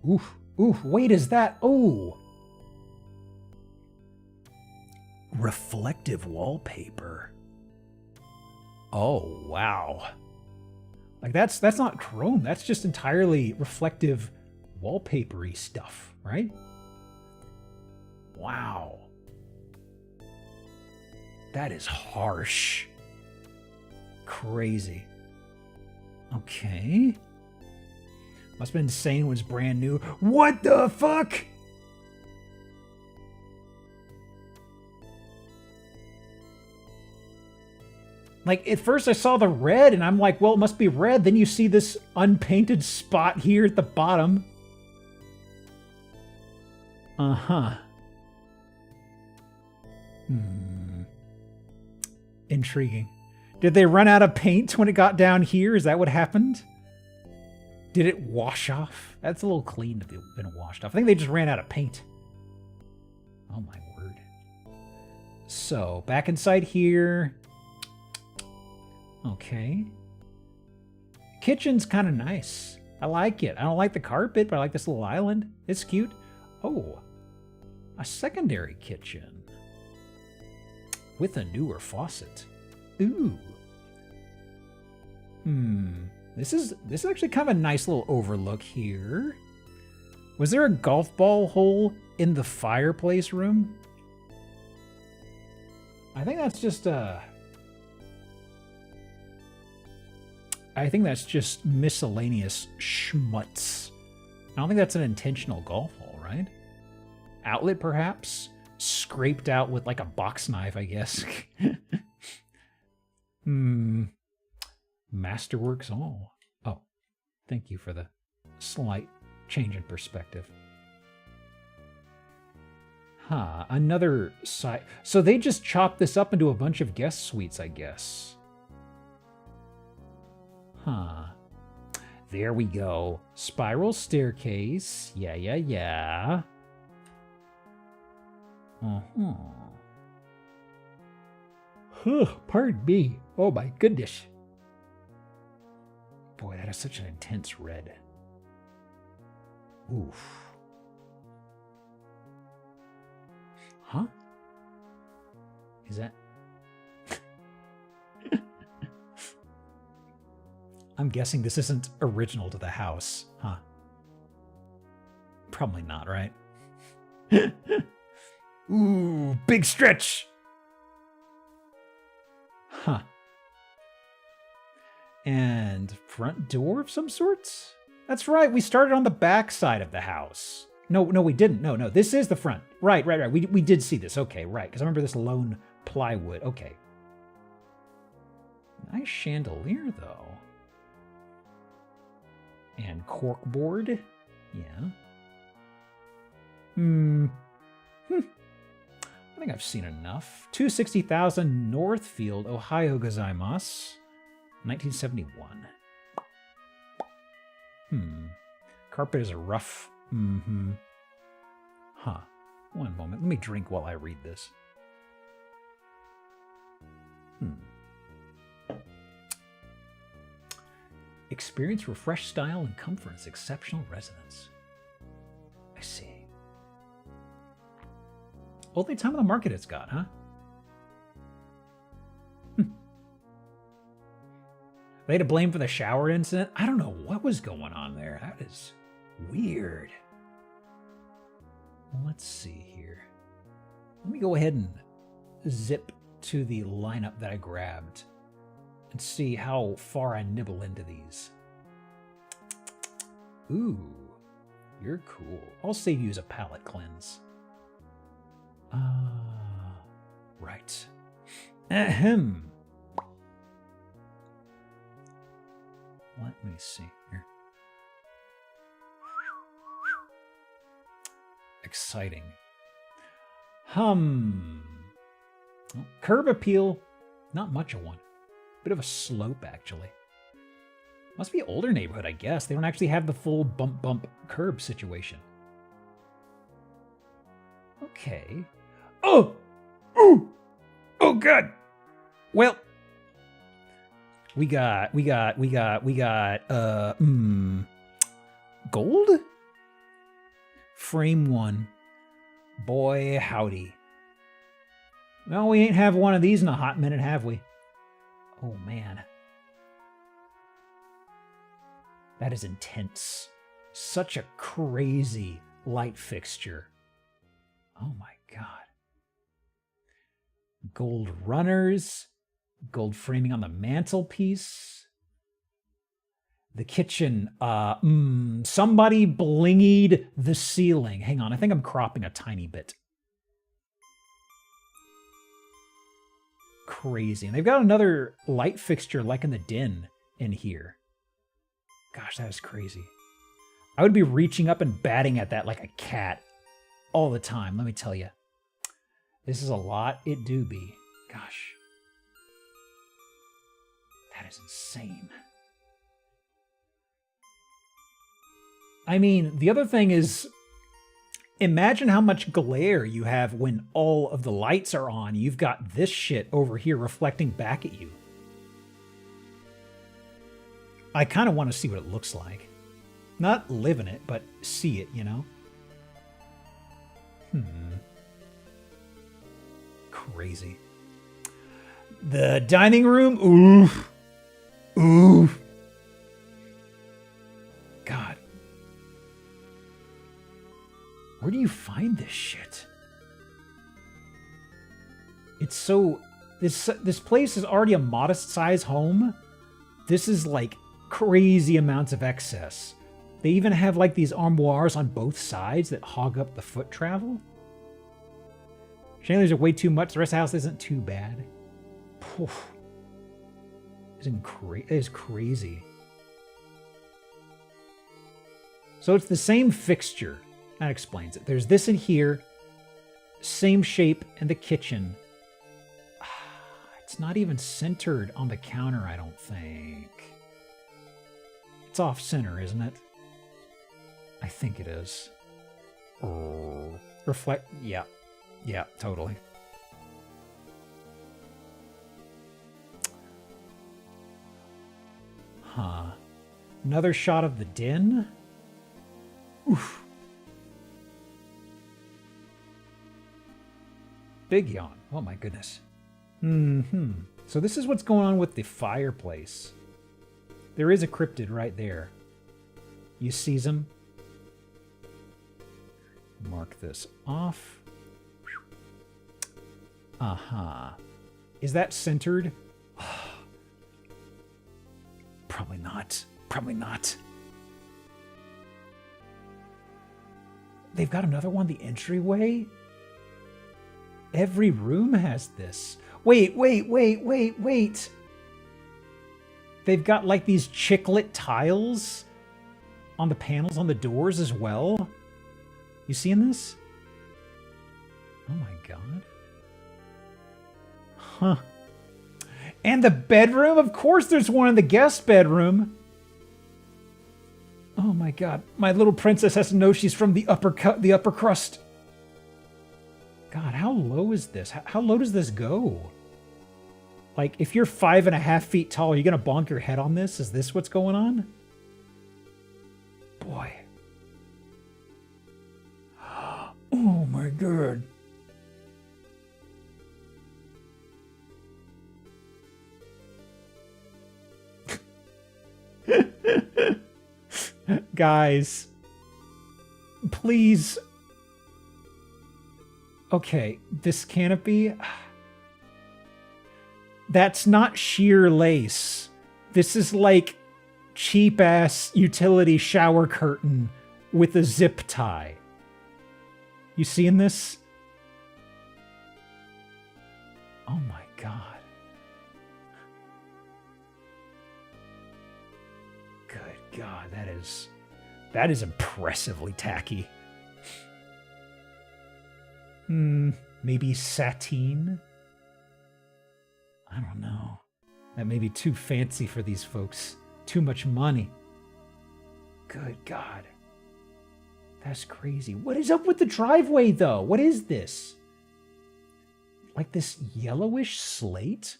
Oof. Wait, is that? Oh. Reflective wallpaper. Oh, wow. Like that's not chrome. That's just entirely reflective wallpapery stuff, right? Wow. That is harsh. Crazy. Okay. Must have been insane when it was brand new. What the fuck? Like, at first I saw the red, and I'm like, well, it must be red. Then you see this unpainted spot here at the bottom. Uh-huh. Intriguing. Did they run out of paint when it got down here? Is that what happened? Did it wash off? That's a little clean to have been washed off. I think they just ran out of paint. Oh my word. So, back inside here. Okay. Kitchen's kind of nice. I like it. I don't like the carpet, but I like this little island. It's cute. Oh, a secondary kitchen with a newer faucet. Ooh. This is actually kind of a nice little overlook here. Was there a golf ball hole in the fireplace room? I think that's just I think that's just miscellaneous schmutz. I don't think that's an intentional golf hole, right? Outlet, perhaps? Scraped out with like a box knife, I guess. Masterworks all. Oh, thank you for the slight change in perspective. Huh, another side. So they just chopped this up into a bunch of guest suites, I guess. Huh. There we go. Spiral staircase. Yeah. Pardon me. Oh my goodness. Boy, that is such an intense red. Oof. Huh? Is that... I'm guessing this isn't original to the house, huh? Probably not, right? Ooh, big stretch! Huh. And front door of some sorts? That's right, we started on the back side of the house. No, we didn't. No, this is the front. Right. We did see this. Okay, right, because I remember this lone plywood. Okay. Nice chandelier, though. And corkboard. Yeah. I think I've seen enough. 260,000 Northfield, Ohio gozaimasu. 1971. Carpet is rough. Huh. One moment. Let me drink while I read this. Experience refreshed style and comfort in its exceptional residence. I see. Only time on the market it's got, huh? They to blame for the shower incident? I don't know what was going on there. That is weird. Let's see here. Let me go ahead and zip to the lineup that I grabbed and see how far I nibble into these. Ooh, you're cool. I'll save you as a palate cleanse. Right. Ahem. Let me see here. Exciting. Curb appeal. Not much of one. Bit of a slope, actually. Must be older neighborhood, I guess. They don't actually have the full bump curb situation. Okay. Oh! Ooh! Oh, God! Well, we got, gold? Frame one. Boy, howdy. No, we ain't have one of these in a hot minute, have we? Oh, man. That is intense. Such a crazy light fixture. Oh, my God. Gold runners. Gold framing on the mantelpiece. The kitchen, somebody blingied the ceiling. Hang on, I think I'm cropping a tiny bit. Crazy. And they've got another light fixture like in the den in here. Gosh, that is crazy. I would be reaching up and batting at that like a cat. all the time, let me tell you. This is a lot. It do be. Gosh. That is insane. I mean, the other thing is, imagine how much glare you have when all of the lights are on. You've got this shit over here reflecting back at you. I kind of want to see what it looks like. Not live in it, but see it, you know? Crazy. The dining room, oof. Oof. God. Where do you find this shit? It's so... This place is already a modest-sized home. This is like crazy amounts of excess. They even have like these armoires on both sides that hog up the foot travel. Chandeliers are way too much. The rest of the house isn't too bad. Poof. It is crazy. So it's the same fixture. That explains it. There's this in here. Same shape in the kitchen. It's not even centered on the counter, I don't think. It's off center, isn't it? I think it is. Reflect. Yeah. Yeah, totally. Huh. Another shot of the den? Oof. Big yawn. Oh my goodness. So this is what's going on with the fireplace. There is a cryptid right there. You sees him? Mark this off. Is that centered? Probably not. Probably not. They've got another one, the entryway? Every room has this. Wait. They've got like these chiclet tiles on the panels on the doors as well. You seeing this? Oh my god. Huh. And the bedroom? Of course there's one in the guest bedroom. Oh my god. My little princess has to know she's from the upper crust. God, how low is this? How low does this go? Like, if you're 5.5 feet tall, are you gonna bonk your head on this? Is this what's going on? Boy. Oh my god. Guys, please. Okay, this canopy, that's not sheer lace. This is like cheap ass utility shower curtain with a zip tie. You seeing this? Oh my god. Good god, that is impressively tacky. Maybe sateen? I don't know. That may be too fancy for these folks. Too much money. Good god. That's crazy. What is up with the driveway, though? What is this? Like this yellowish slate?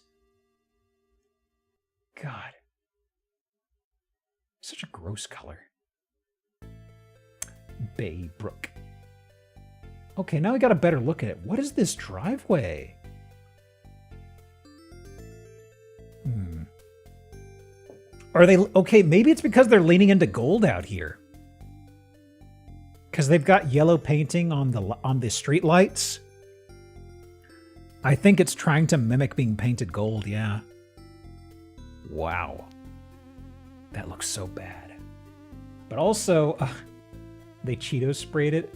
God. Such a gross color. Bay Brook. Okay, now I got a better look at it. What is this driveway? Are they... Okay, maybe it's because they're leaning into gold out here. Because they've got yellow painting on the street lights. I think it's trying to mimic being painted gold, yeah. Wow. That looks so bad. But also, they Cheeto sprayed it.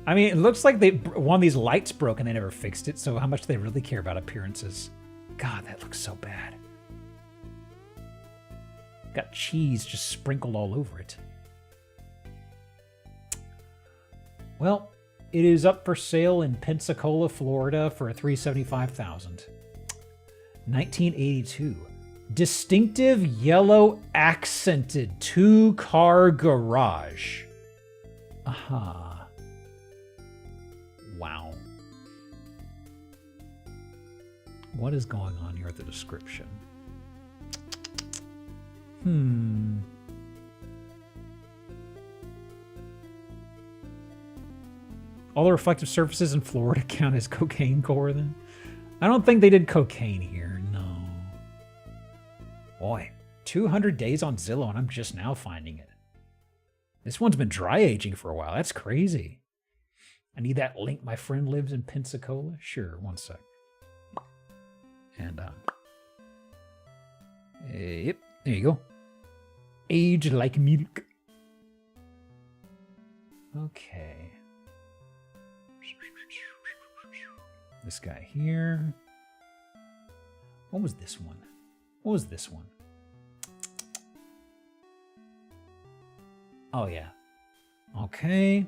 I mean, it looks like one of these lights broke and they never fixed it, so how much do they really care about appearances? God, that looks so bad. Got cheese just sprinkled all over it. Well, It is up for sale in Pensacola, Florida for $375,000. 1982. Distinctive yellow accented 2-car garage. Aha. Wow. What is going on here with the description? All the reflective surfaces in Florida count as cocaine core then? I don't think they did cocaine here, no. Boy, 200 days on Zillow and I'm just now finding it. This one's been dry aging for a while. That's crazy. I need that link. My friend lives in Pensacola. Sure, one sec. And, yep, there you go. Age like milk. Okay. This guy here. What was this one? What was this one? Oh, yeah. Okay.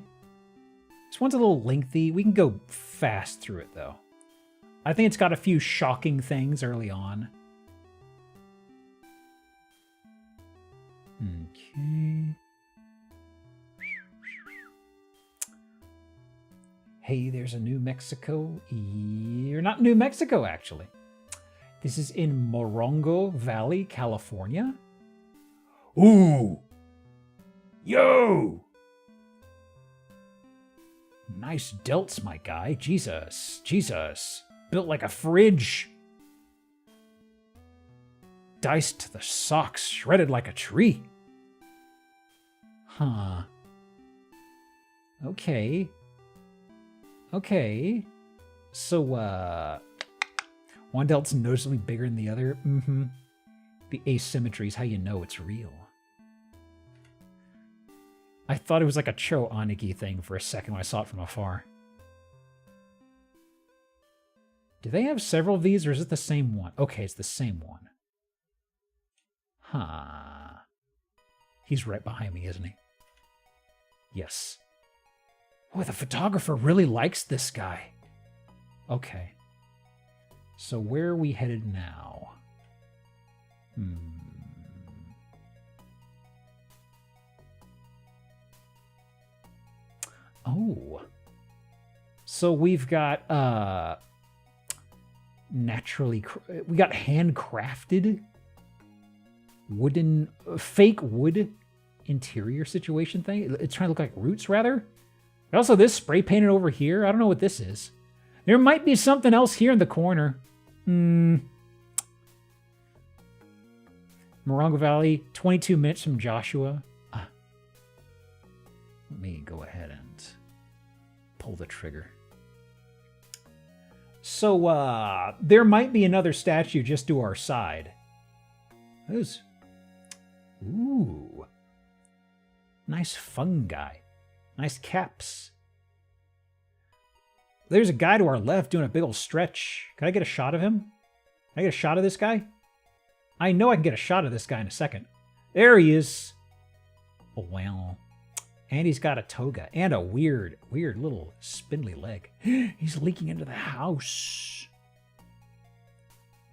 This one's a little lengthy. We can go fast through it, though. I think it's got a few shocking things early on. Okay. Hey, there's a New Mexico. You're not New Mexico, actually. This is in Morongo Valley, California. Ooh. Yo. Nice delts, my guy. Jesus. Jesus. Built like a fridge. Diced to the socks, shredded like a tree. Huh. Okay. Okay. So, one delt's noticeably bigger than the other. Mm-hmm. The asymmetry is how you know it's real. I thought it was like a Cho Aniki thing for a second when I saw it from afar. Do they have several of these, or is it the same one? Okay, it's the same one. Huh. He's right behind me, isn't he? Yes. Oh, the photographer really likes this guy. Okay. So where are we headed now? Oh. So we've got we got handcrafted wooden fake wood interior situation thing. It's trying to look like roots rather. But also this spray painted over here. I don't know what this is. There might be something else here in the corner. Morongo Valley, 22 minutes from Joshua. Let me go ahead and pull the trigger. So, there might be another statue just to our side. Those. Ooh. Nice fungi. Nice caps. There's a guy to our left doing a big old stretch. Can I get a shot of him? Can I get a shot of this guy? I know I can get a shot of this guy in a second. There he is. Oh, wow. And he's got a toga and a weird little spindly leg. He's leaking into the house.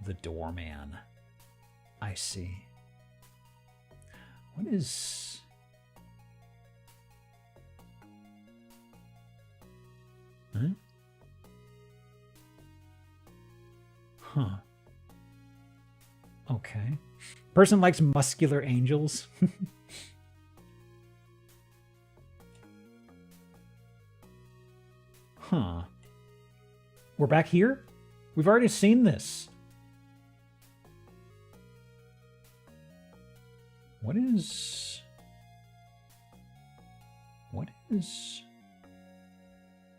The doorman. I see. What is... Huh? Huh. Okay. Person likes muscular angels. Huh. We're back here? We've already seen this. What is...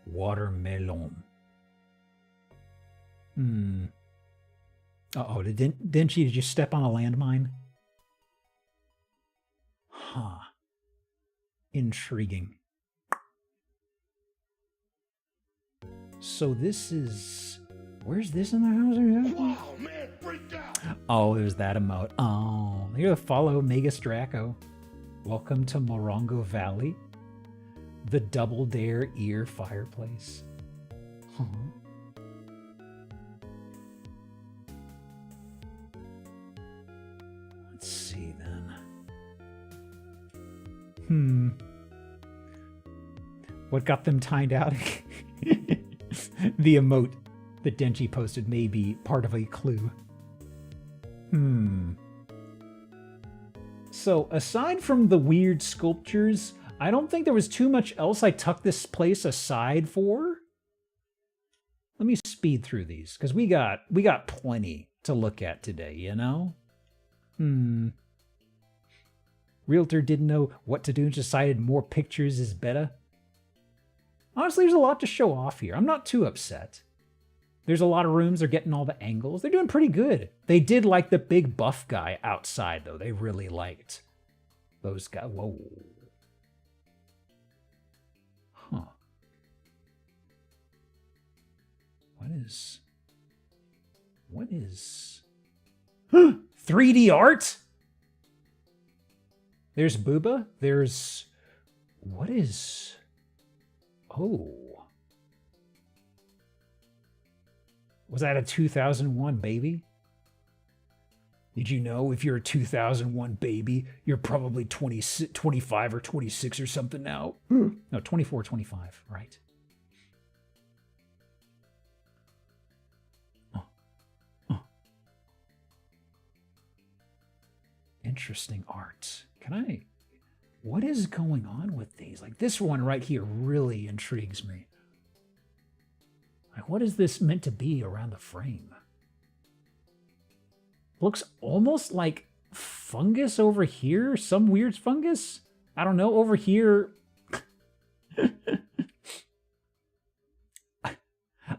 Watermelon. Uh-oh, did you step on a landmine? Huh. Intriguing. So this is... Where's this in the house? Wow, man, break down! Oh, there's that emote. Oh, here to follow Magus Draco. Welcome to Morongo Valley. The Double Dare ear fireplace. Huh. Let's see then. What got them timed out? The emote that Denji posted may be part of a clue. So, aside from the weird sculptures, I don't think there was too much else I tucked this place aside for. Let me speed through these, because we got plenty to look at today, you know? Realtor didn't know what to do and decided more pictures is better. Honestly, there's a lot to show off here. I'm not too upset. There's a lot of rooms. They're getting all the angles. They're doing pretty good. They did like the big buff guy outside, though. They really liked those guys. Whoa. Huh. What is 3D art? There's Booba. There's... What is... Oh. Was that a 2001 baby? Did you know if you're a 2001 baby, you're probably 25 or 26 or something now? No, 24, 25, right. Interesting art. What is going on with these? Like this one right here really intrigues me. Like what is this meant to be around the frame? Looks almost like fungus over here. Some weird fungus. I don't know. Over here.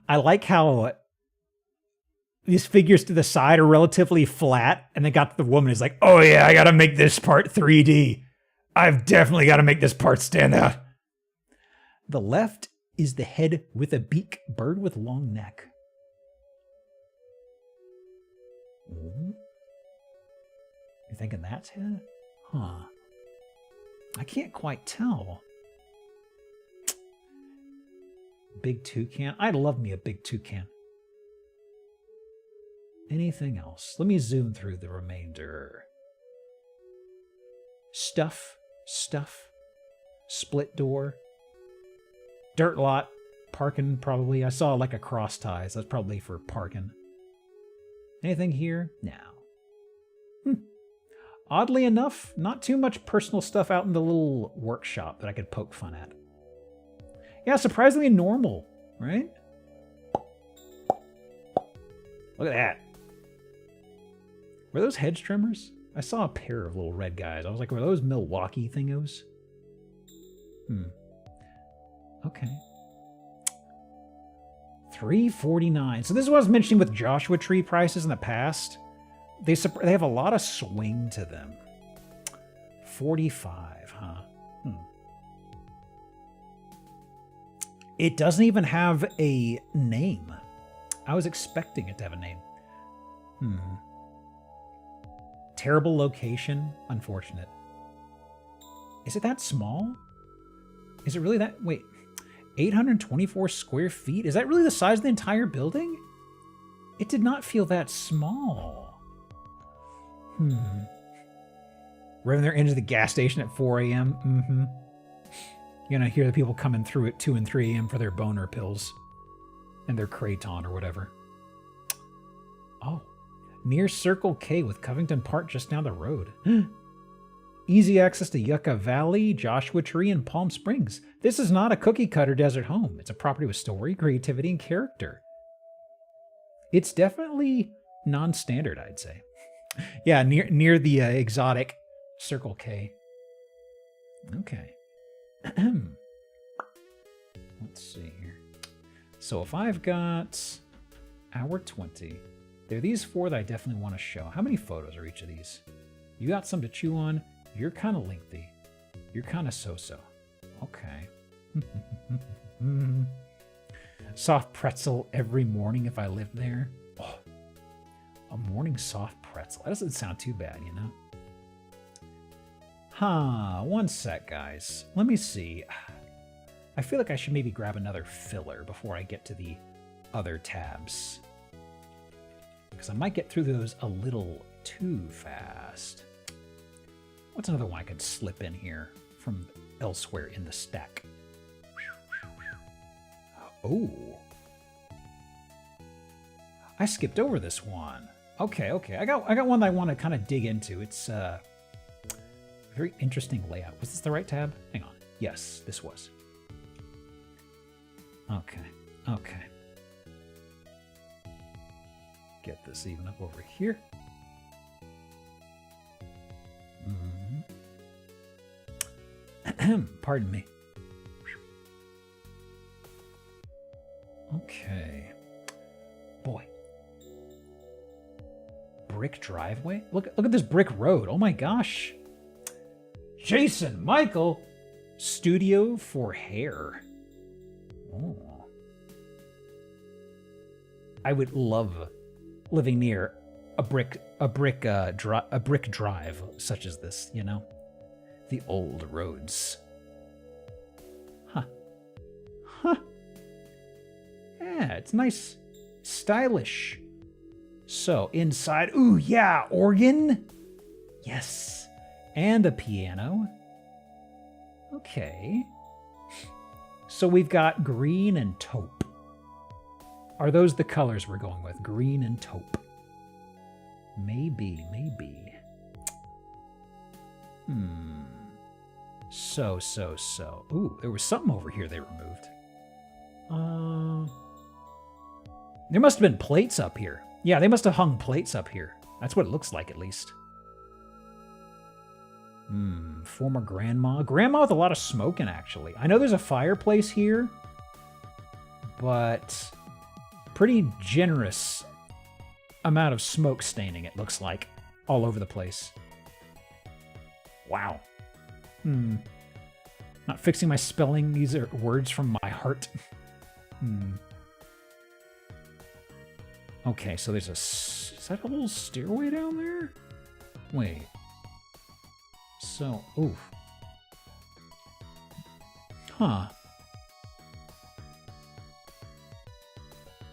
I like how these figures to the side are relatively flat, and they got the woman is like, oh yeah, I gotta make this part 3D. I've definitely got to make this part stand out. The left is the head with a beak, bird with long neck. You thinking that's it? Huh. I can't quite tell. Big toucan. I'd love me a big toucan. Anything else? Let me zoom through the remainder. Stuff. Split door. Dirt lot. Parking, probably. I saw like a cross ties. That's probably for parking. Anything here? No. Oddly enough, not too much personal stuff out in the little workshop that I could poke fun at. Yeah, surprisingly normal, right? Look at that. Were those hedge trimmers? I saw a pair of little red guys. I was like, were those Milwaukee thingos? Okay. $349. So this is what I was mentioning with Joshua Tree prices in the past. They have a lot of swing to them. 45, huh? It doesn't even have a name. I was expecting it to have a name. Terrible location. Unfortunate. Is it that small? Is it really that? Wait. 824 square feet? Is that really the size of the entire building? It did not feel that small. Revving their into the gas station at 4 a.m. You're gonna hear the people coming through at 2 and 3 a.m. for their boner pills. And their Kraton or whatever. Oh. Near Circle K with Covington Park just down the road. Easy access to Yucca Valley, Joshua Tree, and Palm Springs. This is not a cookie-cutter desert home. It's a property with story, creativity, and character. It's definitely non-standard, I'd say. Yeah, near the exotic Circle K. Okay. Let's see here. So if I've got hour 20, there are these 4 that I definitely want to show. How many photos are each of these? You got some to chew on. You're kind of lengthy. You're kind of so-so. Okay. Soft pretzel every morning if I lived there. Oh, a morning soft pretzel. That doesn't sound too bad, you know? One sec, guys. Let me see. I feel like I should maybe grab another filler before I get to the other tabs. Because I might get through those a little too fast. What's another one I could slip in here from elsewhere in the stack? Oh. I skipped over this one. Okay. I got one that I want to kind of dig into. It's a very interesting layout. Was this the right tab? Hang on. Yes, this was. Okay. Get this even up over here. Pardon me. Okay. Boy. Brick driveway? Look at this brick road. Oh my gosh. Jason Michael. Studio for hair. Oh. I would love living near a brick drive such as this, you know? The old roads. Huh. Yeah, it's nice. Stylish. So, inside, ooh, yeah, organ? Yes. And a piano. Okay. So we've got green and taupe. Are those the colors we're going with? Green and taupe. Maybe. So. Ooh, there was something over here they removed. There must have been plates up here. Yeah, they must have hung plates up here. That's what it looks like, at least. Former grandma. Grandma with a lot of smoking, actually. I know there's a fireplace here, but pretty generous amount of smoke staining, it looks like, all over the place. Wow. Not fixing my spelling. These are words from my heart. Okay, so there's is that a little stairway down there? Wait. So, oof. Huh.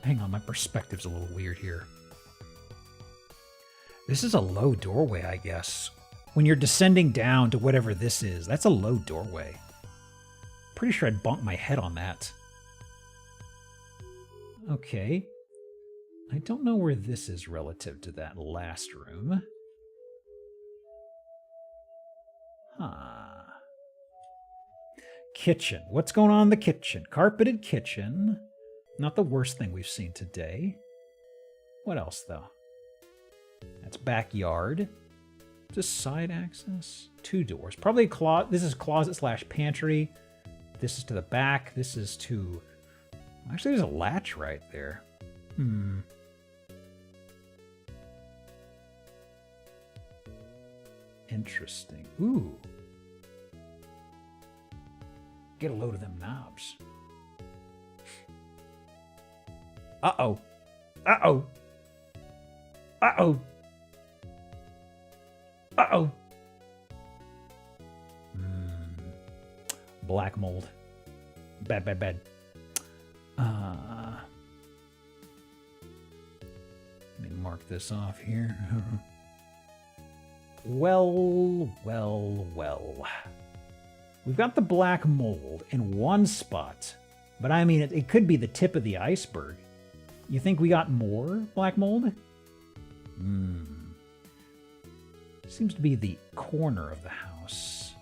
Hang on, my perspective's a little weird here. This is a low doorway, I guess. When you're descending down to whatever this is, that's a low doorway. Pretty sure I'd bonk my head on that. Okay. I don't know where this is relative to that last room. Huh. Kitchen. What's going on in the kitchen? Carpeted kitchen. Not the worst thing we've seen today. What else, though? That's backyard. Just side access. 2 doors. Probably a closet. This is closet / pantry. This is to the back. This is to... Actually, there's a latch right there. Interesting. Ooh. Get a load of them knobs. Uh-oh. Uh-oh. Uh-oh. Uh-oh. Black mold. Bad. Let me mark this off here. Well. We've got the black mold in one spot, but I mean, it could be the tip of the iceberg. You think we got more black mold? Seems to be the corner of the house.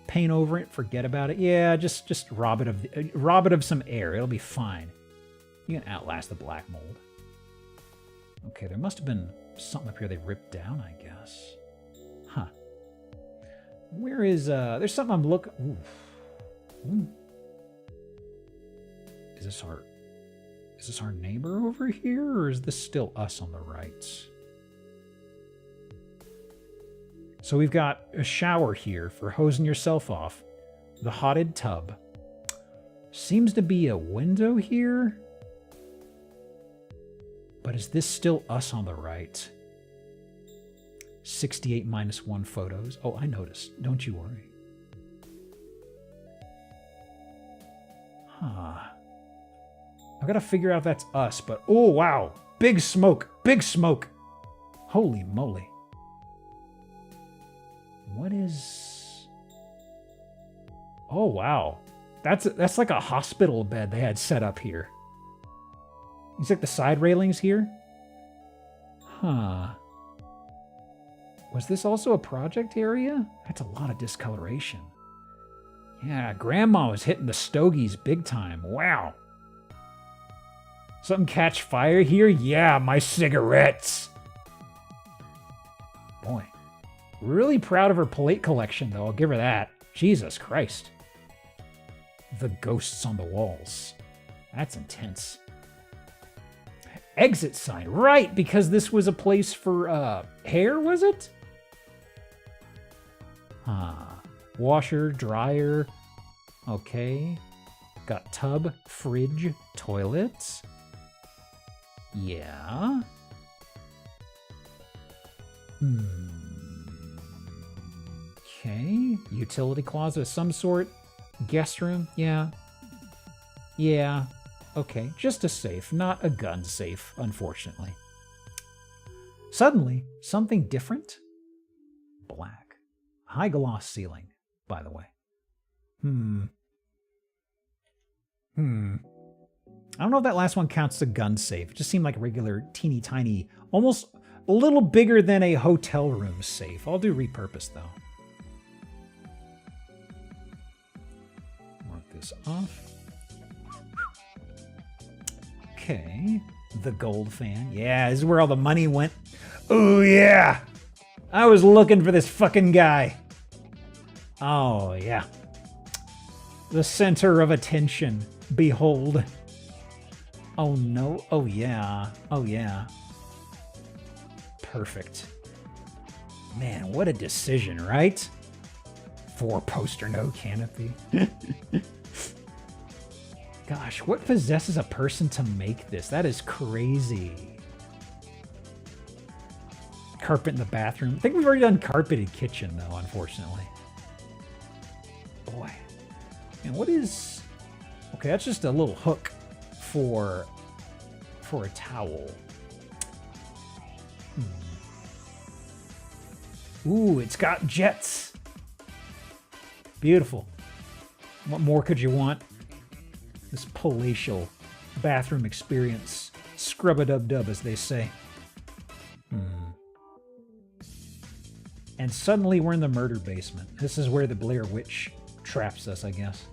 Paint over it, forget about it. Yeah, just rob it of some air. It'll be fine. You can outlast the black mold. Okay, there must have been something up here they ripped down, I guess. Huh. Where is, there's something I'm looking... Is this our neighbor over here, or is this still us on the right? So we've got a shower here for hosing yourself off. The hotted tub. Seems to be a window here. But is this still us on the right? 68 -1 photos. Oh, I noticed. Don't you worry. Huh. I gotta figure out if that's us, but oh wow. Big smoke. Big smoke. Holy moly. What is... Oh wow. That's like a hospital bed they had set up here. These like the side railings here? Huh. Was this also a project area? That's a lot of discoloration. Yeah, Grandma was hitting the stogies big time. Wow. Something catch fire here? Yeah, my cigarettes. Boy. Really proud of her plate collection, though. I'll give her that. Jesus Christ. The ghosts on the walls. That's intense. Exit sign. Right, because this was a place for, hair, was it? Washer, dryer. Okay. Got tub, fridge, toilets. Yeah. Okay. Utility closet of some sort. Guest room. Yeah. Yeah. Okay. Just a safe, not a gun safe, unfortunately. Suddenly, something different. Black. High gloss ceiling, by the way. I don't know if that last one counts as a gun safe. It just seemed like a regular teeny tiny, almost a little bigger than a hotel room safe. I'll do repurpose though. Mark this off. Okay. The gold fan. Yeah, this is where all the money went. Oh yeah. I was looking for this fucking guy. Oh yeah. The center of attention. Behold. Oh no. Oh yeah. Oh yeah. Perfect. Man, what a decision, right? 4-poster, no canopy. Gosh, what possesses a person to make this? That is crazy. Carpet in the bathroom. I think we've already done carpeted kitchen, though, unfortunately. Boy. And what is... Okay, that's just a little hook for a towel. Ooh, it's got jets. Beautiful. What more could you want? This palatial bathroom experience. Scrub-a-dub-dub, as they say. And suddenly we're in the murder basement. This is where the Blair Witch traps us, I guess.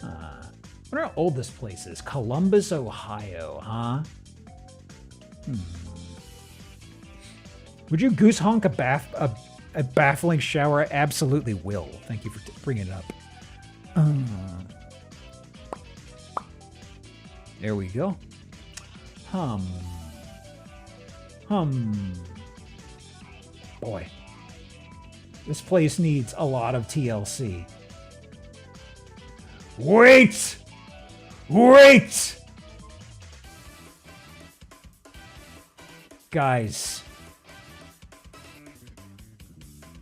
I wonder how old this place is. Columbus, Ohio, huh? Would you goose honk a baffling shower? I absolutely will. Thank you for bringing it up. There we go. Boy. This place needs a lot of TLC. Wait! Wait! Guys.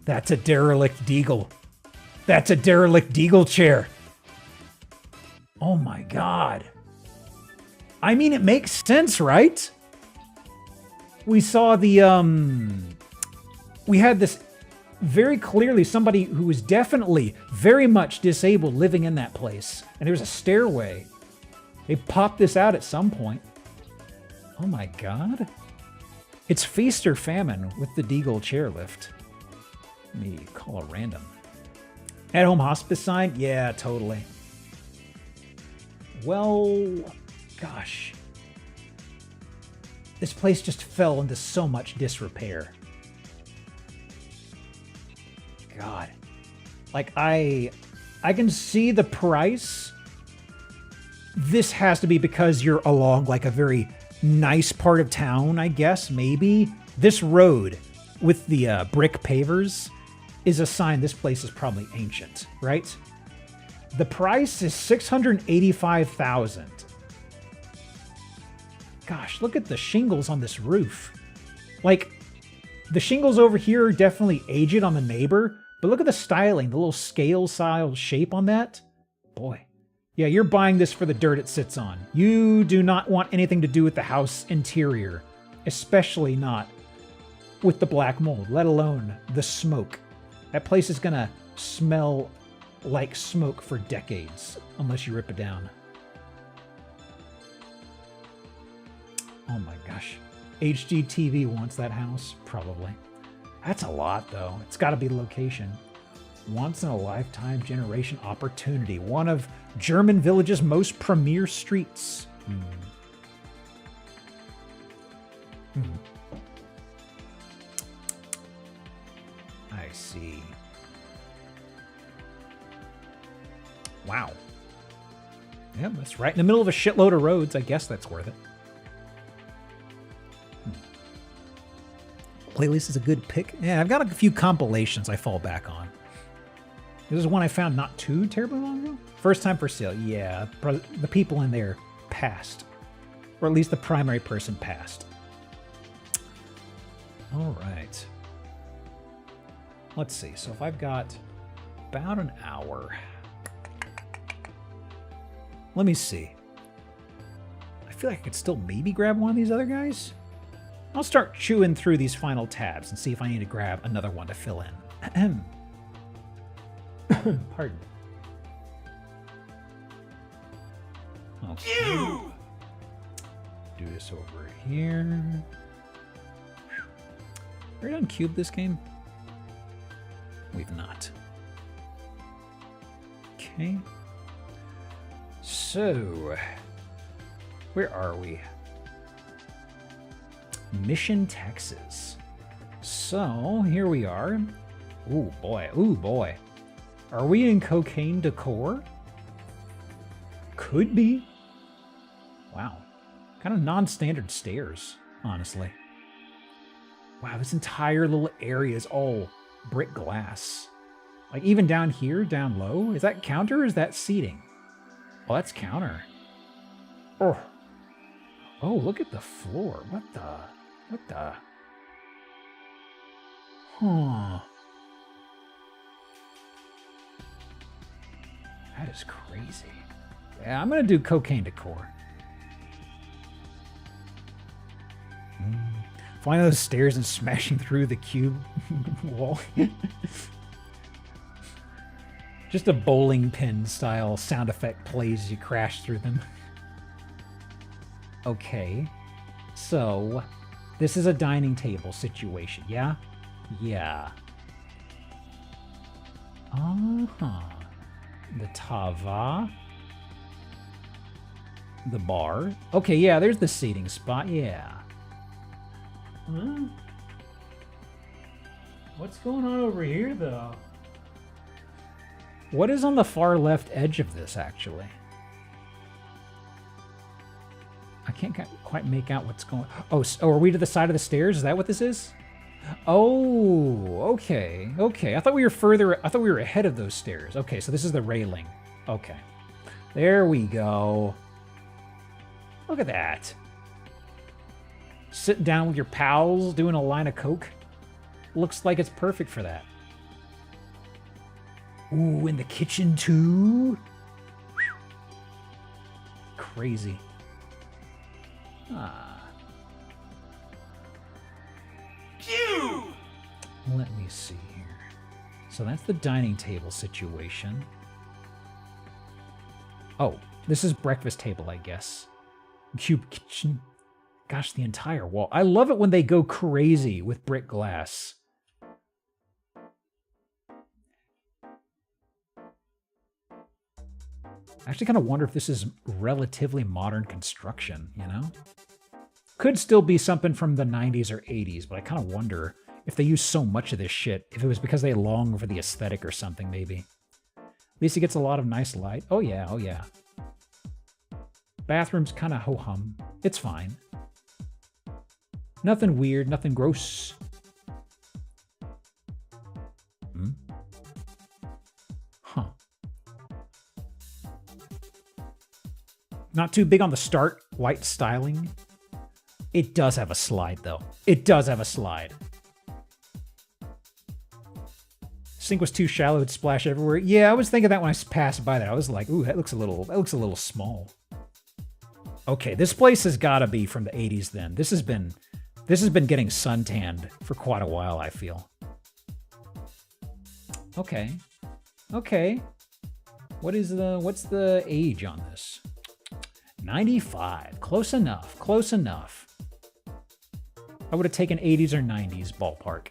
That's a derelict deagle. That's a derelict deagle chair. Oh my god. I mean, it makes sense, right? We saw the, we had this very clearly somebody who was definitely very much disabled living in that place. And there was a stairway. They popped this out at some point. Oh my god. It's feast or famine with the Deagle chairlift. Let me call a random. At-home hospice sign? Yeah, totally. Well, gosh. This place just fell into so much disrepair. God. Like, I can see the price. This has to be because you're along, like, a very nice part of town, I guess, maybe. This road with the brick pavers is a sign this place is probably ancient, right? The price is $685,000. Gosh, look at the shingles on this roof. Like, the shingles over here are definitely aged on the neighbor, but look at the styling, the little scale-style shape on that. Boy, Yeah, you're buying this for the dirt it sits on. You do not want anything to do with the house interior, especially not with the black mold, let alone the smoke. That place is gonna smell like smoke for decades, unless you rip it down. Oh my gosh. HGTV wants that house? Probably. That's a lot, though. It's gotta be location. Once in a lifetime generation opportunity. One of German Village's most premier streets. I see. Wow. Yeah, that's right in the middle of a shitload of roads. I guess that's worth it. Playlist is a good pick. Yeah, I've got a few compilations I fall back on. This is one I found not too terribly long ago. First time for sale. Yeah, the people in there passed. Or at least the primary person passed. All right. Let's see. So if I've got about an hour. Let me see. I feel like I could still maybe grab one of these other guys. I'll start chewing through these final tabs and see if I need to grab another one to fill in. Pardon. Okay. Do this over here. Are we done cube this game? We've not. Okay. So, where are we? Mission, Texas. So, here we are. Ooh, boy. Ooh, boy. Are we in cocaine decor? Could be. Wow. Kind of non-standard stairs, honestly. Wow, this entire little area is all brick glass. Like, even down here, down low, is that counter or is that seating? Oh, that's counter. Oh. Oh, look at the floor. What the? Huh. That is crazy. Yeah, I'm gonna do cocaine decor. Flying those stairs and smashing through the cube wall. Just a bowling pin style sound effect plays as you crash through them. Okay, so this is a dining table situation, yeah? Yeah. Uh-huh. The tava. The bar. Okay, yeah, there's the seating spot, yeah. Huh? What's going on over here, though? What is on the far left edge of this, actually? I can't quite make out what's going... Oh, are we to the side of the stairs? Is that what this is? Oh, okay. Okay, I thought we were further... I thought we were ahead of those stairs. Okay, so this is the railing. Okay. There we go. Look at that. Sitting down with your pals, doing a line of coke. Looks like it's perfect for that. Ooh, in the kitchen too? Crazy. Ah. Let me see here. So that's the dining table situation. Oh, this is breakfast table, I guess. Cube kitchen. Gosh, the entire wall. I love it when they go crazy with brick glass. I actually kind of wonder if this is relatively modern construction, you know? Could still be something from the 90s or 80s, but I kind of wonder if they use so much of this shit, if it was because they long for the aesthetic or something, maybe. At least it gets a lot of nice light. Oh yeah, oh yeah. Bathroom's kind of ho-hum. It's fine. Nothing weird, nothing gross. Huh. Not too big on the start white styling. It does have a slide, though. It does have a slide. Sink was too shallow, it'd splash everywhere. Yeah, I was thinking that when I passed by that. I was like, ooh, that looks a little small. Okay, this place has got to be from the 80s then. This has been getting suntanned for quite a while, I feel. Okay. Okay. What's the age on this? 95. Close enough. Close enough. I would have taken 80s or 90s ballpark.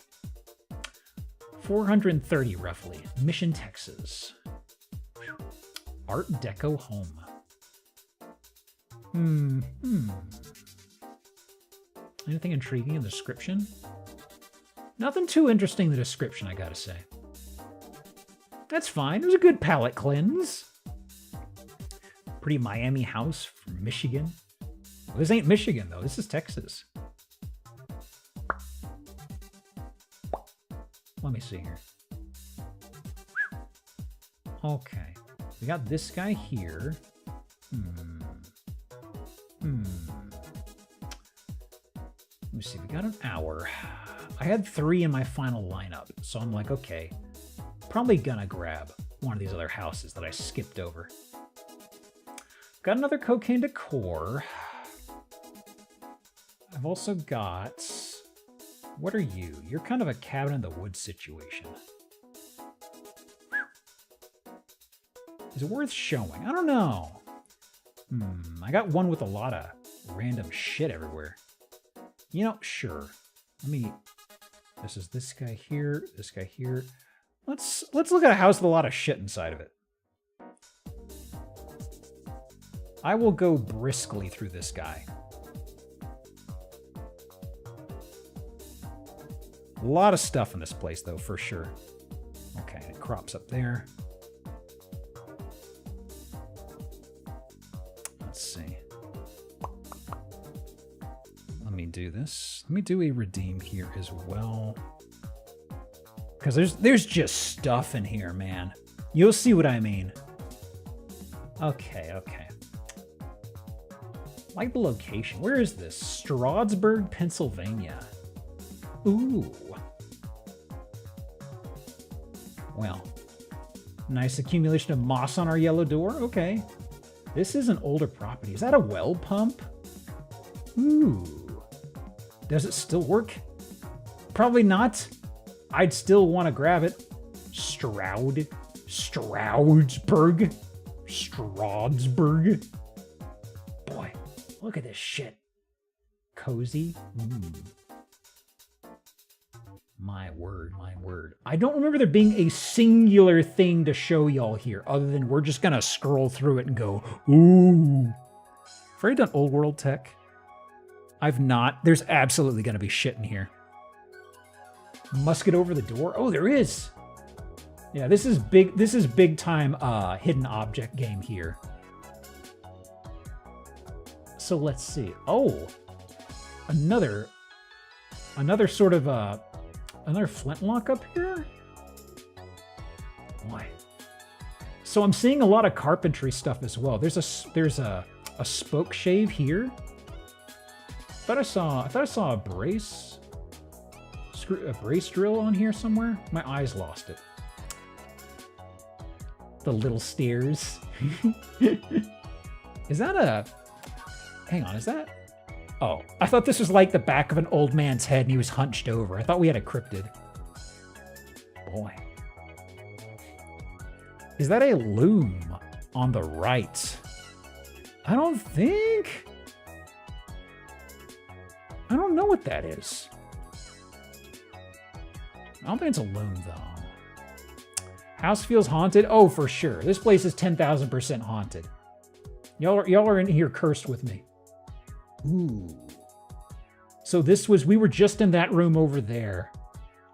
430 roughly. Mission, Texas. Art Deco home. Anything intriguing in the description? Nothing too interesting in the description, I gotta say. That's fine. It was a good palate cleanse. Pretty Miami house from Michigan. Well, this ain't Michigan, though. This is Texas. Let me see here. Okay. We got this guy here. Let me see. We got an hour. I had 3 in my final lineup, so I'm like, okay. Probably gonna grab one of these other houses that I skipped over. Got another cocaine decor. I've also got... What are you? You're kind of a cabin in the woods situation. Is it worth showing? I don't know. I got one with a lot of random shit everywhere. You know, sure. This is this guy here, this guy here. Let's look at a house with a lot of shit inside of it. I will go briskly through this guy. A lot of stuff in this place, though, for sure. Okay, it crops up there. Let's see. Let me do this. Let me do a redeem here as well. Because there's just stuff in here, man. You'll see what I mean. Okay, okay. Like the location. Where is this? Stroudsburg, Pennsylvania. Ooh. Well, nice accumulation of moss on our yellow door. Okay. This is an older property. Is that a well pump? Ooh. Does it still work? Probably not. I'd still want to grab it. Stroudsburg. Boy, look at this shit. Cozy. My word, my word. I don't remember there being a singular thing to show y'all here, other than we're just gonna scroll through it and go, ooh. Have I done old world tech? I've not. There's absolutely gonna be shit in here. Musket over the door? Oh, there is. Yeah, this is big time hidden object game here. So let's see. Oh, another sort of another flintlock up here? Boy. So I'm seeing a lot of carpentry stuff as well. There's a spoke shave here. I thought I saw a brace drill on here somewhere. My eyes lost it. The little stairs. Is that a... Hang on, is that... Oh, I thought this was like the back of an old man's head and he was hunched over. I thought we had a cryptid. Boy. Is that a loom on the right? I don't think... I don't know what that is. I don't think it's a loom, though. House feels haunted? Oh, for sure. This place is 10,000% haunted. Y'all are in here cursed with me. Ooh. So we were just in that room over there.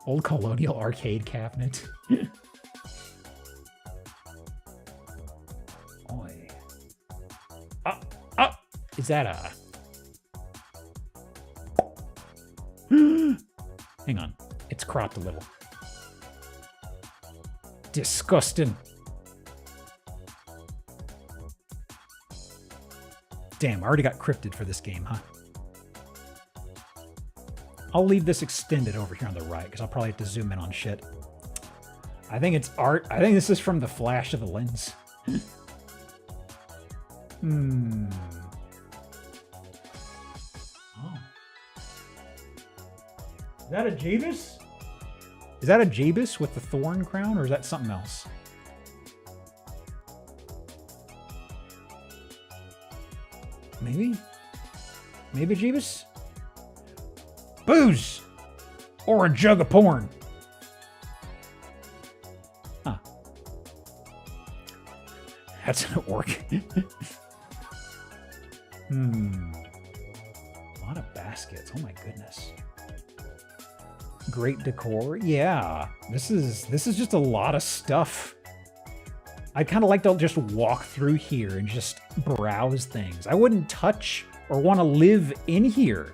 Old colonial arcade cabinet. Boy. Is that a... Hang on. It's cropped a little. Disgusting. Damn, I already got cryptid for this game, huh? I'll leave this extended over here on the right, because I'll probably have to zoom in on shit. I think it's art. I think this is from the flash of the lens. Hmm. Oh. Is that a Jebus? Is that a Jebus with the thorn crown, or is that something else? Maybe? Maybe Jebus? Booze! Or a jug of porn. Huh. That's an orc. A lot of baskets. Oh my goodness. Great decor. Yeah. This is just a lot of stuff. I kind of like to just walk through here and just browse things. I wouldn't touch or want to live in here.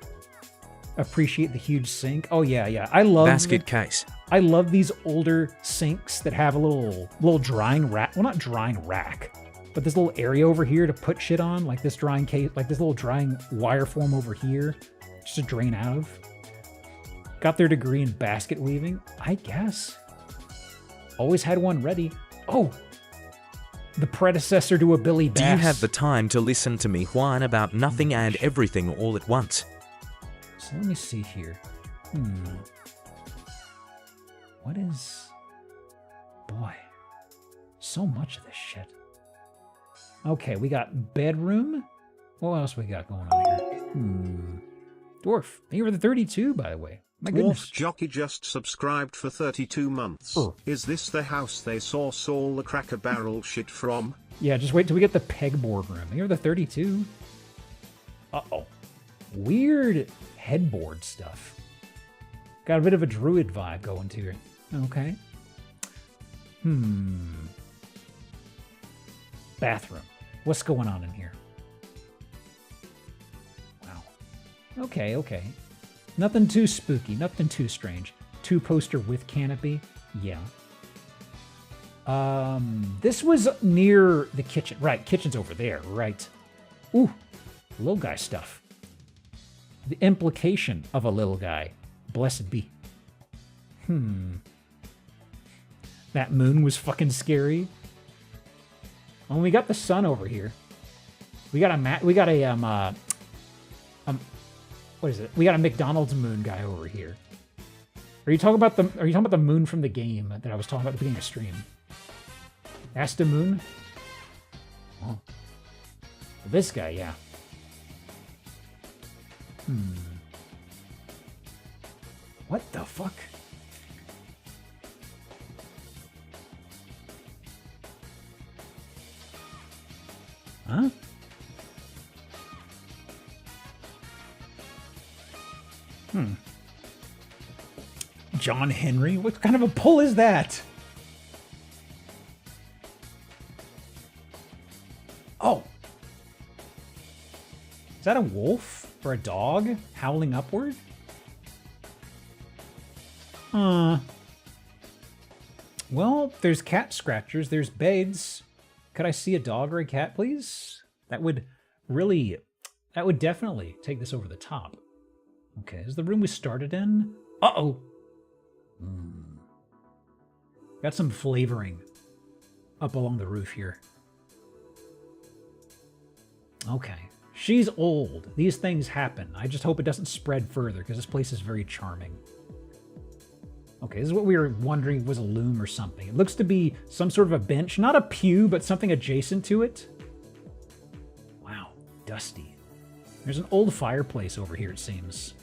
Appreciate the huge sink. Oh yeah, yeah. I love Basket case. I love these older sinks that have a little drying rack. Well, not drying rack, but this little area over here to put shit on, like this drying case, like this little drying wire form over here, just to drain out of. Got their degree in basket weaving, I guess. Always had one ready. Oh, the predecessor to a Billy Bass. Do you have the time to listen to me whine about nothing and everything all at once? So let me see here. What is... Boy, so much of this shit. Okay, we got bedroom. What else we got going on here? Dwarf, thank you for the 32, by the way. My goodness. Wolf Jockey just subscribed for 32 months. Oh. Is this the house they saw Saul the Cracker Barrel shit from? Yeah, just wait till we get the pegboard room. Thank you for the 32. Uh-oh. Weird headboard stuff. Got a bit of a druid vibe going to it. Okay. Bathroom. What's going on in here? Wow. Okay, okay. Nothing too spooky, nothing too strange. 2-poster with canopy. Yeah. This was near the kitchen. Right, kitchen's over there, right. Ooh, little guy stuff. The implication of a little guy. Blessed be. That moon was fucking scary. Oh, we got the sun over here. We got a what is it? We got a McDonald's moon guy over here. Are you talking about the moon from the game that I was talking about at the beginning of stream? That's the moon? Oh. This guy, yeah. What the fuck? Huh? John Henry? What kind of a pull is that? Oh. Is that a wolf or a dog howling upward? Well, there's cat scratchers, there's beds. Could I see a dog or a cat, please? That would definitely take this over the top. Okay, is the room we started in? Uh-oh. Got some flavoring up along the roof here. Okay. She's old. These things happen. I just hope it doesn't spread further, because this place is very charming. Okay, this is what we were wondering was a loom or something. It looks to be some sort of a bench. Not a pew, but something adjacent to it. Wow, dusty. There's an old fireplace over here, it seems.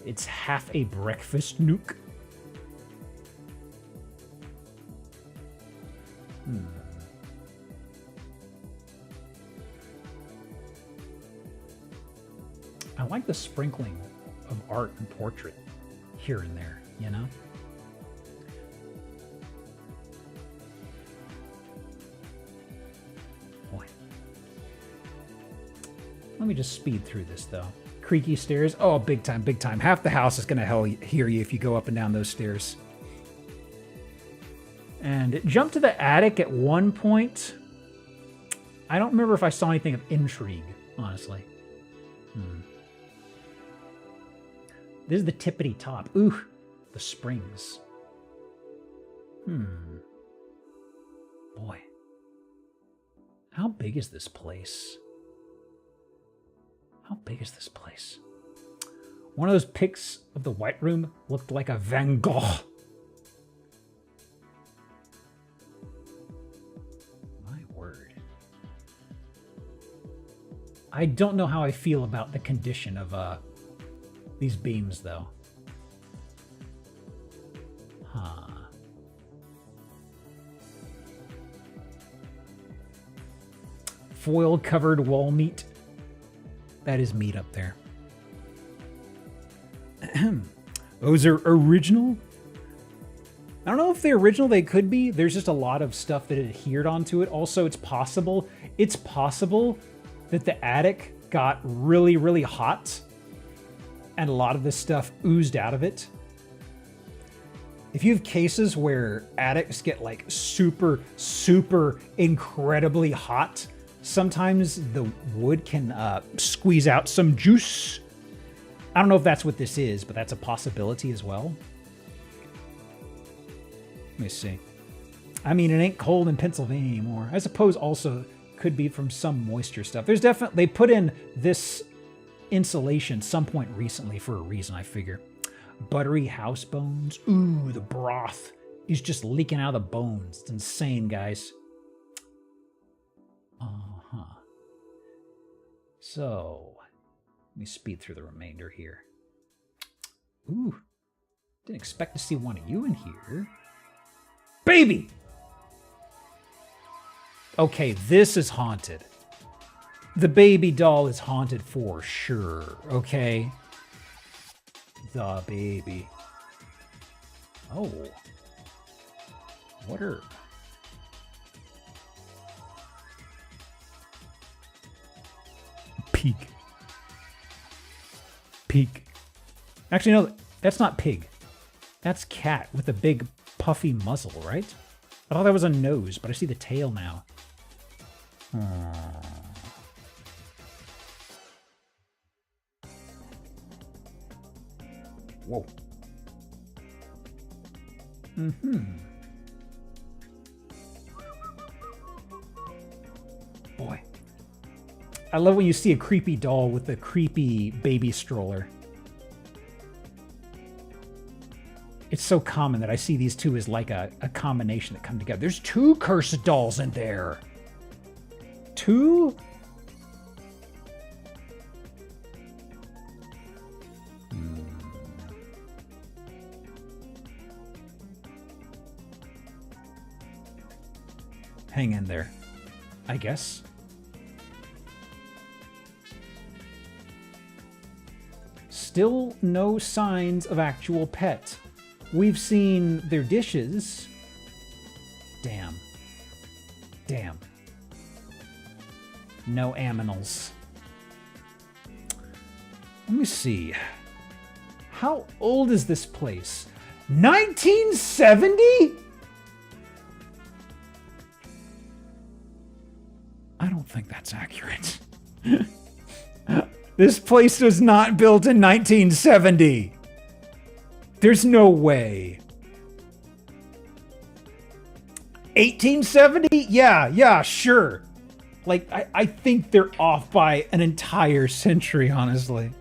It's half a breakfast nook. I like the sprinkling of art and portrait here and there, you know? Boy. Let me just speed through this, though. Creaky stairs. Oh, big time, big time. Half the house is going to hear you if you go up and down those stairs. And it jumped to the attic at one point. I don't remember if I saw anything of intrigue, honestly. This is the tippity top. Ooh, the springs. Boy. How big is this place? How big is this place? One of those pics of the White Room looked like a Van Gogh. My word. I don't know how I feel about the condition of these beams, though. Huh. Foil-covered wall meat. That is meat up there. Those are original? I don't know if they're original. They could be. There's just a lot of stuff that adhered onto it. Also, it's possible that the attic got really, really hot and a lot of this stuff oozed out of it. If you have cases where attics get like super, super incredibly hot, sometimes the wood can squeeze out some juice. I don't know if that's what this is, but that's a possibility as well. Let me see. I mean, it ain't cold in Pennsylvania anymore. I suppose also could be from some moisture stuff. There's definitely, they put in this insulation some point recently for a reason, I figure. Buttery house bones. Ooh, the broth is just leaking out of the bones. It's insane, guys. So, let me speed through the remainder here. Ooh, didn't expect to see one of you in here. Baby! Okay, this is haunted. The baby doll is haunted for sure, okay? The baby. Oh. What are... Pig. Pig. Actually, no, that's not pig. That's cat with a big puffy muzzle, right? I thought that was a nose, but I see the tail now. Whoa. Boy. I love when you see a creepy doll with a creepy baby stroller. It's so common that I see these two as like a combination that come together. There's two cursed dolls in there. Two? Hang in there, I guess. Still no signs of actual pet. We've seen their dishes. Damn. Damn. No aminals. Let me see. How old is this place? 1970? I don't think that's accurate. This place was not built in 1970. There's no way. 1870? Yeah, sure. Like, I think they're off by an entire century, honestly.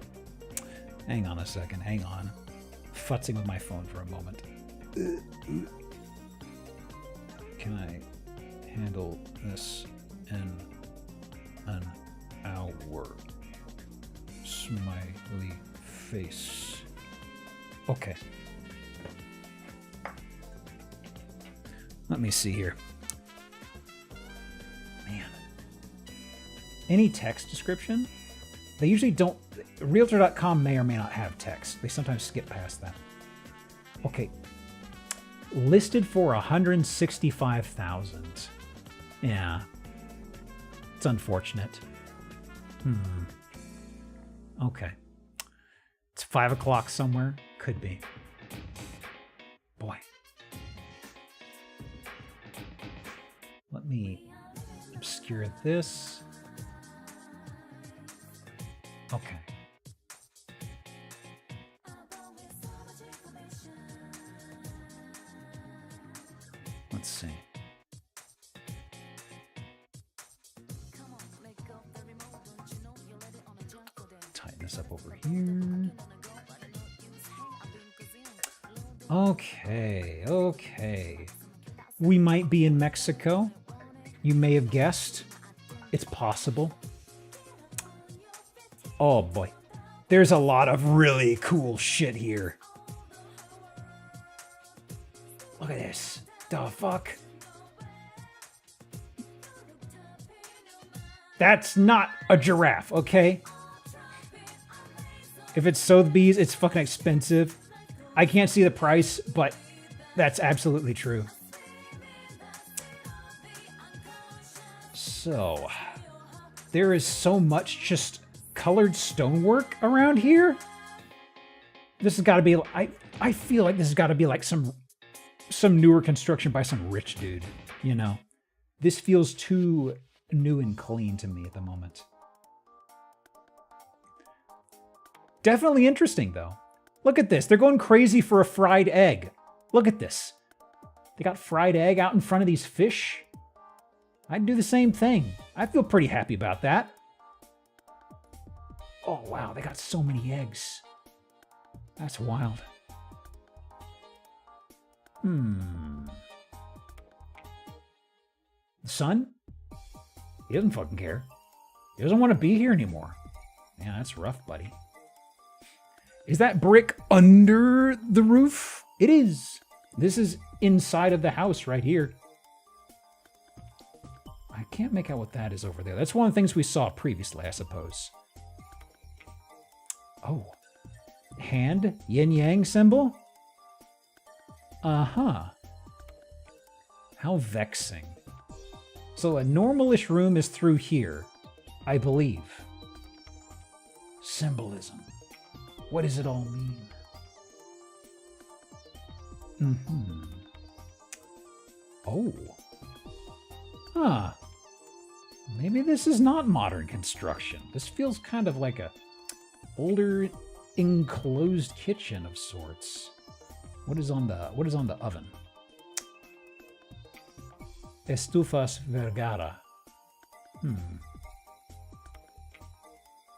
Hang on a second, hang on. Futzing with my phone for a moment. Can I handle this in an hour? Smiley face. Okay. Let me see here. Man. Any text description? They usually don't. Realtor.com may or may not have text. They sometimes skip past that. Okay. Listed for $165,000. Yeah. It's unfortunate. Okay. It's 5 o'clock somewhere. Could be. Boy. Let me obscure this. Okay. Let's see. Tighten this up over here. Okay, okay. We might be in Mexico. You may have guessed. It's possible. Oh boy. There's a lot of really cool shit here. Look at this. The fuck? That's not a giraffe, okay? If it's Sotheby's, it's fucking expensive. I can't see the price, but that's absolutely true. So, there is so much just colored stonework around here. This has got to be, I feel like this has got to be like some newer construction by some rich dude, you know? This feels too new and clean to me at the moment. Definitely interesting, though. Look at this. They're going crazy for a fried egg. Look at this. They got fried egg out in front of these fish. I'd do the same thing. I feel pretty happy about that. Oh, wow. They got so many eggs. That's wild. The son? He doesn't fucking care. He doesn't want to be here anymore. Yeah, that's rough, buddy. Is that brick under the roof? It is. This is inside of the house right here. I can't make out what that is over there. That's one of the things we saw previously, I suppose. Oh. Hand? Yin-yang symbol? Uh-huh. How vexing. So a normalish room is through here, I believe. Symbolism. What does it all mean? Oh. Huh. Maybe this is not modern construction. This feels kind of like a older enclosed kitchen of sorts. What is on the oven? Estufas Vergara.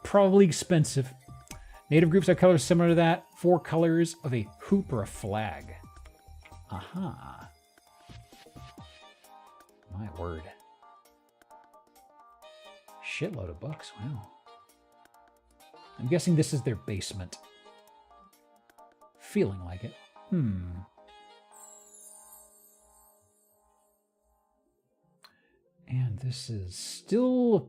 Probably expensive. Native groups have colors similar to that. 4 colors of a hoop or a flag. Aha. My word. Shitload of bucks, wow. I'm guessing this is their basement. Feeling like it. And this is still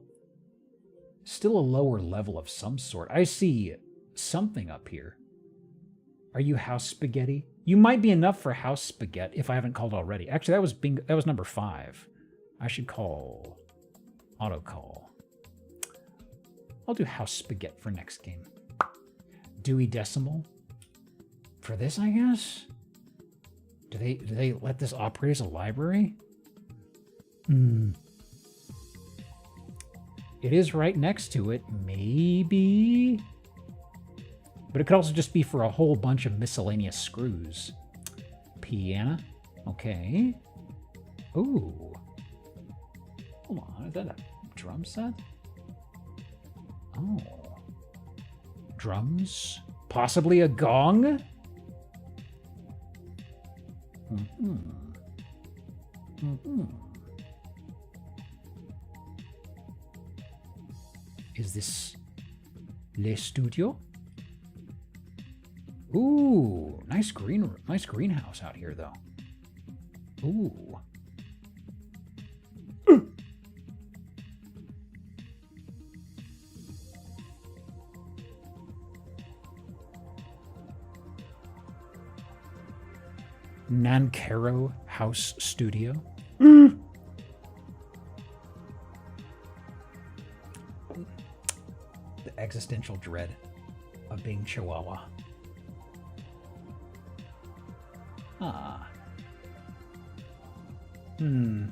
a lower level of some sort. I see something up here. Are you house spaghetti? You might be enough for house spaghetti if I haven't called already. Actually, that was number 5. I should call auto call. I'll do house spaghetti for next game. Dewey Decimal for this, I guess. Do they let this operate as a library? It is right next to it, maybe. But it could also just be for a whole bunch of miscellaneous screws. Piano. Okay. Ooh. Hold on, is that a drum set? Oh. Drums? Possibly a gong? Is this Le Studio? Ooh, nice greenhouse out here, though. Ooh. Nancaro House Studio. The existential dread of being Chihuahua. Ah. Ooh,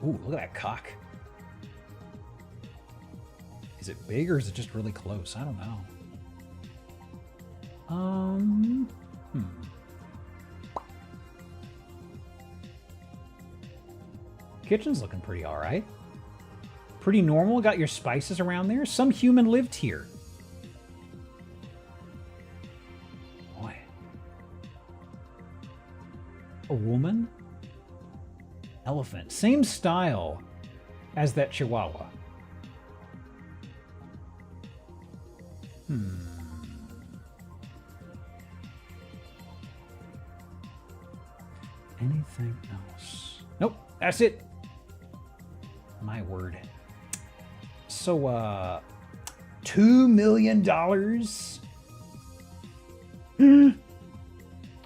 look at that cock. Is it big or is it just really close? I don't know. Kitchen's looking pretty all right. Pretty normal. Got your spices around there. Some human lived here. Boy. A woman? Elephant. Same style as that Chihuahua. Anything else? Nope, that's it. My word. So, $2 million?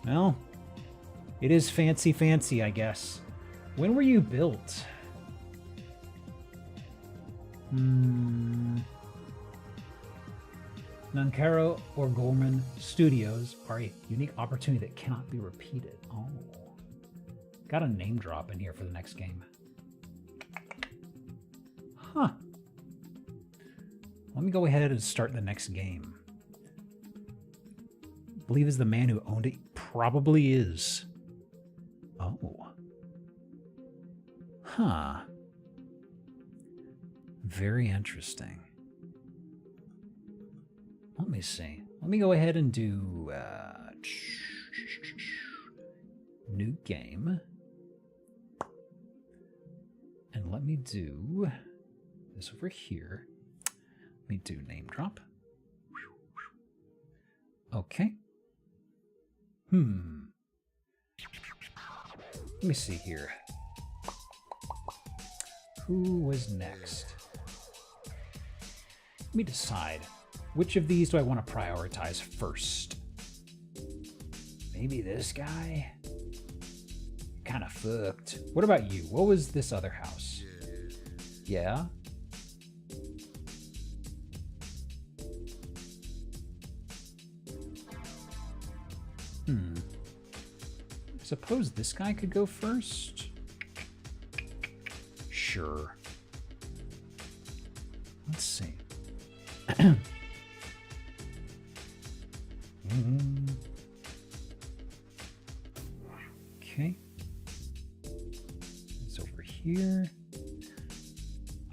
Well, it is fancy, I guess. When were you built? Nankaro or Gorman Studios are a unique opportunity that cannot be repeated. Oh. Got a name drop in here for the next game. Huh. Let me go ahead and start the next game. I believe is the man who owned it. Probably is. Oh. Huh. Very interesting. Let me see. Let me go ahead and do new game. And let me do this over here. Let me do name drop. Okay. Let me see here. Who was next? Let me decide. Which of these do I want to prioritize first? Maybe this guy? Kind of fucked. What about you? What was this other house? Yeah? I suppose this guy could go first? Sure. Let's see. Okay. It's over here.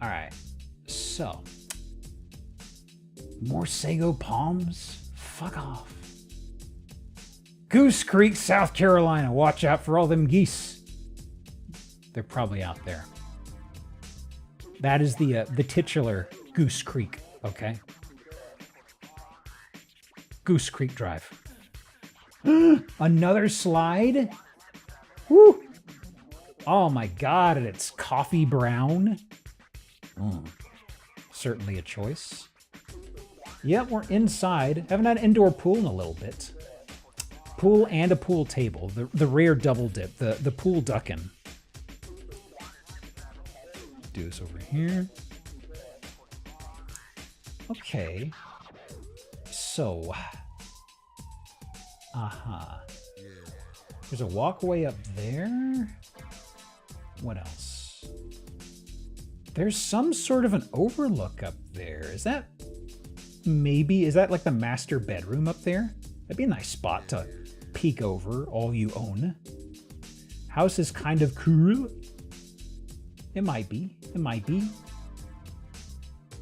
All right. So, more Sago Palms? Fuck off. Goose Creek, South Carolina. Watch out for all them geese. They're probably out there. That is the titular Goose Creek, okay? Goose Creek Drive. Another slide? Woo! Oh my god, and it's coffee brown. Certainly a choice. Yep, we're inside. Haven't had an indoor pool in a little bit. Pool and a pool table. The rare double dip. The pool duckin'. Do this over here. Okay. So. There's a walkway up there. What else? There's some sort of an overlook up there. Is that like the master bedroom up there? That'd be a nice spot to peek over all you own. House is kind of cool. It might be. It might be.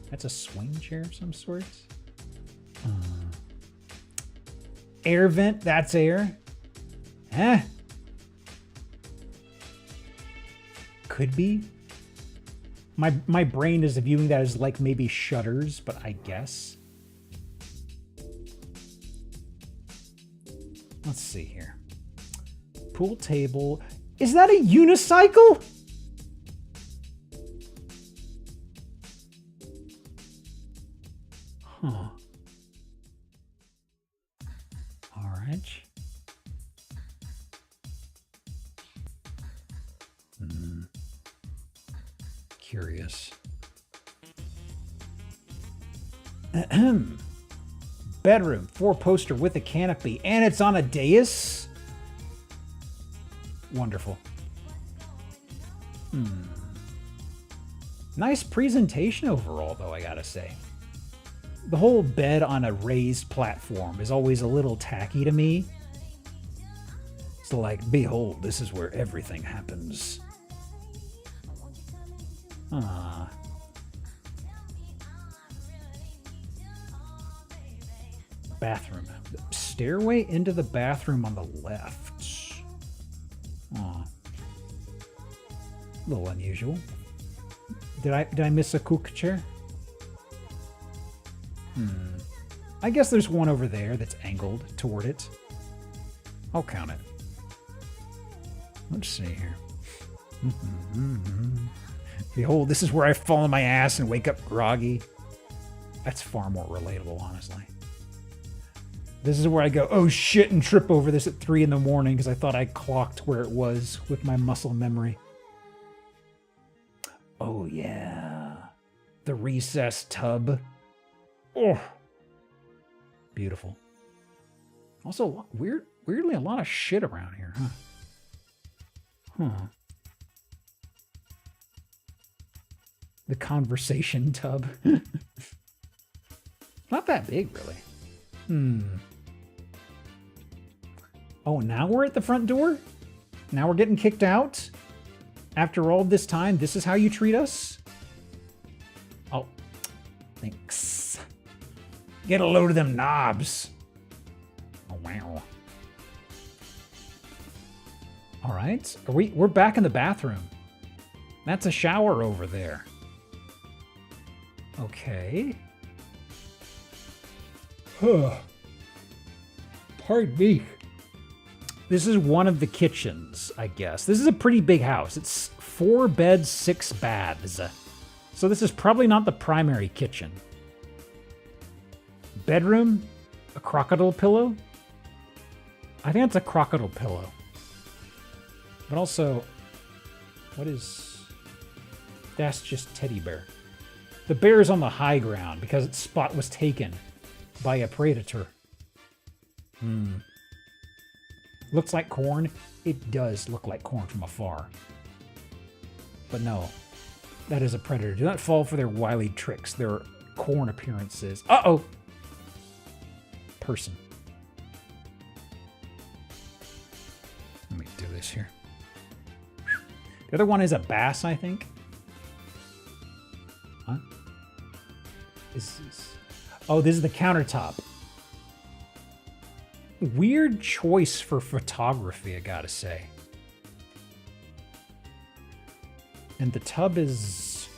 That's a swing chair of some sort. Air vent, that's air. Could be. My brain is viewing that as like maybe shutters, but I guess. Let's see here. Pool table. Is that a unicycle? Huh. All right. Curious. Bedroom, 4-poster with a canopy, and it's on a dais? Wonderful. Nice presentation overall, though, I gotta say. The whole bed on a raised platform is always a little tacky to me. It's like, behold, this is where everything happens. Ah. Bathroom. Stairway into the bathroom on the left. Aw. A little unusual. Did I miss a cook chair? I guess there's one over there that's angled toward it. I'll count it. Let's see here. Behold, this is where I fall on my ass and wake up groggy. That's far more relatable, honestly. This is where I go, oh shit, and trip over this at 3 in the morning because I thought I clocked where it was with my muscle memory. Oh yeah. The recess tub. Oh. Beautiful. Also, weirdly, a lot of shit around here, huh? Huh. The conversation tub. Not that big, really. Oh, now we're at the front door? Now we're getting kicked out? After all this time, this is how you treat us? Oh, thanks. Get a load of them knobs. Oh, wow. All right, we're back in the bathroom. That's a shower over there. Okay. Pardon me. This is one of the kitchens, I guess. This is a pretty big house. It's 4 beds, 6 baths. So this is probably not the primary kitchen. Bedroom? A crocodile pillow? I think that's a crocodile pillow. But also, what is... That's just teddy bear. The bear is on the high ground because its spot was taken by a predator. Looks like corn. It does look like corn from afar. But no, that is a predator. Do not fall for their wily tricks. Their corn appearances. Uh-oh! Person. Let me do this here. The other one is a bass, I think. Huh? Oh, this is the countertop. Weird choice for photography, I gotta say. And the tub is...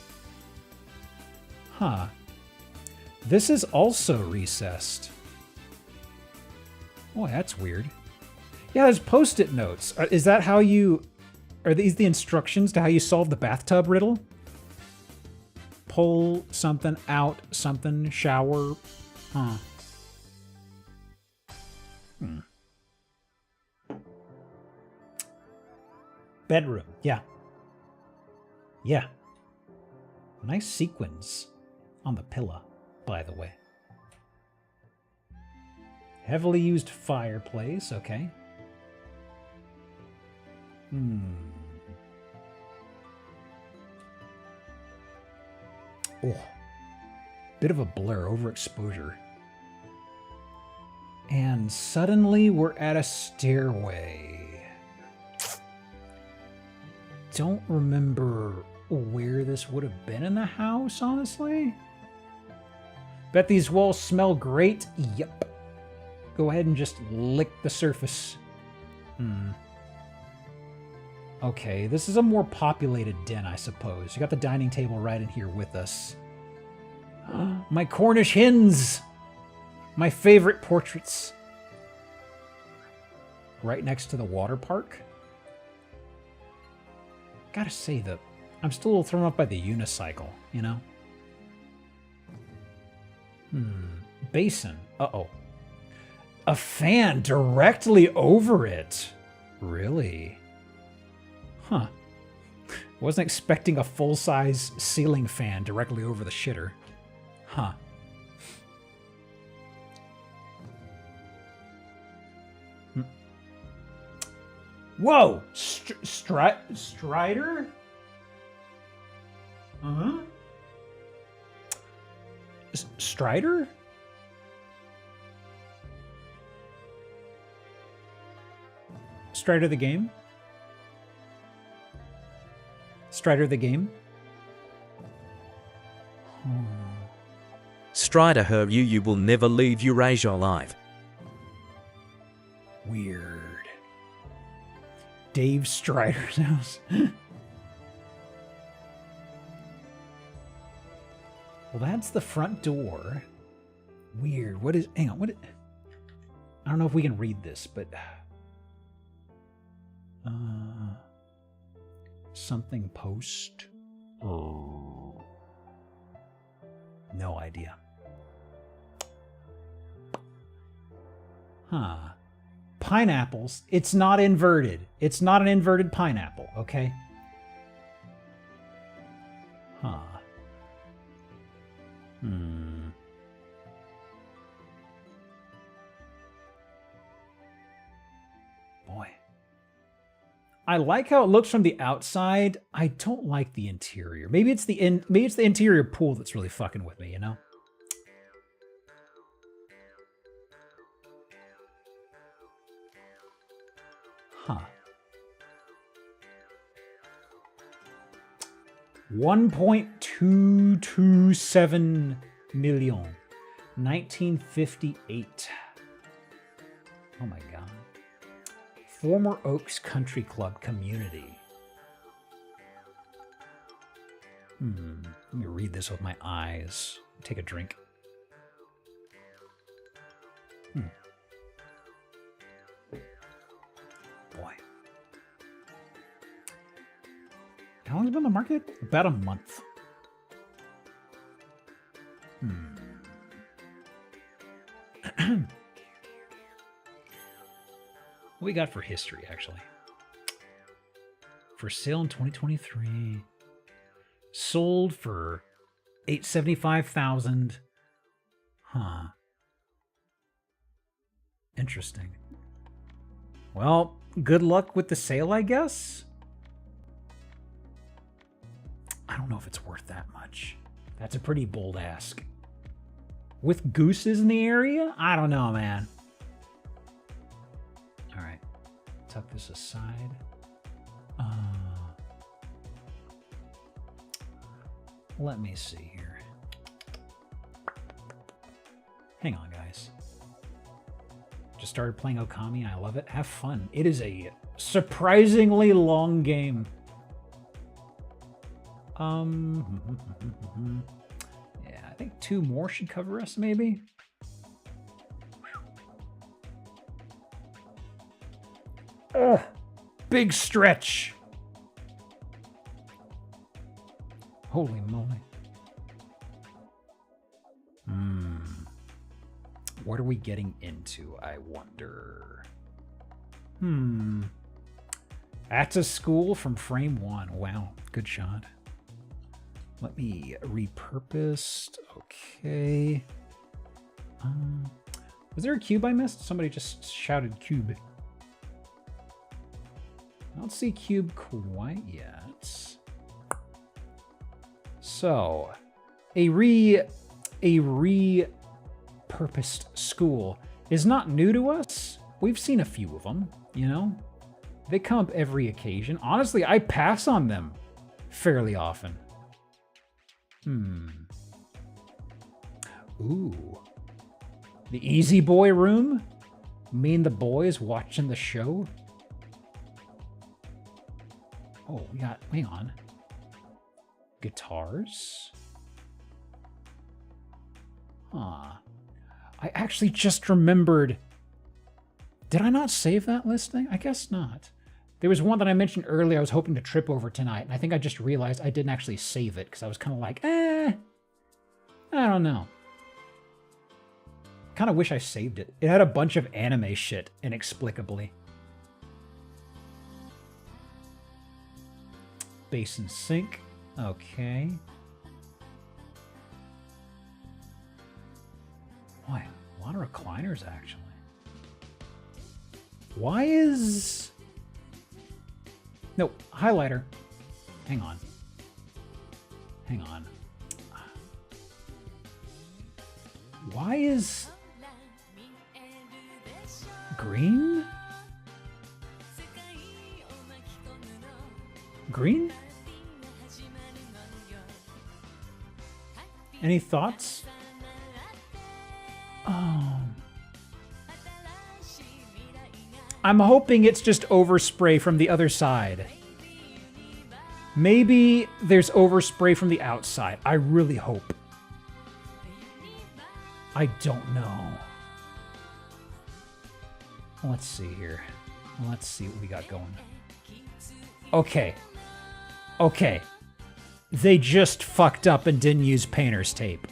Huh. This is also recessed. Oh, that's weird. Yeah, there's post-it notes. Is that how you... Are these the instructions to how you solve the bathtub riddle? Pull something out, something, shower. Huh. Bedroom, yeah. Yeah. Nice sequins on the pillow, by the way. Heavily used fireplace, okay. Oh, bit of a blur, overexposure. And suddenly we're at a stairway. Don't remember where this would have been in the house, honestly. Bet these walls smell great. Yep. Go ahead and just lick the surface. Okay, this is a more populated den, I suppose. You got the dining table right in here with us. My Cornish hens! My favorite portraits. Right next to the water park. Gotta say, I'm still a little thrown off by the unicycle, you know? Basin. Uh-oh. A fan directly over it. Really? Huh. Wasn't expecting a full-size ceiling fan directly over the shitter. Huh. Whoa! Strider? Uh-huh. Strider? Strider the game? Strider the game? Strider her you will never leave Eurasia alive. Weird. Dave Strider's house. Well, that's the front door. Weird. What is... Hang on. What... I don't know if we can read this, but... Something post? Oh. No idea. Huh. Pineapples. It's not inverted. It's not an inverted pineapple, okay? Huh. Boy. I like how it looks from the outside. I don't like the interior. Maybe it's the interior pool that's really fucking with me, you know? Huh. 1.227 million. 1958. Oh my god. Former Oaks Country Club community. Let me read this with my eyes. Take a drink. Boy. How long has it been on the market? About a month. What we got for history, actually? For sale in 2023. Sold for $875,000. Huh. Interesting. Well, good luck with the sale, I guess. I don't know if it's worth that much. That's a pretty bold ask. With gooses in the area? I don't know, man. All right. Tuck this aside. Let me see here. Hang on, guys. Just started playing Okami and I love it. Have fun. It is a surprisingly long game. Yeah, I think 2 more should cover us, maybe. Ugh, big stretch. Holy moly. What are we getting into, I wonder? That's a school from frame 1. Wow, good shot. Let me repurposed. Okay. Was there a cube I missed? Somebody just shouted cube. I don't see cube quite yet. So, a repurposed school is not new to us. We've seen a few of them, you know? They come up every occasion. Honestly, I pass on them fairly often. Ooh. The Easy Boy room? Me and the boys watching the show? Oh, we got, hang on. Guitars? Huh. I actually just remembered. Did I not save that listing? I guess not. There was one that I mentioned earlier I was hoping to trip over tonight, and I think I just realized I didn't actually save it because I was kind of like, I don't know. Kind of wish I saved it. It had a bunch of anime shit, inexplicably. Basin sink. Okay. Boy, a lot of recliners, actually. Why is... No, highlighter. Hang on. Hang on. Why is... green? Green? Any thoughts? I'm hoping it's just overspray from the other side. Maybe there's overspray from the outside. I really hope. I don't know. Let's see here. Let's see what we got going. Okay. Okay. They just fucked up and didn't use painter's tape.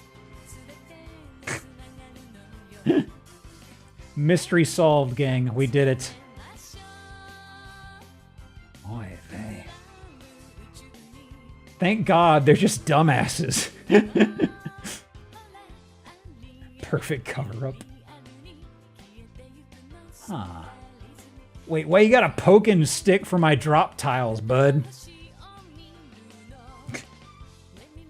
Mystery solved, gang. We did it. Oy vey. Thank God they're just dumbasses. Perfect cover-up. Huh. Wait, why you got a poke and stick for my drop tiles, bud?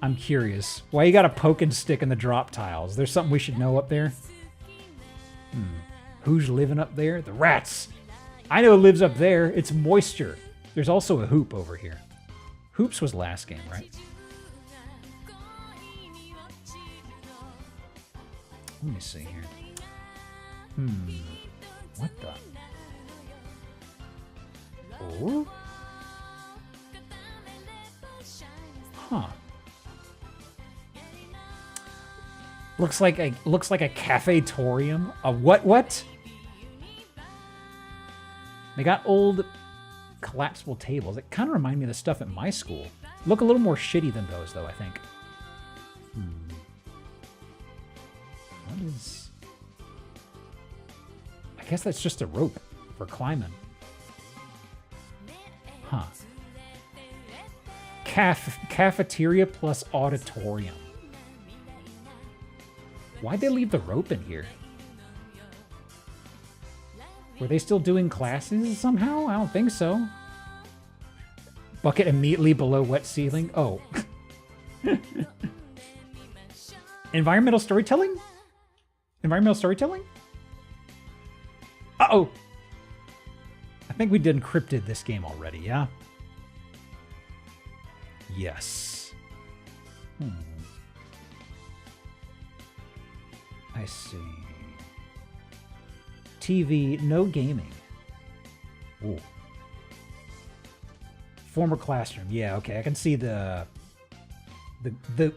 I'm curious. Why you got a poke and stick in the drop tiles? There's something we should know up there? Who's living up there? The rats. I know who lives up there. It's moisture. There's also a hoop over here. Hoops was last game, right? Let me see here. What the? Oh? Huh. Looks like a cafetorium. A what? They got old collapsible tables. It kind of remind me of the stuff at my school. Look a little more shitty than those, though, I think. What is... I guess that's just a rope for climbing. Huh. Cafeteria plus auditorium. Why'd they leave the rope in here? Were they still doing classes somehow? I don't think so. Bucket immediately below wet ceiling? Oh. Environmental storytelling? Environmental storytelling? Uh-oh. I think we did encrypted this game already, yeah? Yes. I see. TV, no gaming. Ooh. Former classroom. Yeah, okay. I can see the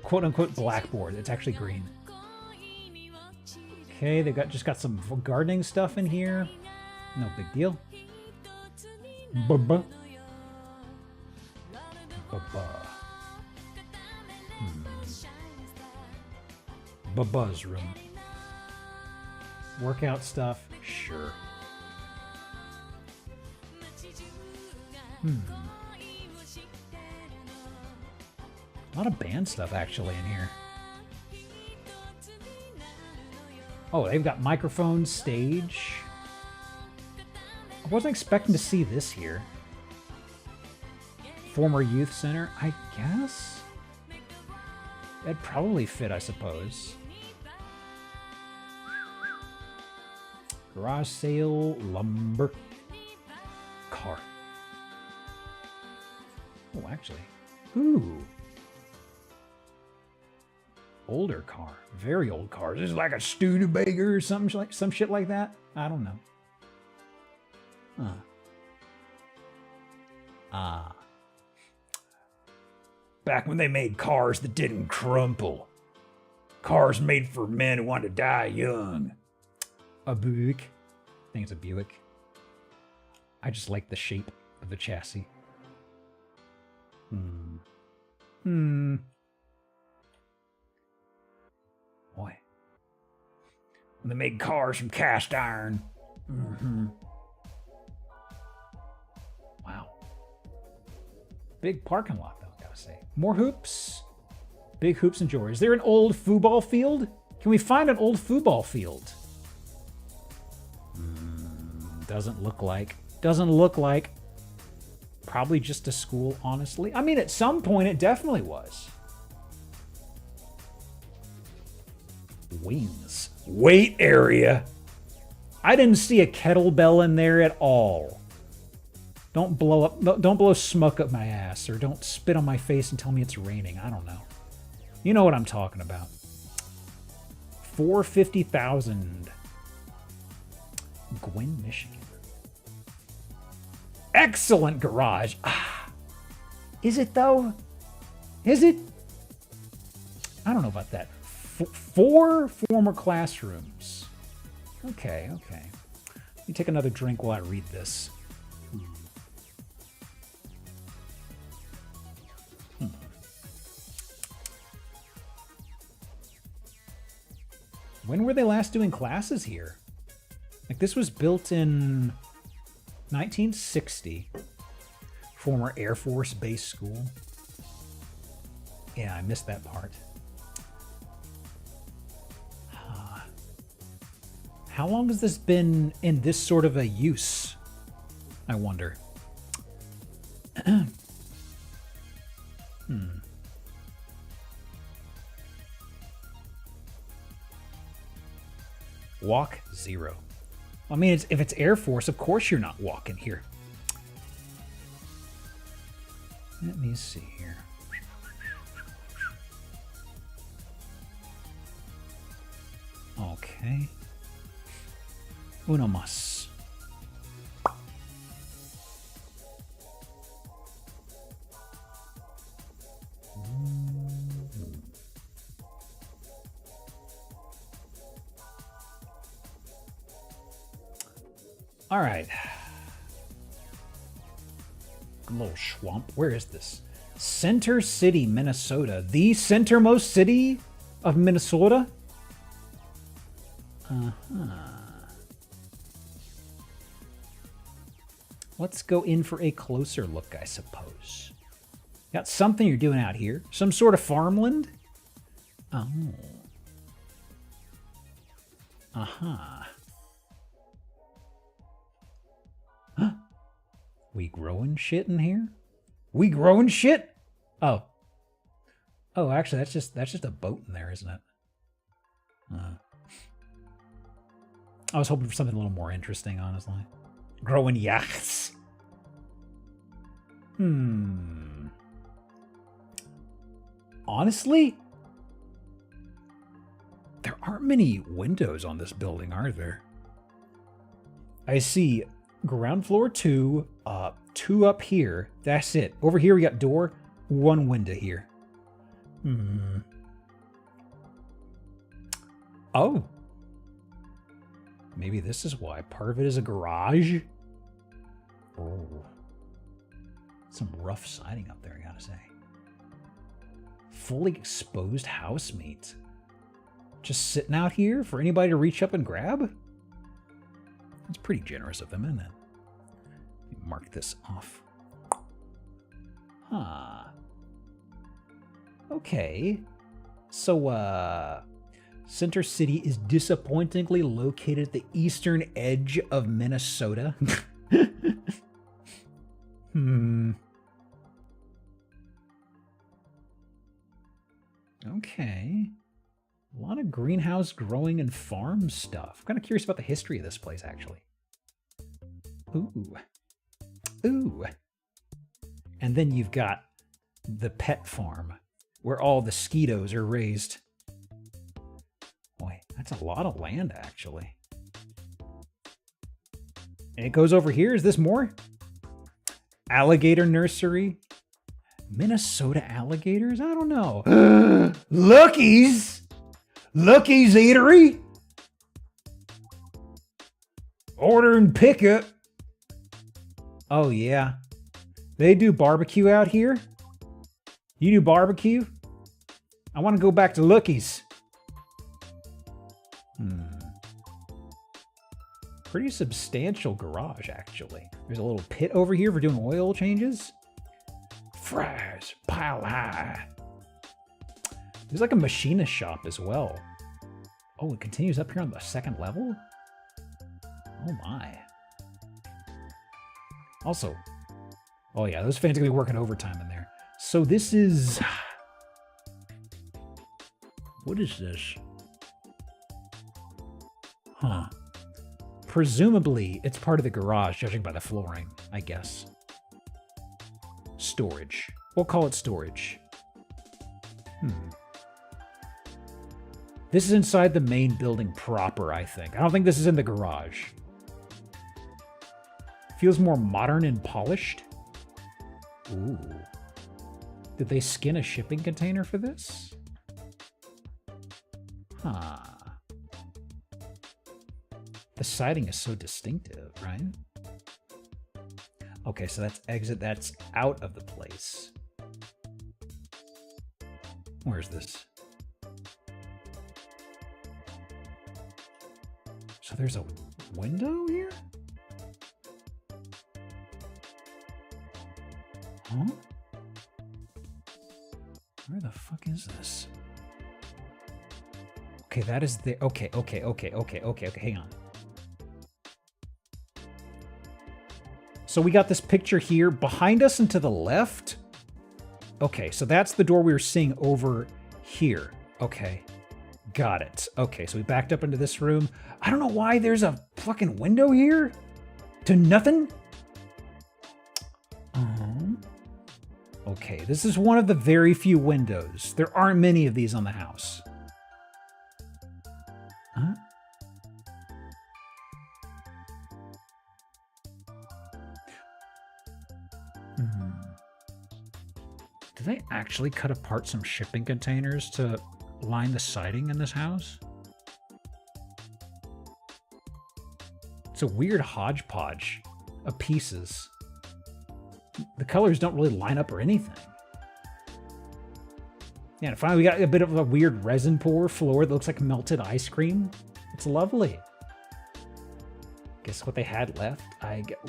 quote-unquote blackboard. It's actually green. Okay, they've just got some gardening stuff in here. No big deal. Bubba. Bubba's room. Workout stuff? Sure. A lot of band stuff actually in here. Oh, they've got microphones, stage. I wasn't expecting to see this here. Former youth center, I guess? That'd probably fit, I suppose. Garage sale, lumber, car. Oh, actually. Ooh. Older car. Very old car. This is like a Studebaker or some shit like that. I don't know. Huh. Ah. Back when they made cars that didn't crumple. Cars made for men who want to die young. A Buick. I think it's a Buick. I just like the shape of the chassis. Boy. When they made cars from cast iron. Wow. Big parking lot, though, gotta say. More hoops. Big hoops and jewelry. Is there an old football field? Can we find an old football field? Doesn't look like. Doesn't look like. Probably just a school, honestly. I mean, at some point, it definitely was. Wings. Weight area. I didn't see a kettlebell in there at all. Don't blow smoke up my ass, or don't spit on my face and tell me it's raining. I don't know. You know what I'm talking about. $450,000. Gwynn, Michigan. Excellent garage. Ah, is it though? Is it? I don't know about that. 4 former classrooms. Okay, okay. Let me take another drink while I read this. When were they last doing classes here? Like, this was built in 1960. Former Air Force Base School. Yeah, I missed that part. How long has this been in this sort of a use? I wonder. Walk 0. I mean, if it's Air Force, of course you're not walking here. Let me see here. Okay. Uno más. All right. A little swamp. Where is this? Center City, Minnesota. The centermost city of Minnesota? Let's go in for a closer look, I suppose. Got something you're doing out here? Some sort of farmland? Oh. Huh. We growing shit in here? We growing shit? Oh. Oh, actually, that's just a boat in there, isn't it? I was hoping for something a little more interesting, honestly. Growing yachts. Honestly, there aren't many windows on this building, are there? I see ground floor 2, 2 up here. That's it. Over here we got door, 1 window here. Oh. Maybe this is why. Part of it is a garage. Oh. Some rough siding up there, I gotta say. Fully exposed house meat. Just sitting out here for anybody to reach up and grab? That's pretty generous of them, isn't it? Let me mark this off. Huh. Okay. So, Center City is disappointingly located at the eastern edge of Minnesota. Okay. A lot of greenhouse growing and farm stuff. I'm kind of curious about the history of this place, actually. Ooh. Ooh. And then you've got the pet farm, where all the skeetos are raised. Boy, that's a lot of land, actually. And it goes over here. Is this more? Alligator nursery. Minnesota alligators? I don't know. Lucky's! Lucky's Eatery? Order and pickup. Oh, yeah. They do barbecue out here? You do barbecue? I want to go back to Lucky's. Pretty substantial garage, actually. There's a little pit over here for doing oil changes. Fries, pile high. There's like a machinist shop as well. Oh, it continues up here on the 2nd level? Oh my. Also, oh yeah, those fans are gonna be working overtime in there. So this is... What is this? Huh. Presumably, it's part of the garage, judging by the flooring, I guess. Storage. We'll call it storage. This is inside the main building proper, I think. I don't think this is in the garage. Feels more modern and polished. Ooh. Did they skin a shipping container for this? Huh. The siding is so distinctive, right? Okay, so that's exit. That's out of the place. Where's this? So there's a window here? Huh? Where the fuck is this? Okay, that is the... Okay, hang on. So we got this picture here behind us and to the left. Okay, so that's the door we were seeing over here. Okay, got it. Okay, so we backed up into this room. I don't know why there's a fucking window here to nothing. Okay, this is one of the very few windows. There aren't many of these on the house. Huh? Did they actually cut apart some shipping containers to line the siding in this house? It's a weird hodgepodge of pieces. The colors don't really line up or anything. Yeah, and finally we got a bit of a weird resin pour floor that looks like melted ice cream. It's lovely. Guess what they had left? I get...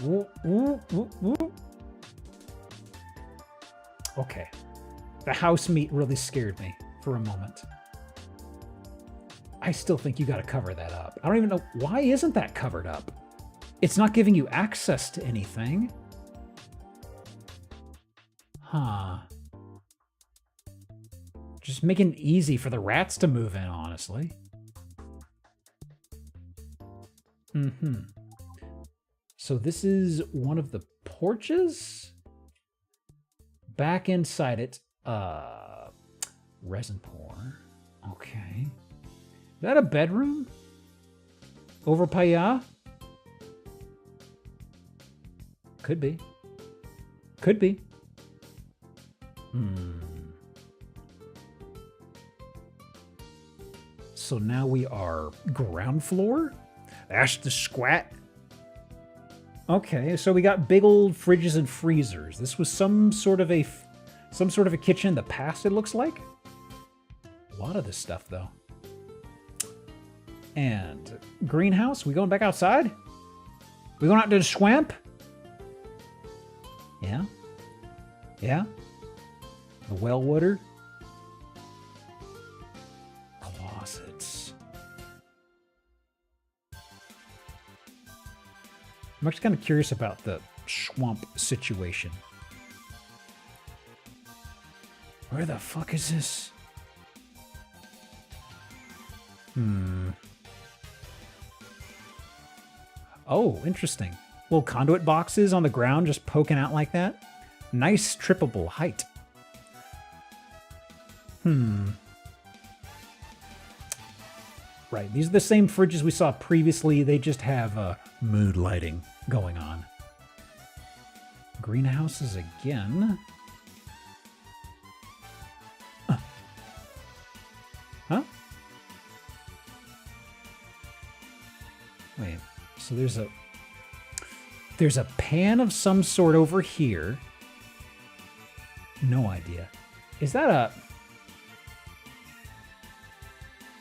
Okay. The house meat really scared me for a moment. I still think you gotta cover that up. I don't even know, why isn't that covered up? It's not giving you access to anything. Huh. Just making it easy for the rats to move in, honestly. So this is one of the porches? Back inside it, resin pour. Okay. Is that a bedroom? Over Paya? Could be. Could be. So now we are ground floor? That's the squat. Okay, so we got big old fridges and freezers. This was some sort of a kitchen in the past, it looks like. A lot of this stuff, though. And greenhouse. We going back outside? We going out to the swamp? Yeah. Yeah. The well water. Closets. I'm actually kind of curious about the swamp situation. Where the fuck is this? Oh, interesting. Little conduit boxes on the ground just poking out like that. Nice trippable height. Right, these are the same fridges we saw previously. They just have mood lighting going on. Greenhouses again. Huh? Wait, so there's a pan of some sort over here. No idea. Is that a...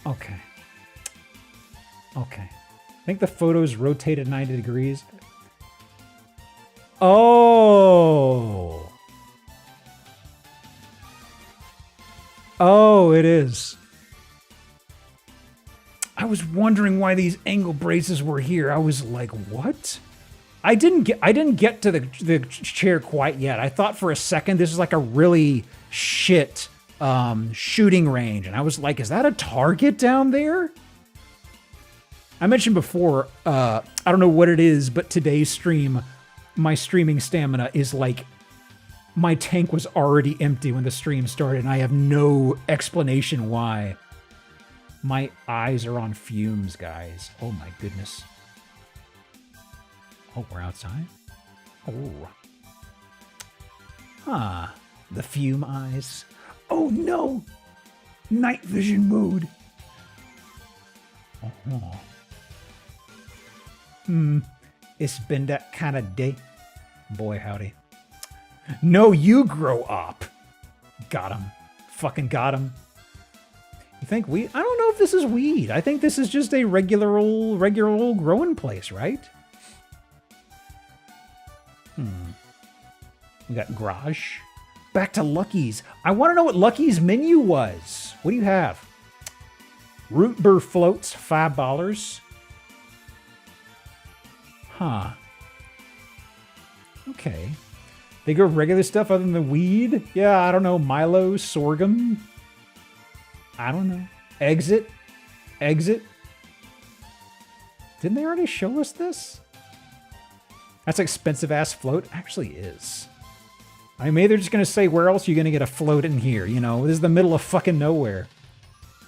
Okay. Okay. I think the photos rotated 90 degrees. Oh! Oh, it is. I was wondering why these angle braces were here. I was like, what? I didn't get to the chair quite yet. I thought for a second this is like a really shit shooting range. And I was like, is that a target down there? I mentioned before, I don't know what it is, but today's stream, my streaming stamina is like, my tank was already empty when the stream started, and I have no explanation why. My eyes are on fumes, guys. Oh my goodness. Oh, we're outside? Oh. Huh. The fume eyes. Oh no! Night vision mode. Oh. It's been that kind of day. Boy, howdy. No, you grow up. Got him. Fucking got him. You think weed? I don't know if this is weed. I think this is just a regular old growing place, right? We got garage. Back to Lucky's. I want to know what Lucky's menu was. What do you have? Root beer floats, $5. Huh. Okay. They go regular stuff other than the weed? Yeah, I don't know. Milo, sorghum. I don't know. Exit. Exit. Didn't they already show us this? That's an expensive ass float. Actually is. I mean, maybe they're just going to say, where else are you going to get a float in here? You know, this is the middle of fucking nowhere.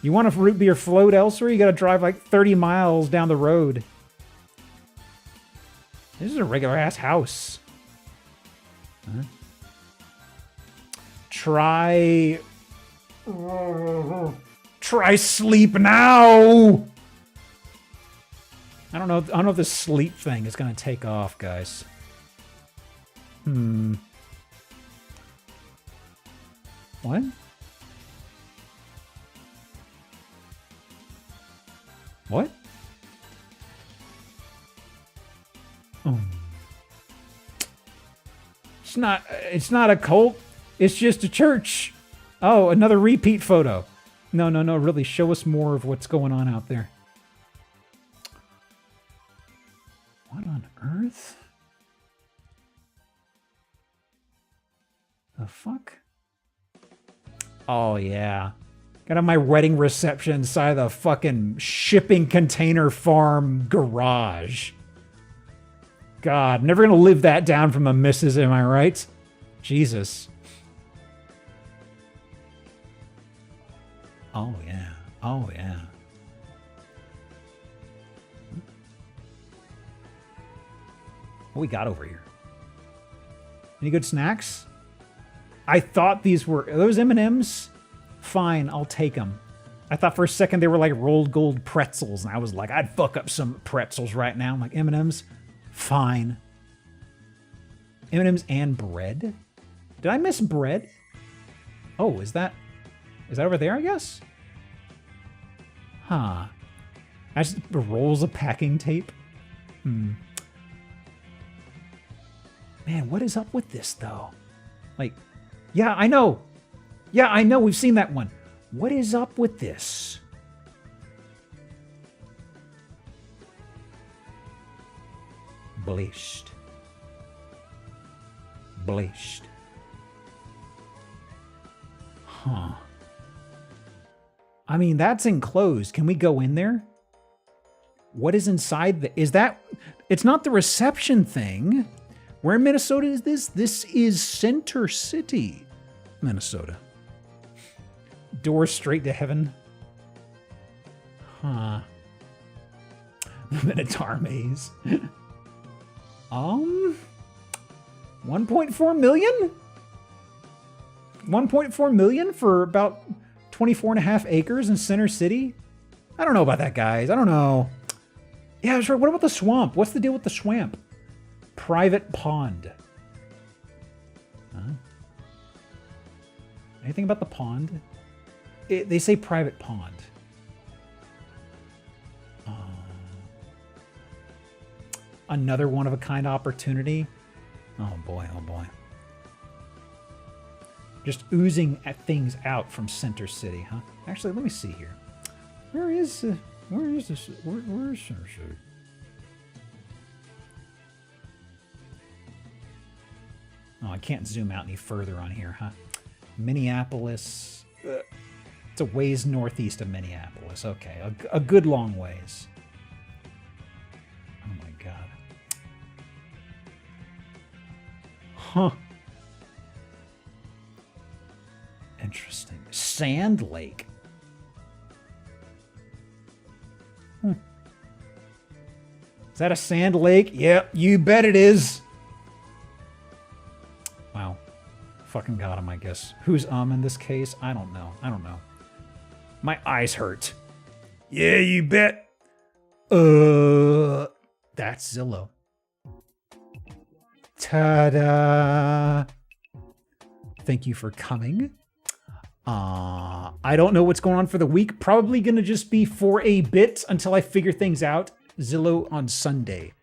You want a root beer float elsewhere? You got to drive like 30 miles down the road. This is a regular ass house. Huh? Try sleep now. I don't know if this sleep thing is going to take off, guys. What? What? It's not a cult. It's just a church. Oh, another repeat photo. No, really, show us more of what's going on out there. What on earth? The fuck? Oh, yeah. Got my wedding reception inside the fucking shipping container farm garage. God, never gonna live that down from a missus, am I right? Jesus. Oh, yeah. Oh, yeah. What we got over here? Any good snacks? I thought these were... Are those M&Ms? Fine, I'll take them. I thought for a second they were like rolled gold pretzels, and I was like, I'd fuck up some pretzels right now. I'm like, M&Ms? Fine. M&Ms and bread? Did I miss bread? Oh, is that over there, I guess? Huh. That's rolls of packing tape? Man, what is up with this, though? Like, yeah, I know. Yeah, I know. We've seen that one. What is up with this? Bleached. Bleached. Huh. I mean, that's enclosed. Can we go in there? What is inside the... Is that... It's not the reception thing. Where in Minnesota is this? This is Center City, Minnesota. Door straight to heaven. Huh. The Minotaur maze. 1.4 million? 1.4 million for about 24 and a half acres in Center City? I don't know about that, guys. I don't know. Yeah, sure. What about the swamp? What's the deal with the swamp? Private pond. Huh? Anything about the pond? They say private pond. Another one-of-a-kind opportunity. Oh boy, oh boy. Just oozing at things out from Center City, huh? Actually, let me see here. Where is this? Where is Center City? Oh, I can't zoom out any further on here, huh? Minneapolis. It's a ways northeast of Minneapolis. Okay, a good long ways. Oh my God. Huh. Interesting. Sand Lake. Is that a sand lake? Yeah, you bet it is. Wow. Fucking got him, I guess. Who's in this case? I don't know. My eyes hurt. Yeah, you bet. That's Zillow. Ta-da! Thank you for coming. I don't know what's going on for the week. Probably gonna just be for a bit until I figure things out. Zillow on Sunday.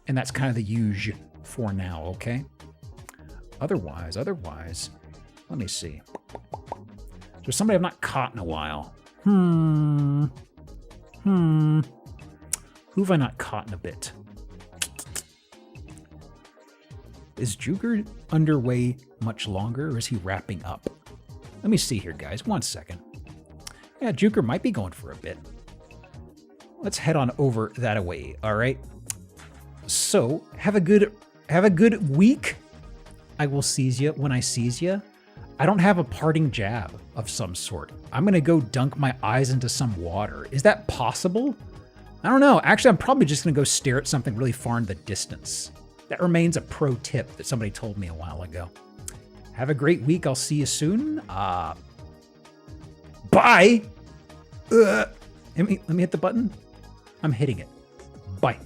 And that's kind of the huge for now, okay? Otherwise, let me see. There's somebody I've not caught in a while. Who have I not caught in a bit? Is Juker underway much longer, or is he wrapping up? Let me see here, guys. 1 second. Yeah, Juker might be going for a bit. Let's head on over that way, all right? So, have a good week. I will seize you when I seize you. I don't have a parting jab of some sort. I'm gonna go dunk my eyes into some water. Is that possible? I don't know. Actually, I'm probably just gonna go stare at something really far in the distance. That remains a pro tip that somebody told me a while ago. Have a great week. I'll see you soon. Bye. Let me hit the button. I'm hitting it. Bye.